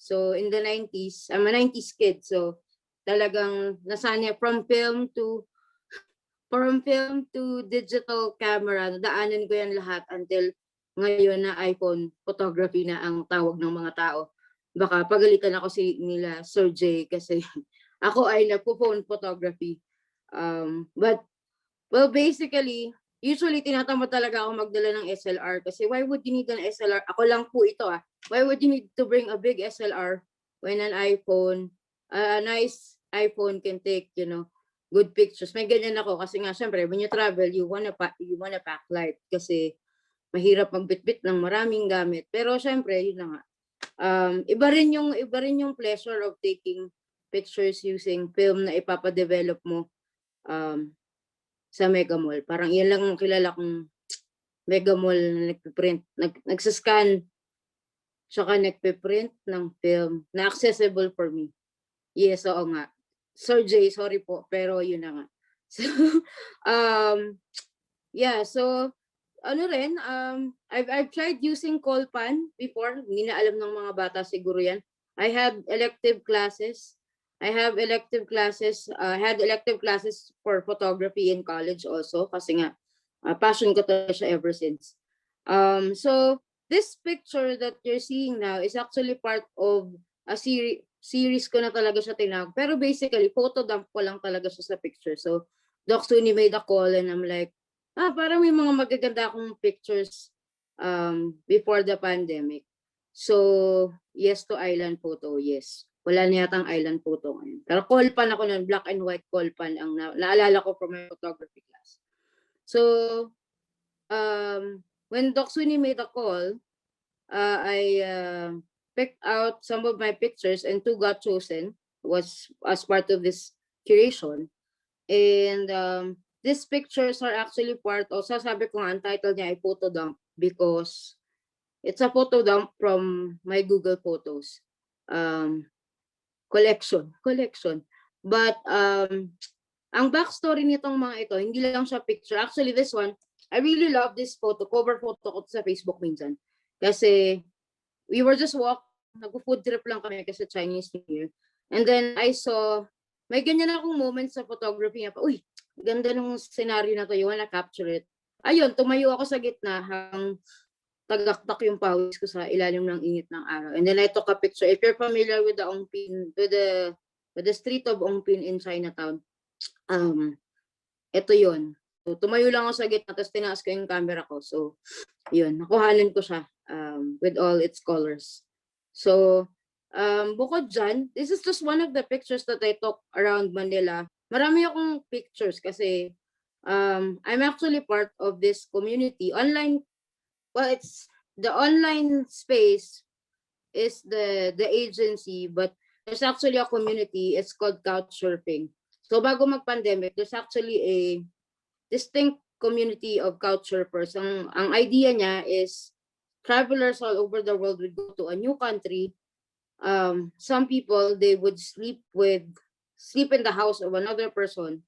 So in the 90s, I'm a 90s kid. So talagang nasanay from film to digital camera. Daanan ko yan lahat until ngayon na iPhone photography na ang tawag ng mga tao. Baka pagalitan ako nila Sir J kasi ako ay nagpo-phone photography. But well, basically, usually tinatamad talaga ako magdala ng SLR kasi why would you need an SLR? Ako lang po ito Why would you need to bring a big SLR when an iPhone, a nice iPhone can take, good pictures? May ganyan ako kasi nga syempre when you travel, you wanna pack light kasi mahirap magbitbit ng maraming gamit. Pero syempre, yun na nga. Iba rin yung pleasure of taking pictures using film na ipapadevelop mo sa Mega Mall. Parang yan lang ang kilala kong Mega Mall na nagpiprint, nagsascan, tsaka nagpiprint ng film na accessible for me. Yes, oo nga. Sir J, sorry po, pero yun na nga. So, yeah, so, I've tried using Colpan before. Hindi na alam ng mga bata siguro yan. I had elective classes for photography in college also kasi nga passion ko talaga siya ever since. So this picture that you're seeing now is actually part of a series ko na talaga siya tinawag. Pero basically, photo dump ko lang talaga siya sa picture. So Doc Suni made a call and I'm like, parang may mga magaganda akong pictures before the pandemic. So yes to island photo, yes. Wala na yatang island photo ngayon. Pero Colpan ako nun, black and white Colpan ang naalala ko from my photography class. So, when Doc Suni made a call, I picked out some of my pictures and 2 got chosen was as part of this curation. And these pictures are actually part of, sabi ko nga, ang title niya ay photo dump because it's a photo dump from my Google Photos. Collection. But ang backstory nitong mga ito, hindi lang siya picture. Actually, this one, I really love this photo. Cover photo ko sa Facebook minsan. Kasi we were just nag-food trip lang kami kasi Chinese New Year. And then I saw, may ganyan akong moment sa photography niya. Uy, ganda ng scenario na to. You wanna capture it? Ayun, tumayo ako sa gitna hang tagaktak yung pawis ko sa ilalim ng init ng araw. And then I took a picture. If you're familiar with the Ongpin, with the street of Ongpin in Chinatown, ito yun. So, tumayo lang ako sa gitna, tapos tinaas ko yung camera ko. So, yun, nakuhanan ko siya with all its colors. So, Bukod dyan, this is just one of the pictures that I took around Manila. Marami akong pictures kasi I'm actually part of this community. Online, well, it's the online space is the agency, but there's actually a community. It's called Couchsurfing. So bago mag-pandemic, there's actually a distinct community of couchsurfers. Ang idea niya is travelers all over the world would go to a new country. Some people, they would sleep in the house of another person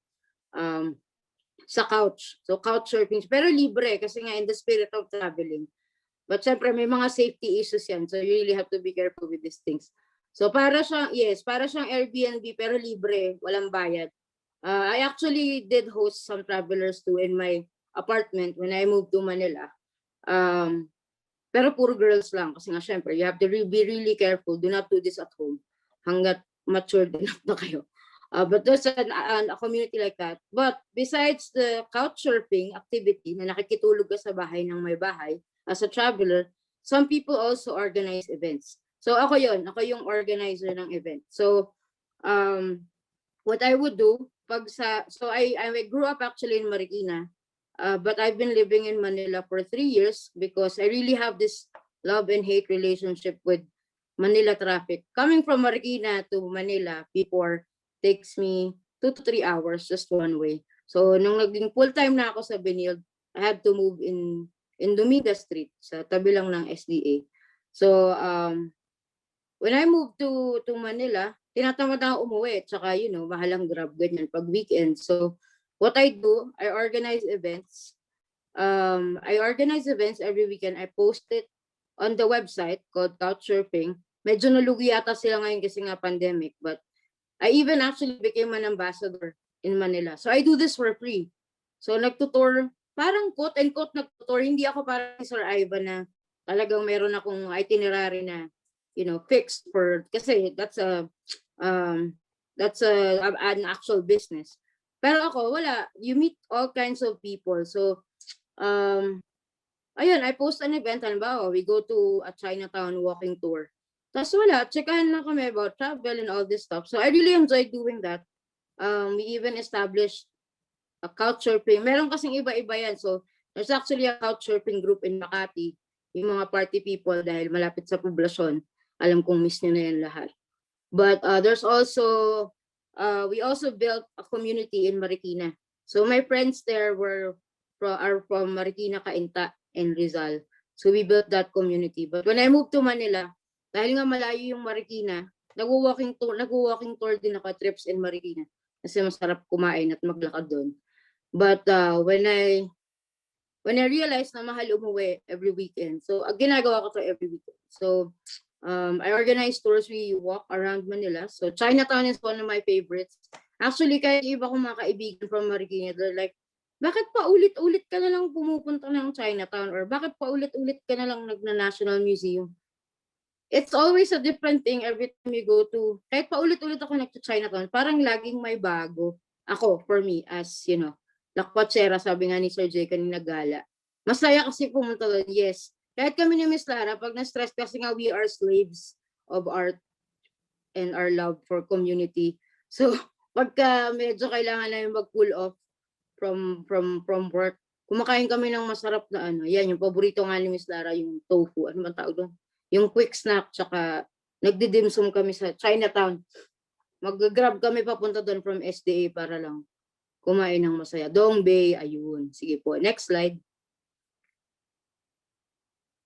sa couch. So couch surfing, pero libre kasi nga in the spirit of traveling. But syempre may mga safety issues yan. So you really have to be careful with these things. So para siyang Airbnb pero libre, walang bayad. I actually did host some travelers too in my apartment when I moved to Manila. Pero puro girls lang kasi nga syempre you have to be really careful. Do not do this at home hanggat matured enough na kayo. But there's a community like that. But besides the couchsurfing activity na nakikitulog ka sa bahay ng may bahay as a traveler, some people also organize events. So ako yung organizer ng event. So what I would do I grew up actually in Marikina. But I've been living in Manila for 3 years because I really have this love and hate relationship with Manila traffic. Coming from Marikina to Manila before takes me 2 to 3 hours just one way. So nung naging full-time na ako sa Benilde, I had to move in Dominga Street sa tabi lang ng SDA. So when I moved to Manila, tinatamad ako umuwi. Tsaka mahalang grab ganyan pag weekend. So what I do, I organize events. I organize events every weekend. I post it on the website called Couchsurfing. Medyo nalugi yata sila ngayon kasi nga pandemic. But I even actually became an ambassador in Manila. So I do this for free. So nagtutour, parang quote-unquote nagtutour. Hindi ako parang Sir Ivan na talagang meron akong itinerary na, fixed for, kasi that's an actual business. Pero ako, wala. You meet all kinds of people. So, ayun, I post an event. Halimbawa, we go to a Chinatown walking tour. Tapos wala, checkan lang kami about travel and all this stuff. So, I really enjoy doing that. We even established a couchsurfing. Meron kasing iba-iba yan. So, there's actually a couchsurfing group in Makati. Yung mga party people dahil malapit sa poblasyon. Alam kong miss nyo na yan lahat. But there's also... we also built a community in Marikina. So my friends there are from Marikina, Cainta, and Rizal. So we built that community. But when I moved to Manila, dahil nga malayo yung Marikina, nag-walking tour din ako, trips in Marikina. Kasi masarap kumain at maglakad doon. But when I realized na mahal umuwi every weekend, so ginagawa ko to every weekend. So I organize tours, we walk around Manila. So Chinatown is one of my favorites. Actually, kahit iba kong mga kaibigan from Marikina, they're like, bakit pa ulit-ulit ka na lang pumupunta ng Chinatown? Or bakit pa ulit-ulit ka na lang nagna-National Museum? It's always a different thing every time you go to, kahit pa ulit-ulit ako nag-Chinatown, parang laging may bago. Ako, for me, as, lakwatsera, sabi nga ni Sir J kanina gala. Masaya kasi pumunta doon, yes. Kahit kami ni Miss Lara, pag na-stress kasi nga we are slaves of art and our love for community. So, pagka medyo kailangan namin mag-pull off from work, kumakain kami ng masarap na yan, yung paborito nga ni Miss Lara, yung tofu, ano man tawag doon? Yung quick snack, tsaka nagdidimsum kami sa Chinatown. Mag-grab kami papunta doon from SDA para lang kumain ng masaya. Dongbei, ayun. Sige po, next slide.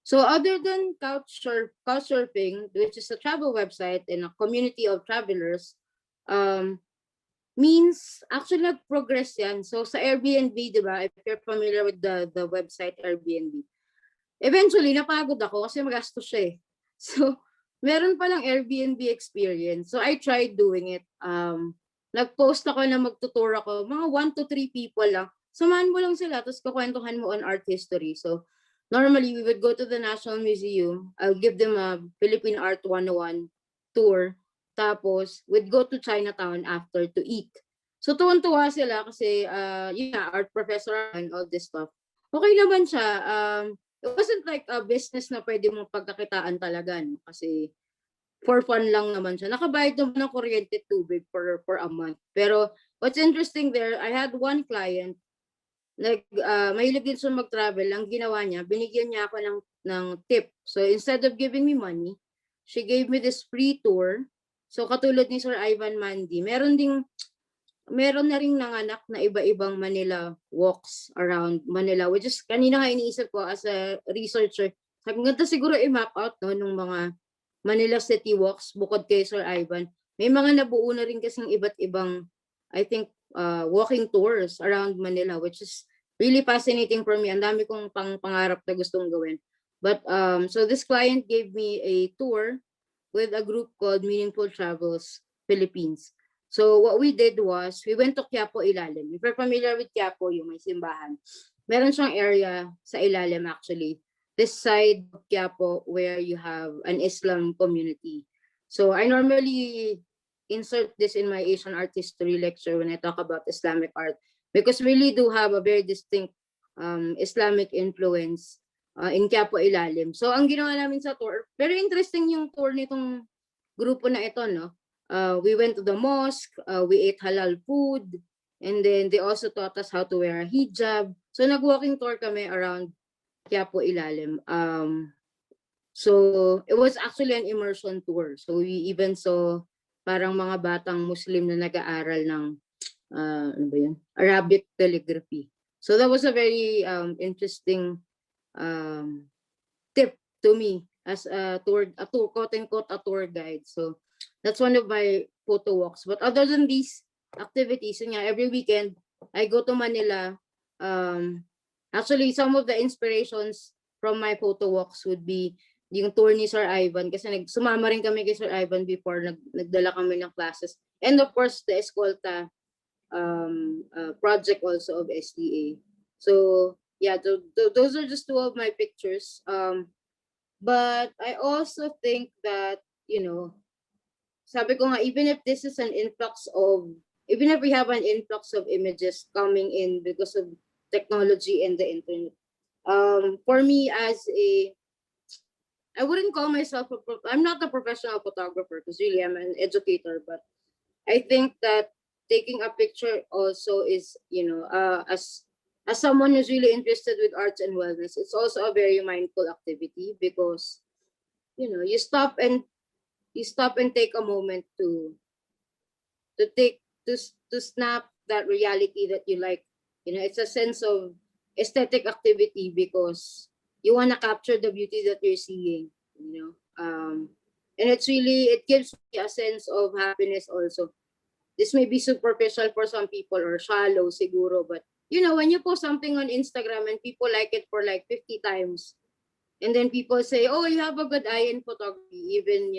So other than Couchsurfing, which is a travel website and a community of travelers, means actually nag-progress yan. So sa Airbnb, di ba, if you're familiar with the website Airbnb, eventually napagod ako kasi magastos siya eh. So meron palang Airbnb experience. So I tried doing it. Nag-post ako na magtutour ako, mga 1 to 3 people lang. Samahan mo lang sila, tapos kukwentuhan mo on art history. So normally, we would go to the National Museum. I'll give them a Philippine Art 101 tour. Tapos, we'd go to Chinatown after to eat. So, tuwan-tuwa sila kasi, art professor and all this stuff. Okay naman siya. It wasn't like a business na pwede mong pagkakitaan talaga. No? Kasi, for fun lang naman siya. Nakabayad naman ng kuryente at tubig for a month. Pero what's interesting there, I had one client, mahilig din siya mag-travel. Ang ginawa niya, binigyan niya ako ng tip. So instead of giving me money, she gave me this free tour. So katulad ni Sir Ivan Mandy, meron na ring nanganak na iba-ibang Manila walks around Manila, which is kanina nga iniisip ko as a researcher, ang ganda siguro i-map out no, nung mga Manila City Walks bukod kay Sir Ivan. May mga nabuo na rin kasing iba't ibang, I think, walking tours around Manila, which is really fascinating for me. Ang dami kong pangarap na gustong gawin. But so this client gave me a tour with a group called Meaningful Travels Philippines. So what we did was, we went to Quiapo Ilalim. If you're familiar with Quiapo, yung may simbahan, meron siyang area sa ilalim actually. This side of Quiapo where you have an Islam community. So I normally insert this in my Asian art history lecture when I talk about Islamic art, because we really do have a very distinct Islamic influence in Quiapo Ilalim. So ang ginawa namin sa tour, very interesting yung tour nitong grupo na ito, no? We went to the mosque, we ate halal food, and then they also taught us how to wear a hijab. So nag-walking tour kami around Quiapo Ilalim. So it was actually an immersion tour. So we even saw parang mga batang Muslim na nag-aaral ng ano ba yun? Arabic calligraphy. So that was a very interesting tip to me as a tour quote-unquote a tour guide. So that's one of my photo walks. But other than these activities, every weekend I go to Manila. Actually, some of the inspirations from my photo walks would be yung tour ni Sir Ivan, kasi sumama rin kami kay Sir Ivan before, nagdala kami ng classes. And of course, the Escolta project also of SDA. So yeah, those are just two of my pictures. But I also think that, sabi ko nga, even if this is even if we have an influx of images coming in because of technology and the internet, for me I wouldn't call myself I'm not a professional photographer, because really I'm an educator, but I think that taking a picture also is, as someone who's really interested with arts and wellness, it's also a very mindful activity, because you stop and take a moment to snap that reality that you like. It's a sense of aesthetic activity, because you want to capture the beauty that you're seeing, and it gives me a sense of happiness also. This may be superficial for some people or shallow siguro, but when you post something on Instagram and people like it for like 50 times, and then people say, oh, you have a good eye in photography, even,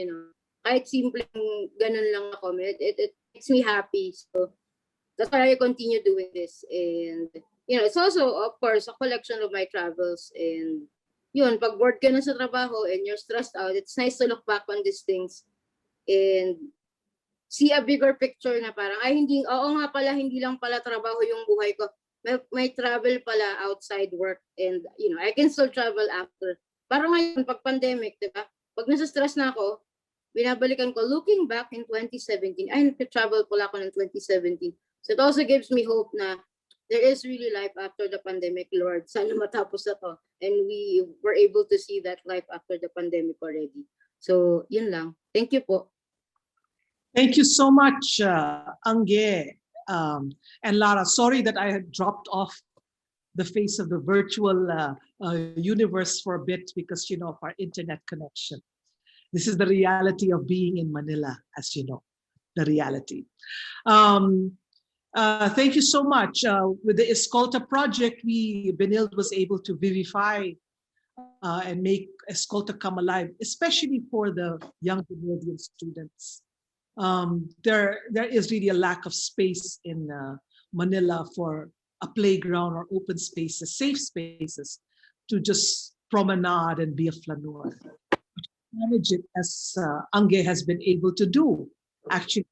kahit simpleng ganun lang na comment, it makes me happy. So that's why I continue doing this. And it's also, of course, a collection of my travels. And pag bored ka na sa trabaho and you're stressed out, it's nice to look back on these things and see a bigger picture na parang, oo nga pala, hindi lang pala trabaho yung buhay ko. May travel pala outside work, and I can still travel after. Parang ngayon, pag pandemic, diba? Pag nasa stress na ako, binabalikan ko, looking back in 2017, nag-travel pala ako ng 2017. So it also gives me hope na there is really life after the pandemic, Lord. Sana matapos na to. And we were able to see that life after the pandemic already. So, yun lang. Thank you po. Thank you so much, Ange and Lara. Sorry that I had dropped off the face of the virtual universe for a bit because, of our internet connection. This is the reality of being in Manila, as you know, the reality. Thank you so much. With the Escolta project, Benilde was able to vivify and make Escolta come alive, especially for the young Benildean students. There is really a lack of space in Manila for a playground or open spaces, safe spaces to just promenade and be a flaneur. Manage it as Ange has been able to do, actually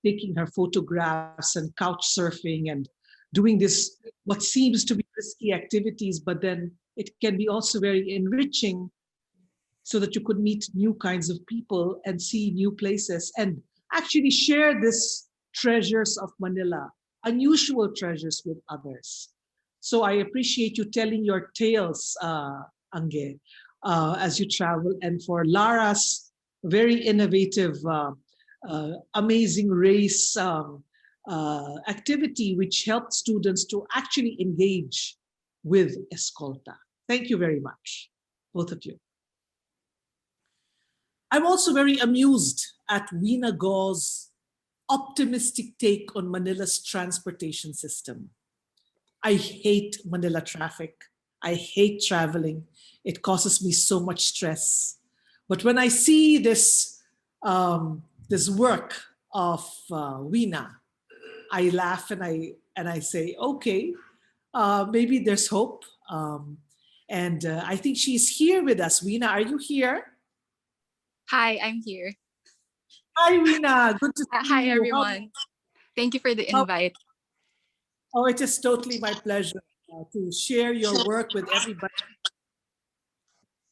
taking her photographs and couch surfing and doing this, what seems to be risky activities, but then it can be also very enriching so that you could meet new kinds of people and see new places and actually share this treasures of Manila, unusual treasures with others. So I appreciate you telling your tales, Ange, as you travel, and for Lara's very innovative, amazing race activity, which helped students to actually engage with Escolta. Thank you very much, both of you. I'm also very amused at WINNA Go's optimistic take on Manila's transportation system. I hate Manila traffic. I hate traveling. It causes me so much stress. But when I see this, this work of WINNA, I laugh and I say, okay, maybe there's hope. I think she's here with us. WINNA, are you here? Hi, I'm here. Hi, WINNA. Good to see you. Hi, everyone. Thank you for the invite. Oh, it is totally my pleasure to share your work with everybody.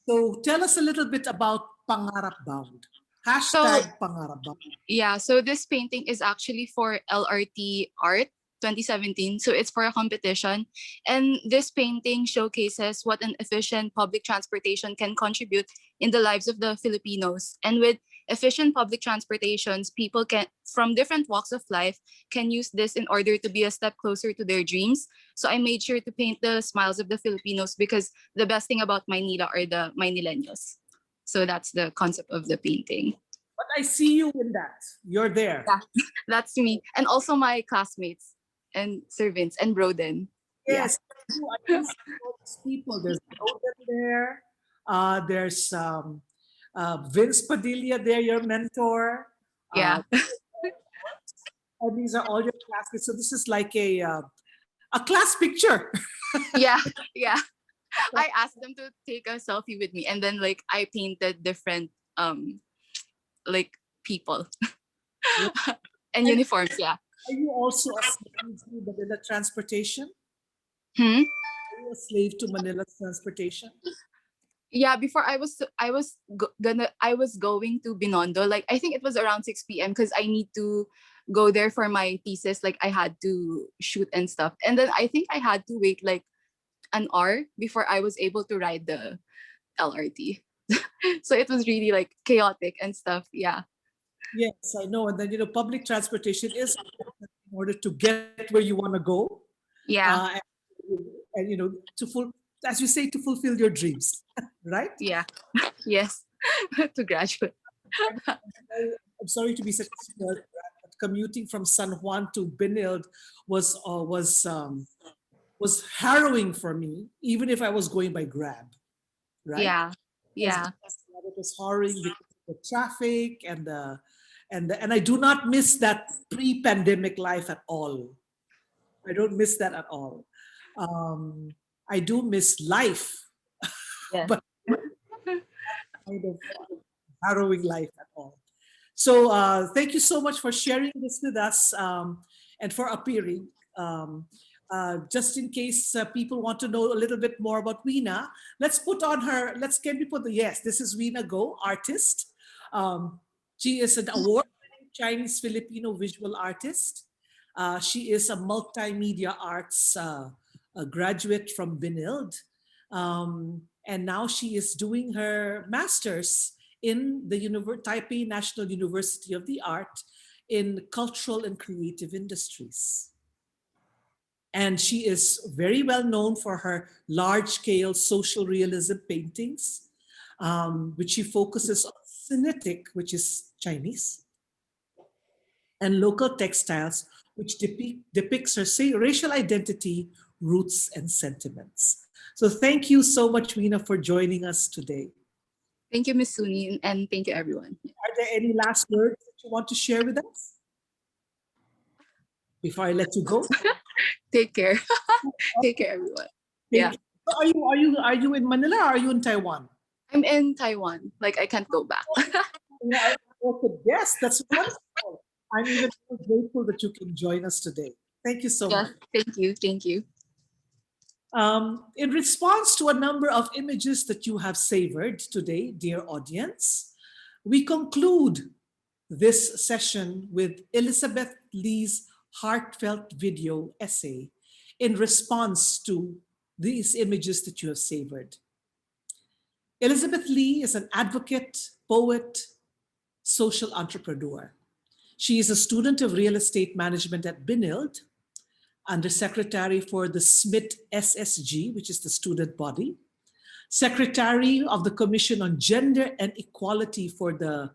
So tell us a little bit about Pangarap Bound. Hashtag Pangarap Bound. Yeah, so this painting is actually for LRT Art 2017. So it's for a competition. And this painting showcases what an efficient public transportation can contribute in the lives of the Filipinos. And with efficient public transportations, people can, from different walks of life, can use this in order to be a step closer to their dreams. So I made sure to paint the smiles of the Filipinos because the best thing about Maynila are the Maynileños. So that's the concept of the painting. But I see you in that. You're there. Yeah, that's me. And also my classmates and servants and Broden. Yes, yeah. I can see all these people. There's Broden there. There's Vince Padilla there, your mentor. Yeah. And these are all your classmates. So this is like a class picture. Yeah, yeah. I asked them to take a selfie with me, and then like I painted different like people and uniforms. Yeah. Are you also a slave to Manila transportation? Hmm? Are you a slave to Manila's transportation? Yeah, before I was going to Binondo. Like I think it was around 6 p.m. because I need to go there for my thesis. Like I had to shoot and stuff, and then I think I had to wait like an hour before I was able to ride the LRT. So it was really like chaotic and stuff. Yeah. Yes, I know. And then, you know, public transportation is important in order to get where you want to go. Yeah. And, you know, as you say, to fulfill your dreams, right? Yeah. Yes. To graduate. I'm sorry to be such a spoiled brat, but commuting from San Juan to Benilde was harrowing for me, even if I was going by Grab, right? Yeah. Yeah. It was harrowing because of the traffic and I do not miss that pre-pandemic life at all. I don't miss that at all. I do miss life, Yeah. but kind of harrowing life at all. So thank you so much for sharing this with us and for appearing. Just in case people want to know a little bit more about WINNA, let's put on her, yes, this is WINNA Go, artist. She is an award-winning Chinese Filipino visual artist. She is a multimedia arts graduate from Benilde. And now she is doing her master's in the Taipei National University of the Art in cultural and creative industries. And she is very well known for her large-scale social realism paintings, which she focuses on Sinitic, which is Chinese, and local textiles, which depicts her racial identity, roots, and sentiments. So thank you so much, WINNA, for joining us today. Thank you, Ms. Suni, and thank you, everyone. Are there any last words that you want to share with us before I let you go? Take care. Take care, everyone. Yeah. Are you in Manila or are you in Taiwan? I'm in Taiwan. Like I can't go back. Yes, that's wonderful. I'm even so grateful that you can join us today. Thank you so much. Thank you. Thank you. In response to a number of images that you have savored today, dear audience, we conclude this session with Elizabeth Lee's heartfelt video essay in response to these images that you have savored. Elizabeth Lee is an advocate, poet, social entrepreneur. She is a student of real estate management at Benilde, undersecretary for the SMIT SSG, which is the student body, secretary of the Commission on Gender and Equality for the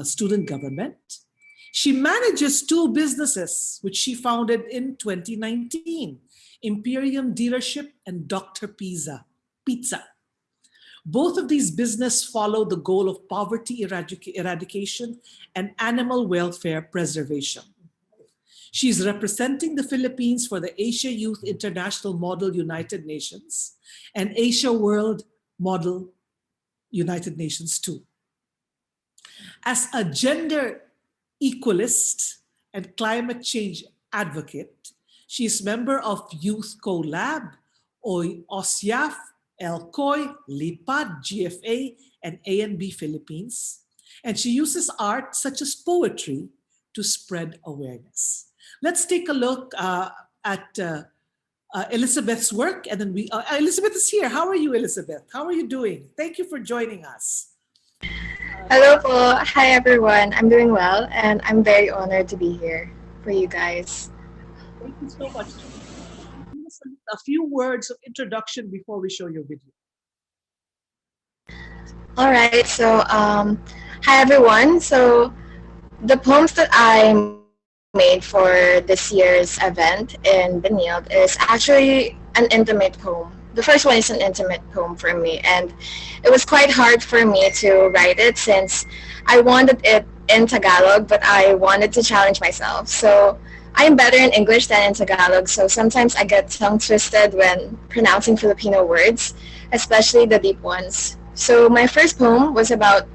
student government. She manages two businesses, which she founded in 2019, Imperium Dealership and Dr. Pizza. Both of these businesses follow the goal of poverty eradication and animal welfare preservation. She's representing the Philippines for the Asia Youth International Model United Nations and Asia World Model United Nations too. As a gender equalist and climate change advocate, she is member of Youth CoLab, OSYAF, LCOI, LIPAD, GFA, and ANB Philippines. And she uses art such as poetry to spread awareness. Let's take a look at Elizabeth's work, and then Elizabeth is here. How are you, Elizabeth? How are you doing? Thank you for joining us. Hello po. Hi everyone. I'm doing well, and I'm very honored to be here for you guys. Thank you so much. Give us a few words of introduction before we show your video. All right. So, hi everyone. So, the poems that I made for this year's event in Benilde is actually an intimate poem. The first one is an intimate poem for me, and it was quite hard for me to write it since I wanted it in Tagalog, but I wanted to challenge myself. So I'm better in English than in Tagalog, so sometimes I get tongue twisted when pronouncing Filipino words, especially the deep ones. So my first poem was about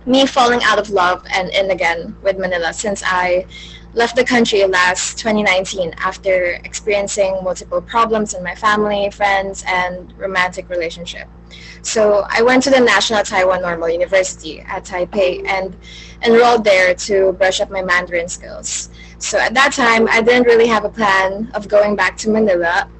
me falling out of love and in again with Manila since I left the country last 2019 after experiencing multiple problems in my family, friends, and romantic relationship. So I went to the National Taiwan Normal University at Taipei and enrolled there to brush up my Mandarin skills. So at that time, I didn't really have a plan of going back to Manila,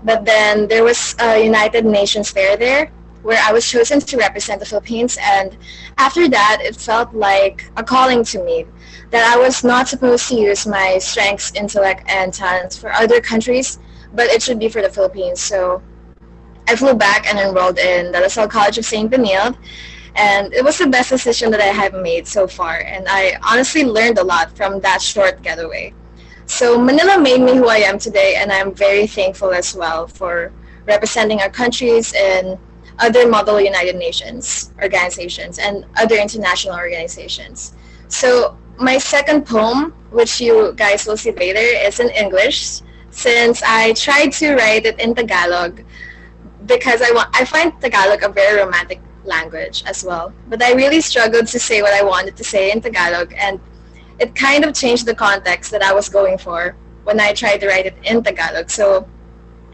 but then there was a United Nations fair there where I was chosen to represent the Philippines, and after that, it felt like a calling to me that I was not supposed to use my strengths, intellect, and talents for other countries, but it should be for the Philippines. So I flew back and enrolled in the LaSalle College of St. Benilde, and it was the best decision that I have made so far, and I honestly learned a lot from that short getaway. So Manila made me who I am today, and I'm very thankful as well for representing our countries in other Model United Nations organizations and other international organizations. So my second poem, which you guys will see later, is in English since I tried to write it in Tagalog because I find Tagalog a very romantic language as well. But I really struggled to say what I wanted to say in Tagalog, and it kind of changed the context that I was going for when I tried to write it in Tagalog. So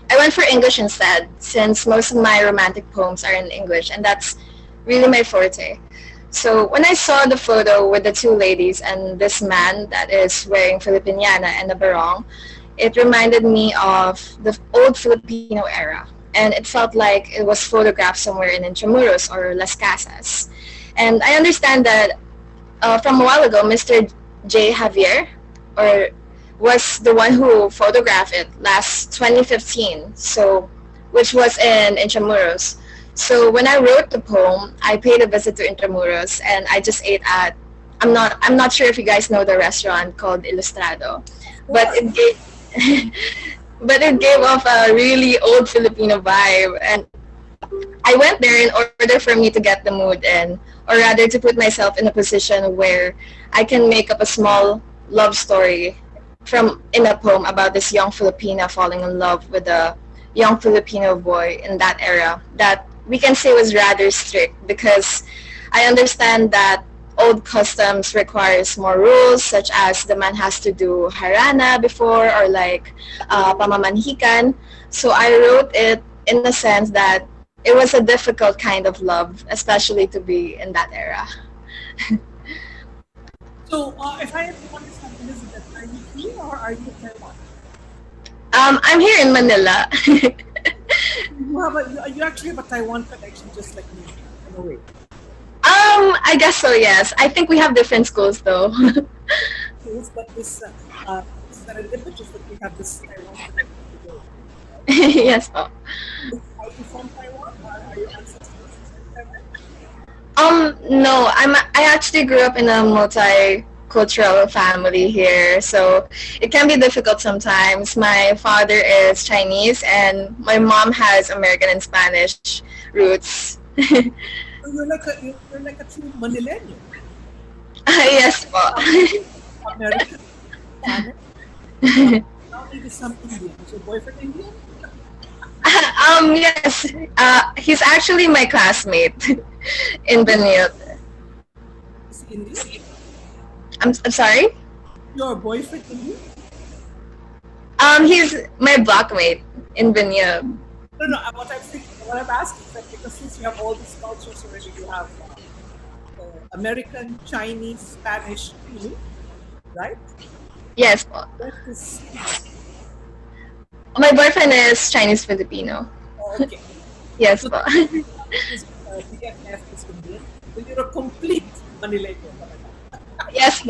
I went for English instead, since most of my romantic poems are in English, and that's really my forte. So when I saw the photo with the two ladies and this man that is wearing Philippiniana and a barong, it reminded me of the old Filipino era, and it felt like it was photographed somewhere in Intramuros or Las Casas. And I understand that from a while ago, Mr. Javier, was the one who photographed it last 2015, so which was in Intramuros. So when I wrote the poem, I paid a visit to Intramuros, and I just ate at I'm not sure if you guys know the restaurant called Ilustrado, but it gave off a really old Filipino vibe, and I went there in order for me to get the mood in, or rather to put myself in a position where I can make up a small love story in a poem about this young Filipina falling in love with a young Filipino boy in that era that we can say was rather strict, because I understand that old customs requires more rules, such as the man has to do harana before, or like pamamanhikan. So I wrote it in the sense that it was a difficult kind of love, especially to be in that era. So, if I understand, Elizabeth, are you here or are you in Taiwan? I'm here in Manila. You actually have a Taiwan connection, just like me, in a way. I guess so, yes. I think we have different schools, though. Yes, but this serendipitous that we have this Taiwan connection today. Yes, po. Are you from Taiwan? Are your ancestors from Taiwan? No, I actually grew up in a multicultural family here, so it can be difficult sometimes. My father is Chinese and my mom has American and Spanish roots. So you're like a true Manilean. Yes, po. American, Spanish. Now maybe some Indian. Is your boyfriend Indian? Yes. He's actually my classmate in Benilde. Is he Indian? I'm sorry? Your boyfriend Indian? He's my blockmate in Benilde. No. What I'm asking is that because since you have all these cultures already, you have American, Chinese, Spanish, right? Yes. My boyfriend is Chinese Filipino. Oh, okay. Yes. So BFF is Indian. Then you're a complete Manilean. Yes.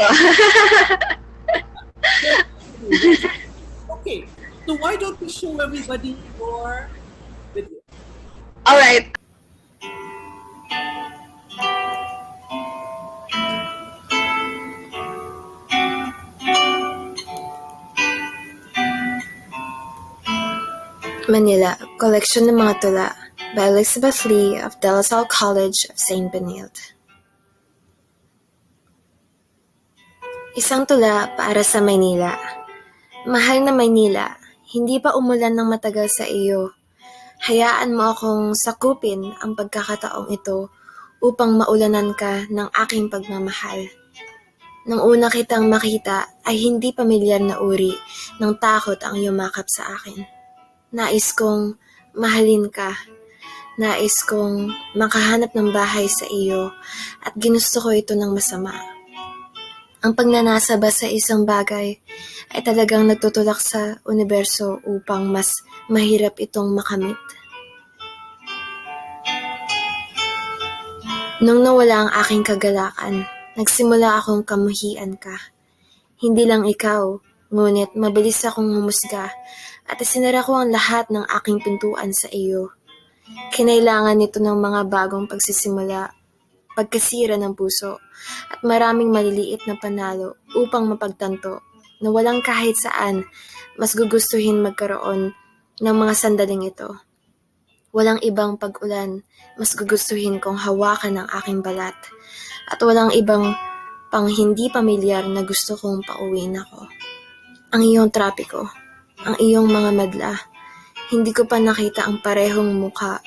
Okay. So why don't we show everybody your video? All right. Manila, Collection ng Mga Tula by Elizabeth Lee of De La Salle College of St. Benilde. Isang tula para sa Maynila. Mahal na Maynila, hindi pa umulan ng matagal sa iyo. Hayaan mo akong sakupin ang pagkakataong ito upang maulanan ka ng aking pagmamahal. Nang una kitang makita ay hindi pamilyar na uri ng takot ang yumakap sa akin. Nais kong mahalin ka. Nais kong makahanap ng bahay sa iyo at ginusto ko ito ng masama. Ang pagnanasa ba sa isang bagay ay talagang nagtutulak sa universo upang mas mahirap itong makamit. Nung nawala ang aking kagalakan, nagsimula akong kamuhian ka. Hindi lang ikaw, ngunit mabilis akong humusga at isinara ko ang lahat ng aking pintuan sa iyo. Kinailangan nito ng mga bagong pagsisimula, pagkasira ng puso, at maraming maliliit na panalo upang mapagtanto na walang kahit saan mas gugustuhin magkaroon ng mga sandaling ito. Walang ibang pag-ulan mas gugustuhin kong hawakan ng aking balat at walang ibang pang hindi pamilyar na gusto kong pauwiin ako. Ang iyong trapiko, ang iyong mga madla, hindi ko pa nakita ang parehong muka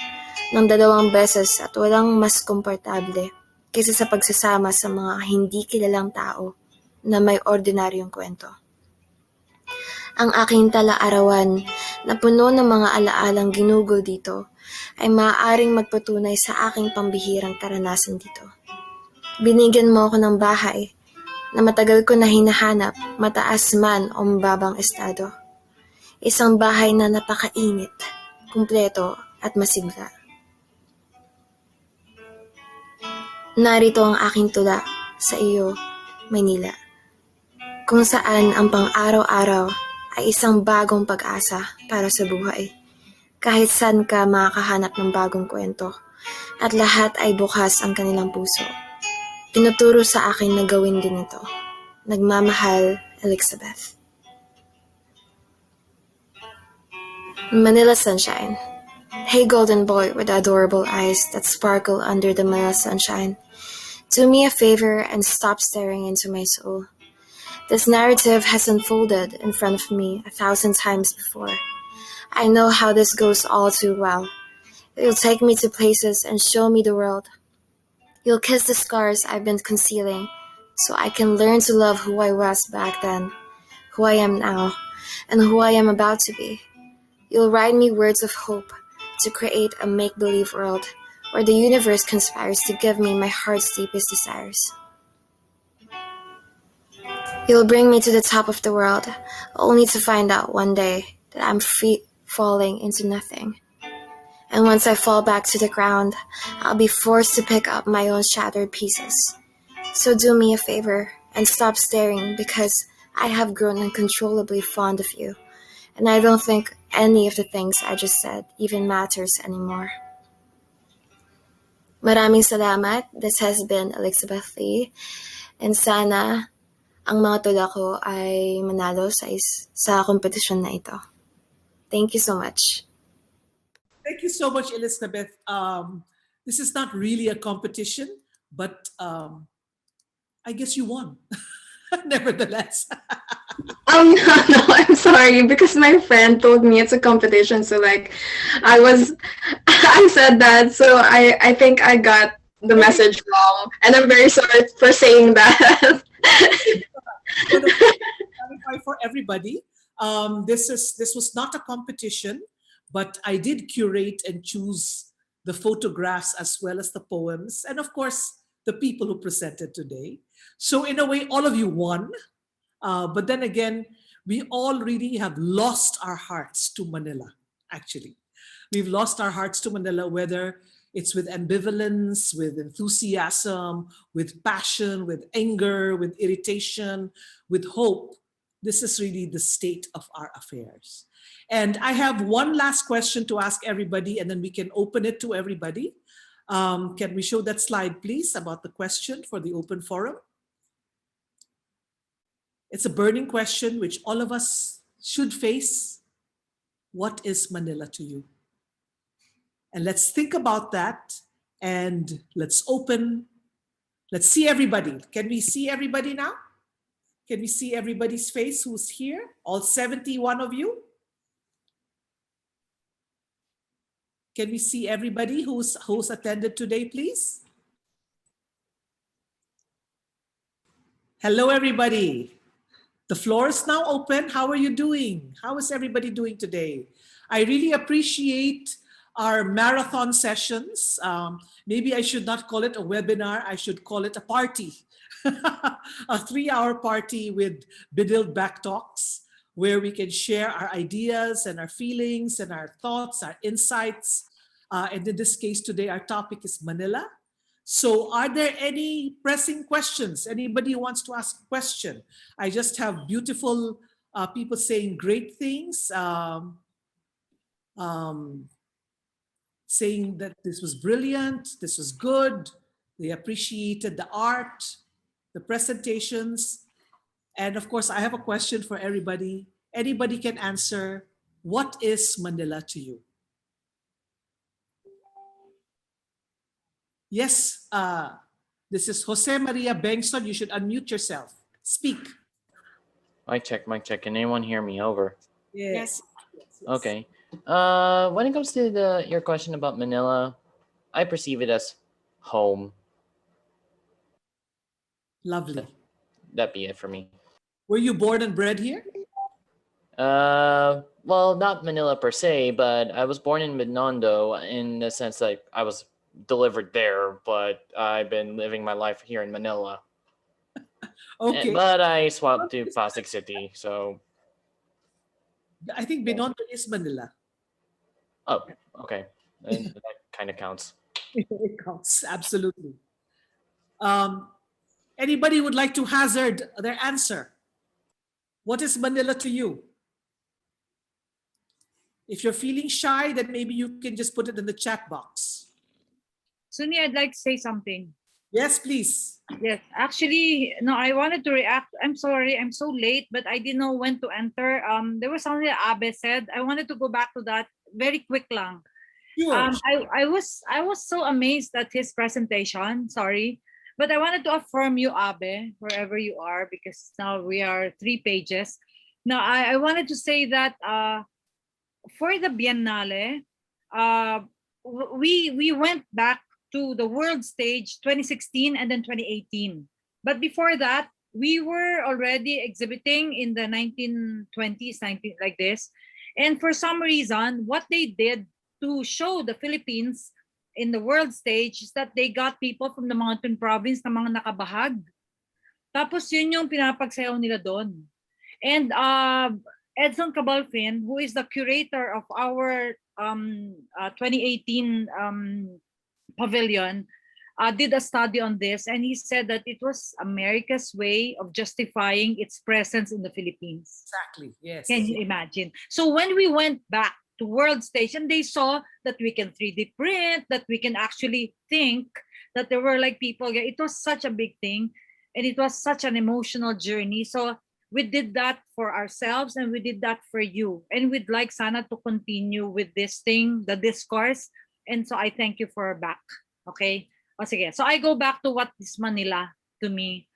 ng 2 beses at walang mas komportable kaysa sa pagsasama sa mga hindi kilalang tao na may ordinaryong kwento. Ang aking tala-arawan na puno ng mga alaalang ginugol dito ay maaaring magpatunay sa aking pambihirang karanasan dito. Binigyan mo ako ng bahay na matagal ko na hinahanap, mataas man o mababang estado. Isang bahay na napakainit, kumpleto at masigla. Narito ang aking tula sa iyo, Manila, kung saan ang pang-araw-araw ay isang bagong pag-asa para sa buhay. Kahit saan ka makakahanap ng bagong kwento at lahat ay bukas ang kanilang puso. Tinuturo sa akin na gawin din ito. Nagmamahal, Elixabeth. Manila sunshine. Hey golden boy with adorable eyes that sparkle under the Manila sunshine. Do me a favor and stop staring into my soul. This narrative has unfolded in front of me 1,000 times before. I know how this goes all too well. It will take me to places and show me the world. You'll kiss the scars I've been concealing, so I can learn to love who I was back then, who I am now, and who I am about to be. You'll write me words of hope to create a make-believe world where the universe conspires to give me my heart's deepest desires. You'll bring me to the top of the world, only to find out one day that I'm falling into nothing. And once I fall back to the ground, I'll be forced to pick up my own shattered pieces. So do me a favor and stop staring, because I have grown uncontrollably fond of you, and I don't think any of the things I just said even matters anymore. Maraming salamat. This has been Elixabeth Lee, and sana ang mga tula ko ay manalo sa kompetisyon na ito. Thank you so much. Thank you so much, Elizabeth. This is not really a competition, but I guess you won, nevertheless. No, I'm sorry, because my friend told me it's a competition. So like, I said that. So I think I got the message wrong, and I'm very sorry for saying that. For everybody, this was not a competition, but I did curate and choose the photographs as well as the poems, and of course the people who presented today. So in a way, all of you won. But then again, we all really have lost our hearts to Manila, actually. We've lost our hearts to Manila, whether it's with ambivalence, with enthusiasm, with passion, with anger, with irritation, with hope. This is really the state of our affairs. And I have one last question to ask everybody, and then we can open it to everybody. Can we show that slide, please, about the question for the open forum? It's a burning question which all of us should face. What is Manila to you? And let's think about that, and let's see everybody. Can we see everybody now? Can we see everybody's face who's here? All 71 of you? Can we see everybody who's attended today, please? Hello, everybody. The floor is now open. How are you doing? How is everybody doing today? I really appreciate our marathon sessions. Maybe I should not call it a webinar. I should call it a party. A 3-hour party with Benilde BACCTalks, where we can share our ideas and our feelings and our thoughts, our insights. And in this case today, our topic is Manila. So are there any pressing questions? Anybody who wants to ask a question? I just have beautiful people saying great things, saying that this was brilliant, this was good, they appreciated the art, the presentations. And of course, I have a question for everybody. Anybody can answer, what is Manila to you? Yes, this is Jose Maria Bengson. You should unmute yourself. Speak. Mic check, mic check. Can anyone hear me? Over. Yes. Okay. When it comes to your question about Manila, I perceive it as home. Lovely. That'd be it for me. Were you born and bred here? Well, not Manila per se, but I was born in Binondo in the sense that I was delivered there, but I've been living my life here in Manila. Okay. But I swapped to Pasig City, so. I think Binondo is Manila. Oh, okay. And that kind of counts. It counts, absolutely. Anybody would like to hazard their answer? What is Manila to you? If you're feeling shy, then maybe you can just put it in the chat box. Sunny, I'd like to say something. Yes, please. Yes, actually, no, I wanted to react. I'm sorry, I'm so late, but I didn't know when to enter. There was something that Abe said. I wanted to go back to that very quick lang. Sure. I was so amazed at his presentation. Sorry, but I wanted to affirm you, Abe, wherever you are, because now we are 3 pages. Now I wanted to say that for the Biennale, we went back to the world stage 2016 and then 2018. But before that, we were already exhibiting in the 1920s, like this. And for some reason, what they did to show the Philippines in the world stage is that they got people from the mountain province na mga nakabahag. Tapos yun yung pinapagsayaw nila doon. And Edson Cabalfin, who is the curator of our 2018 Pavilion, did a study on this, and he said that it was America's way of justifying its presence in the Philippines. Exactly, yes. Can you imagine? So when we went back to world stage and they saw that we can 3D print, that we can actually think that there were like people, it was such a big thing, and it was such an emotional journey. So we did that for ourselves and we did that for you. And we'd like Sana to continue with this thing, the discourse. And so I thank you for back. Okay? O sige. So I go back to what is Manila to me.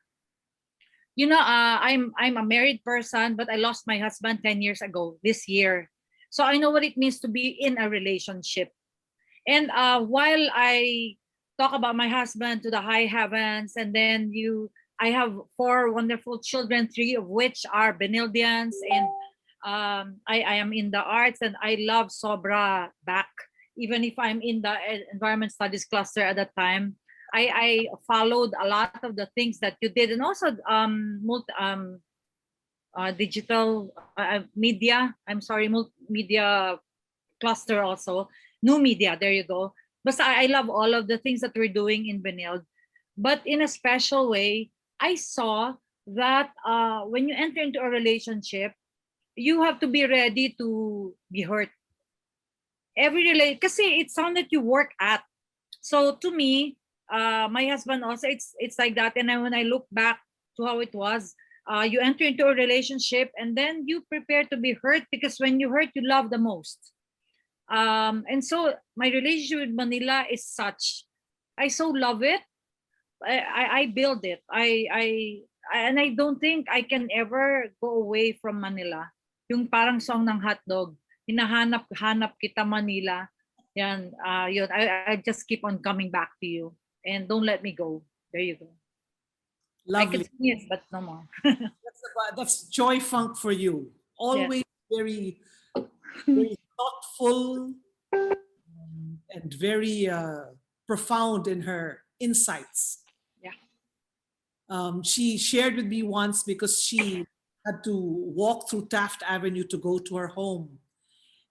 You know, I'm a married person, but I lost my husband 10 years ago this year. So I know what it means to be in a relationship. And while I talk about my husband to the high heavens, and then I have 4 wonderful children, 3 of which are Benildeans, and I am in the arts, and I love Sobra back. Even if I'm in the environment studies cluster at that time, I followed a lot of the things that you did, and also digital media. I'm sorry, multimedia cluster also, new media. There you go. But I love all of the things that we're doing in Benilde. But in a special way, I saw that when you enter into a relationship, you have to be ready to be hurt. Kasi it's something that you work at. So to me, my husband also, it's like that. And then when I look back to how it was, you enter into a relationship and then you prepare to be hurt, because when you hurt, you love the most. And so my relationship with Manila is such. I so love it. I build it. And I don't think I can ever go away from Manila. Yung parang song ng Hotdog, hinahanap kita Manila. Yan, yun. I just keep on coming back to you, and don't let me go. There you go. Lovely. I can sing it, but no more. That's joy funk for you. Always very, very thoughtful and very profound in her insights. Yeah. She shared with me once, because she had to walk through Taft Avenue to go to her home.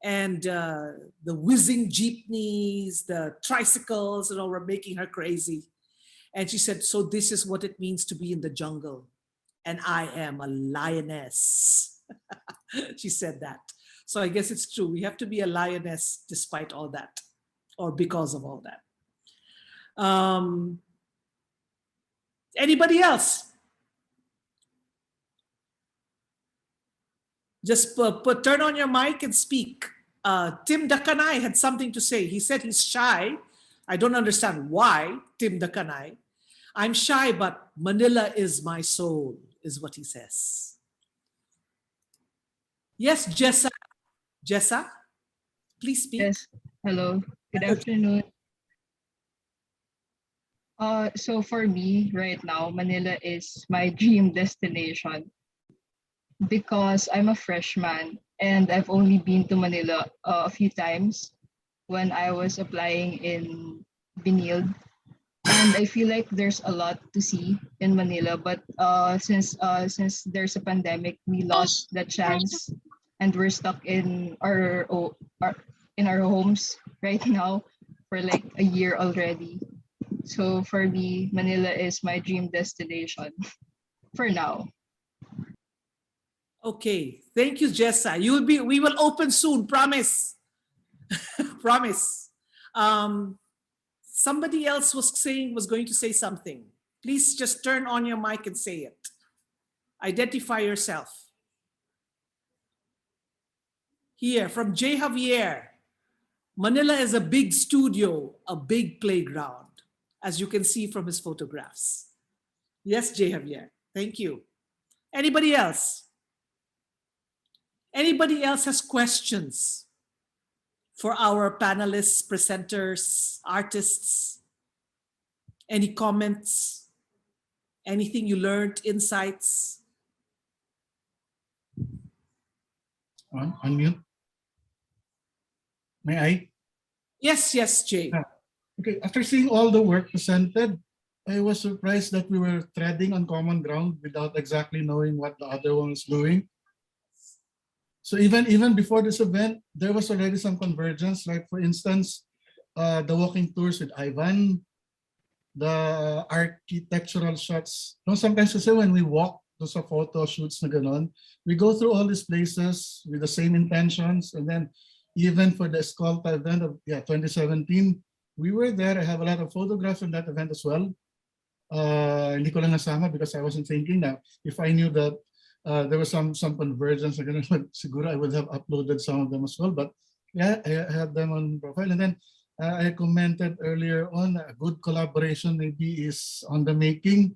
And the whizzing jeepneys, the tricycles, were making her crazy. And she said, so this is what it means to be in the jungle. And I am a lioness. She said that. So I guess it's true. We have to be a lioness despite all that, or because of all that. Anybody else? Just turn on your mic and speak. Tim Dakanay had something to say. He said he's shy. I don't understand why, Tim Dakanay. I'm shy, but Manila is my soul, is what he says. Yes, Jessa. Jessa, please speak. Yes, hello. Good afternoon. So for me right now, Manila is my dream destination because I'm a freshman and I've only been to Manila a few times when I was applying in Benilde. And I feel like there's a lot to see in Manila, but since there's a pandemic, we lost the chance, and we're stuck in our homes right now for like a year already. So for me, Manila is my dream destination for now. Okay, thank you, Jessa. We will open soon, promise. Promise. Somebody else was going to say something. Please just turn on your mic and say it. Identify yourself. Here, from J. Javier. Manila is a big studio, a big playground, as you can see from his photographs. Yes, J. Javier, thank you. Anybody else? Anybody else has questions for our panelists, presenters, artists? Any comments? Anything you learned, insights? Unmute. May I? Yes, Jay. Okay, after seeing all the work presented, I was surprised that we were treading on common ground without exactly knowing what the other one was doing. So even before this event, there was already some convergence. Like for instance, the walking tours with Ivan, the architectural shots. No, sometimes kasi when we walk, those are photo shoots na ganon, we go through all these places with the same intentions. And then even for the Escolta event of 2017, we were there. I have a lot of photographs from that event as well. Hindi ko lang nasama because I wasn't thinking that if I knew that there was some convergence, siguro I would have uploaded some of them as well. But yeah, I have them on profile. And then I commented earlier on a good collaboration maybe is on the making.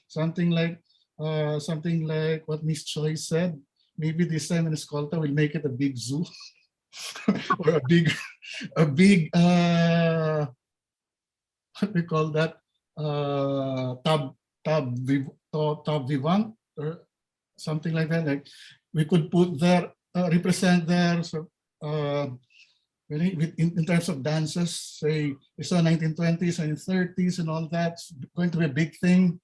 Something like what Miss CHOIE said. Maybe this time in Escolta we'll make it a big zoo or a big what we call that, tab vivant or something like that. Like we could put there, represent there. So in terms of dances, say it's the 1920s and 30s and all that, it's going to be a big thing.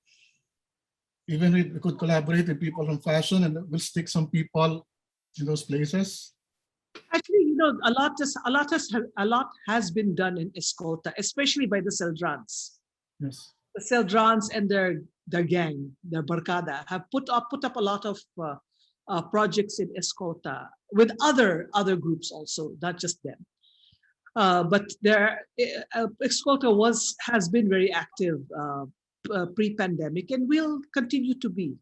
Even we could collaborate with people from fashion, and we'll stick some people in those places. Actually, a lot has been done in Escolta, especially by the Celdrans. Yes. The Celdrans and their gang, their barkada, have put up a lot of projects in Escolta with other groups also, not just them. But Escolta has been very active pre-pandemic and will continue to be.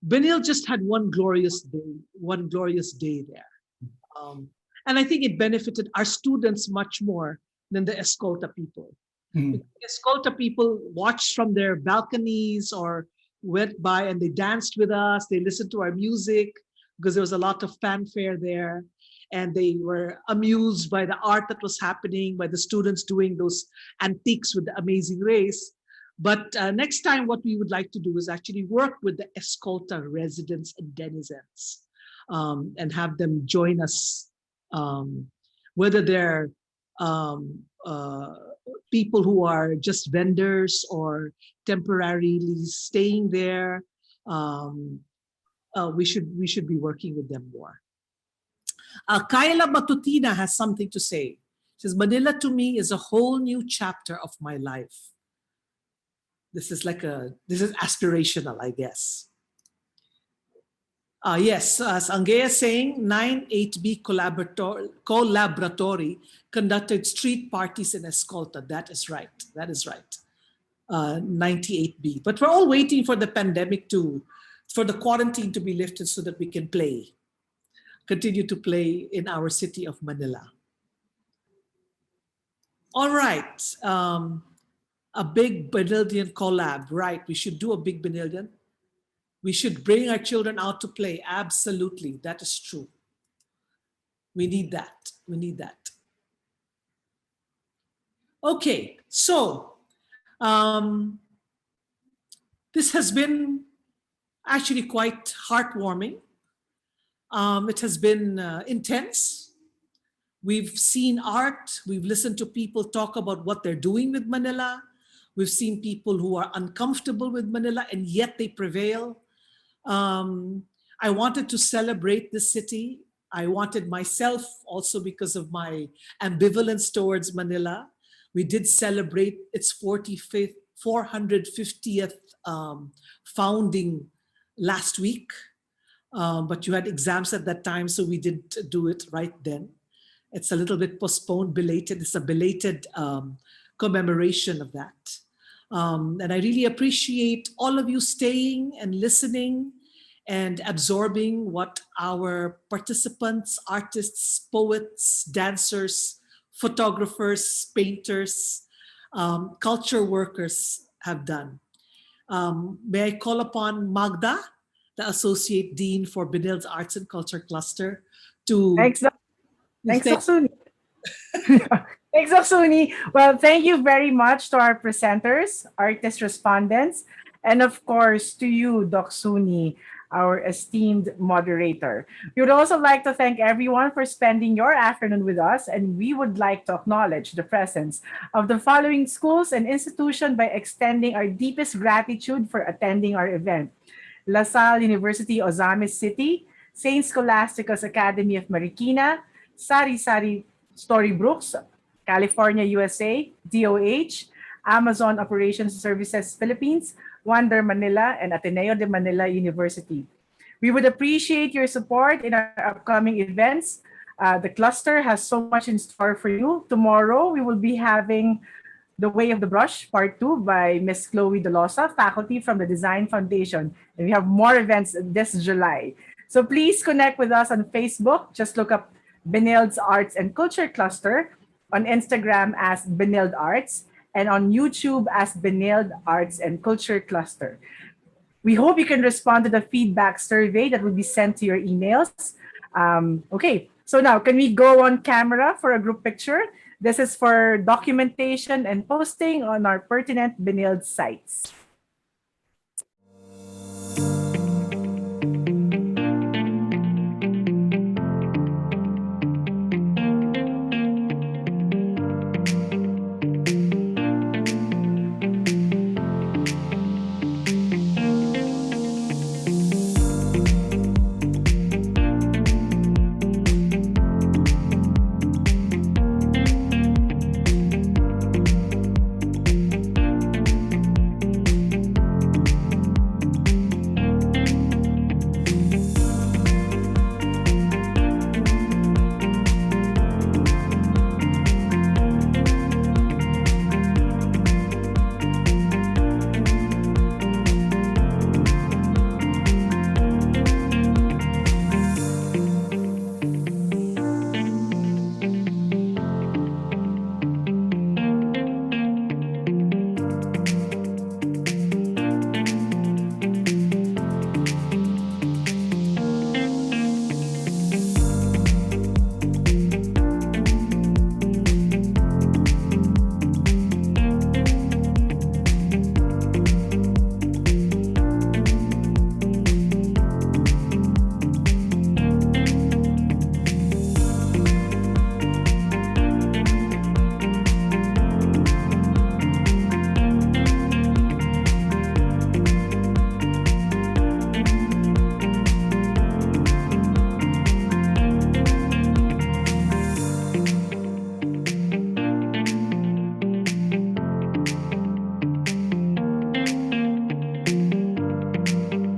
Benilde just had one glorious day there. And I think it benefited our students much more than the Escolta people. The Escolta people watched from their balconies or went by and they danced with us. They listened to our music because there was a lot of fanfare there. And they were amused by the art that was happening, by the students doing those antiques with the amazing race. But next time, what we would like to do is actually work with the Escolta residents and denizens and have them join us, whether they're people who are just vendors or temporarily staying there. We should be working with them more. Kayla Matutina has something to say. She says, Manila to me is a whole new chapter of my life. This is aspirational, I guess. Yes, as Angea is saying, 9-8B collaboratory conducted street parties in Escolta. That is right. 98B. But we're all waiting for the pandemic for the quarantine to be lifted so that we can continue to play in our city of Manila. All right. A big Benildean collab, right? We should do a big Benildean. We should bring our children out to play. Absolutely, that is true. We need that. Okay, so this has been actually quite heartwarming. It has been intense. We've seen art. We've listened to people talk about what they're doing with Manila. We've seen people who are uncomfortable with Manila and yet they prevail. I wanted to celebrate this city. I wanted myself also because of my ambivalence towards Manila. We did celebrate its 450th founding last week. But you had exams at that time, so we didn't do it right then. It's a little bit postponed, belated. It's a belated commemoration of that. And I really appreciate all of you staying and listening and absorbing what our participants, artists, poets, dancers, photographers, painters, culture workers have done. May I call upon Magda, the Associate Dean for Benilde's Arts and Culture Cluster, to... Thanks, Dr. Suni. Thanks, Oksuni. Well, thank you very much to our presenters, artist respondents, and of course to you, Doc Suni, our esteemed moderator. We would also like to thank everyone for spending your afternoon with us, and we would like to acknowledge the presence of the following schools and institutions by extending our deepest gratitude for attending our event. La Salle University, Ozamis City, St. Scholastica's Academy of Marikina, Sari Sari Storybrooks, California, USA, DOH, Amazon Operations Services Philippines, Wonder Manila, and Ateneo de Manila University. We would appreciate your support in our upcoming events. The cluster has so much in store for you. Tomorrow, we will be having The Way of the Brush, Part 2 by Miss Chloe Delosa, faculty from the Design Foundation. And we have more events this July. So please connect with us on Facebook. Just look up Benilde's Arts and Culture Cluster, on Instagram as Benilde Arts, and on YouTube as Benilde Arts and Culture Cluster. We hope you can respond to the feedback survey that will be sent to your emails. Okay, so now can we go on camera for a group picture? This is for documentation and posting on our pertinent Benilde sites.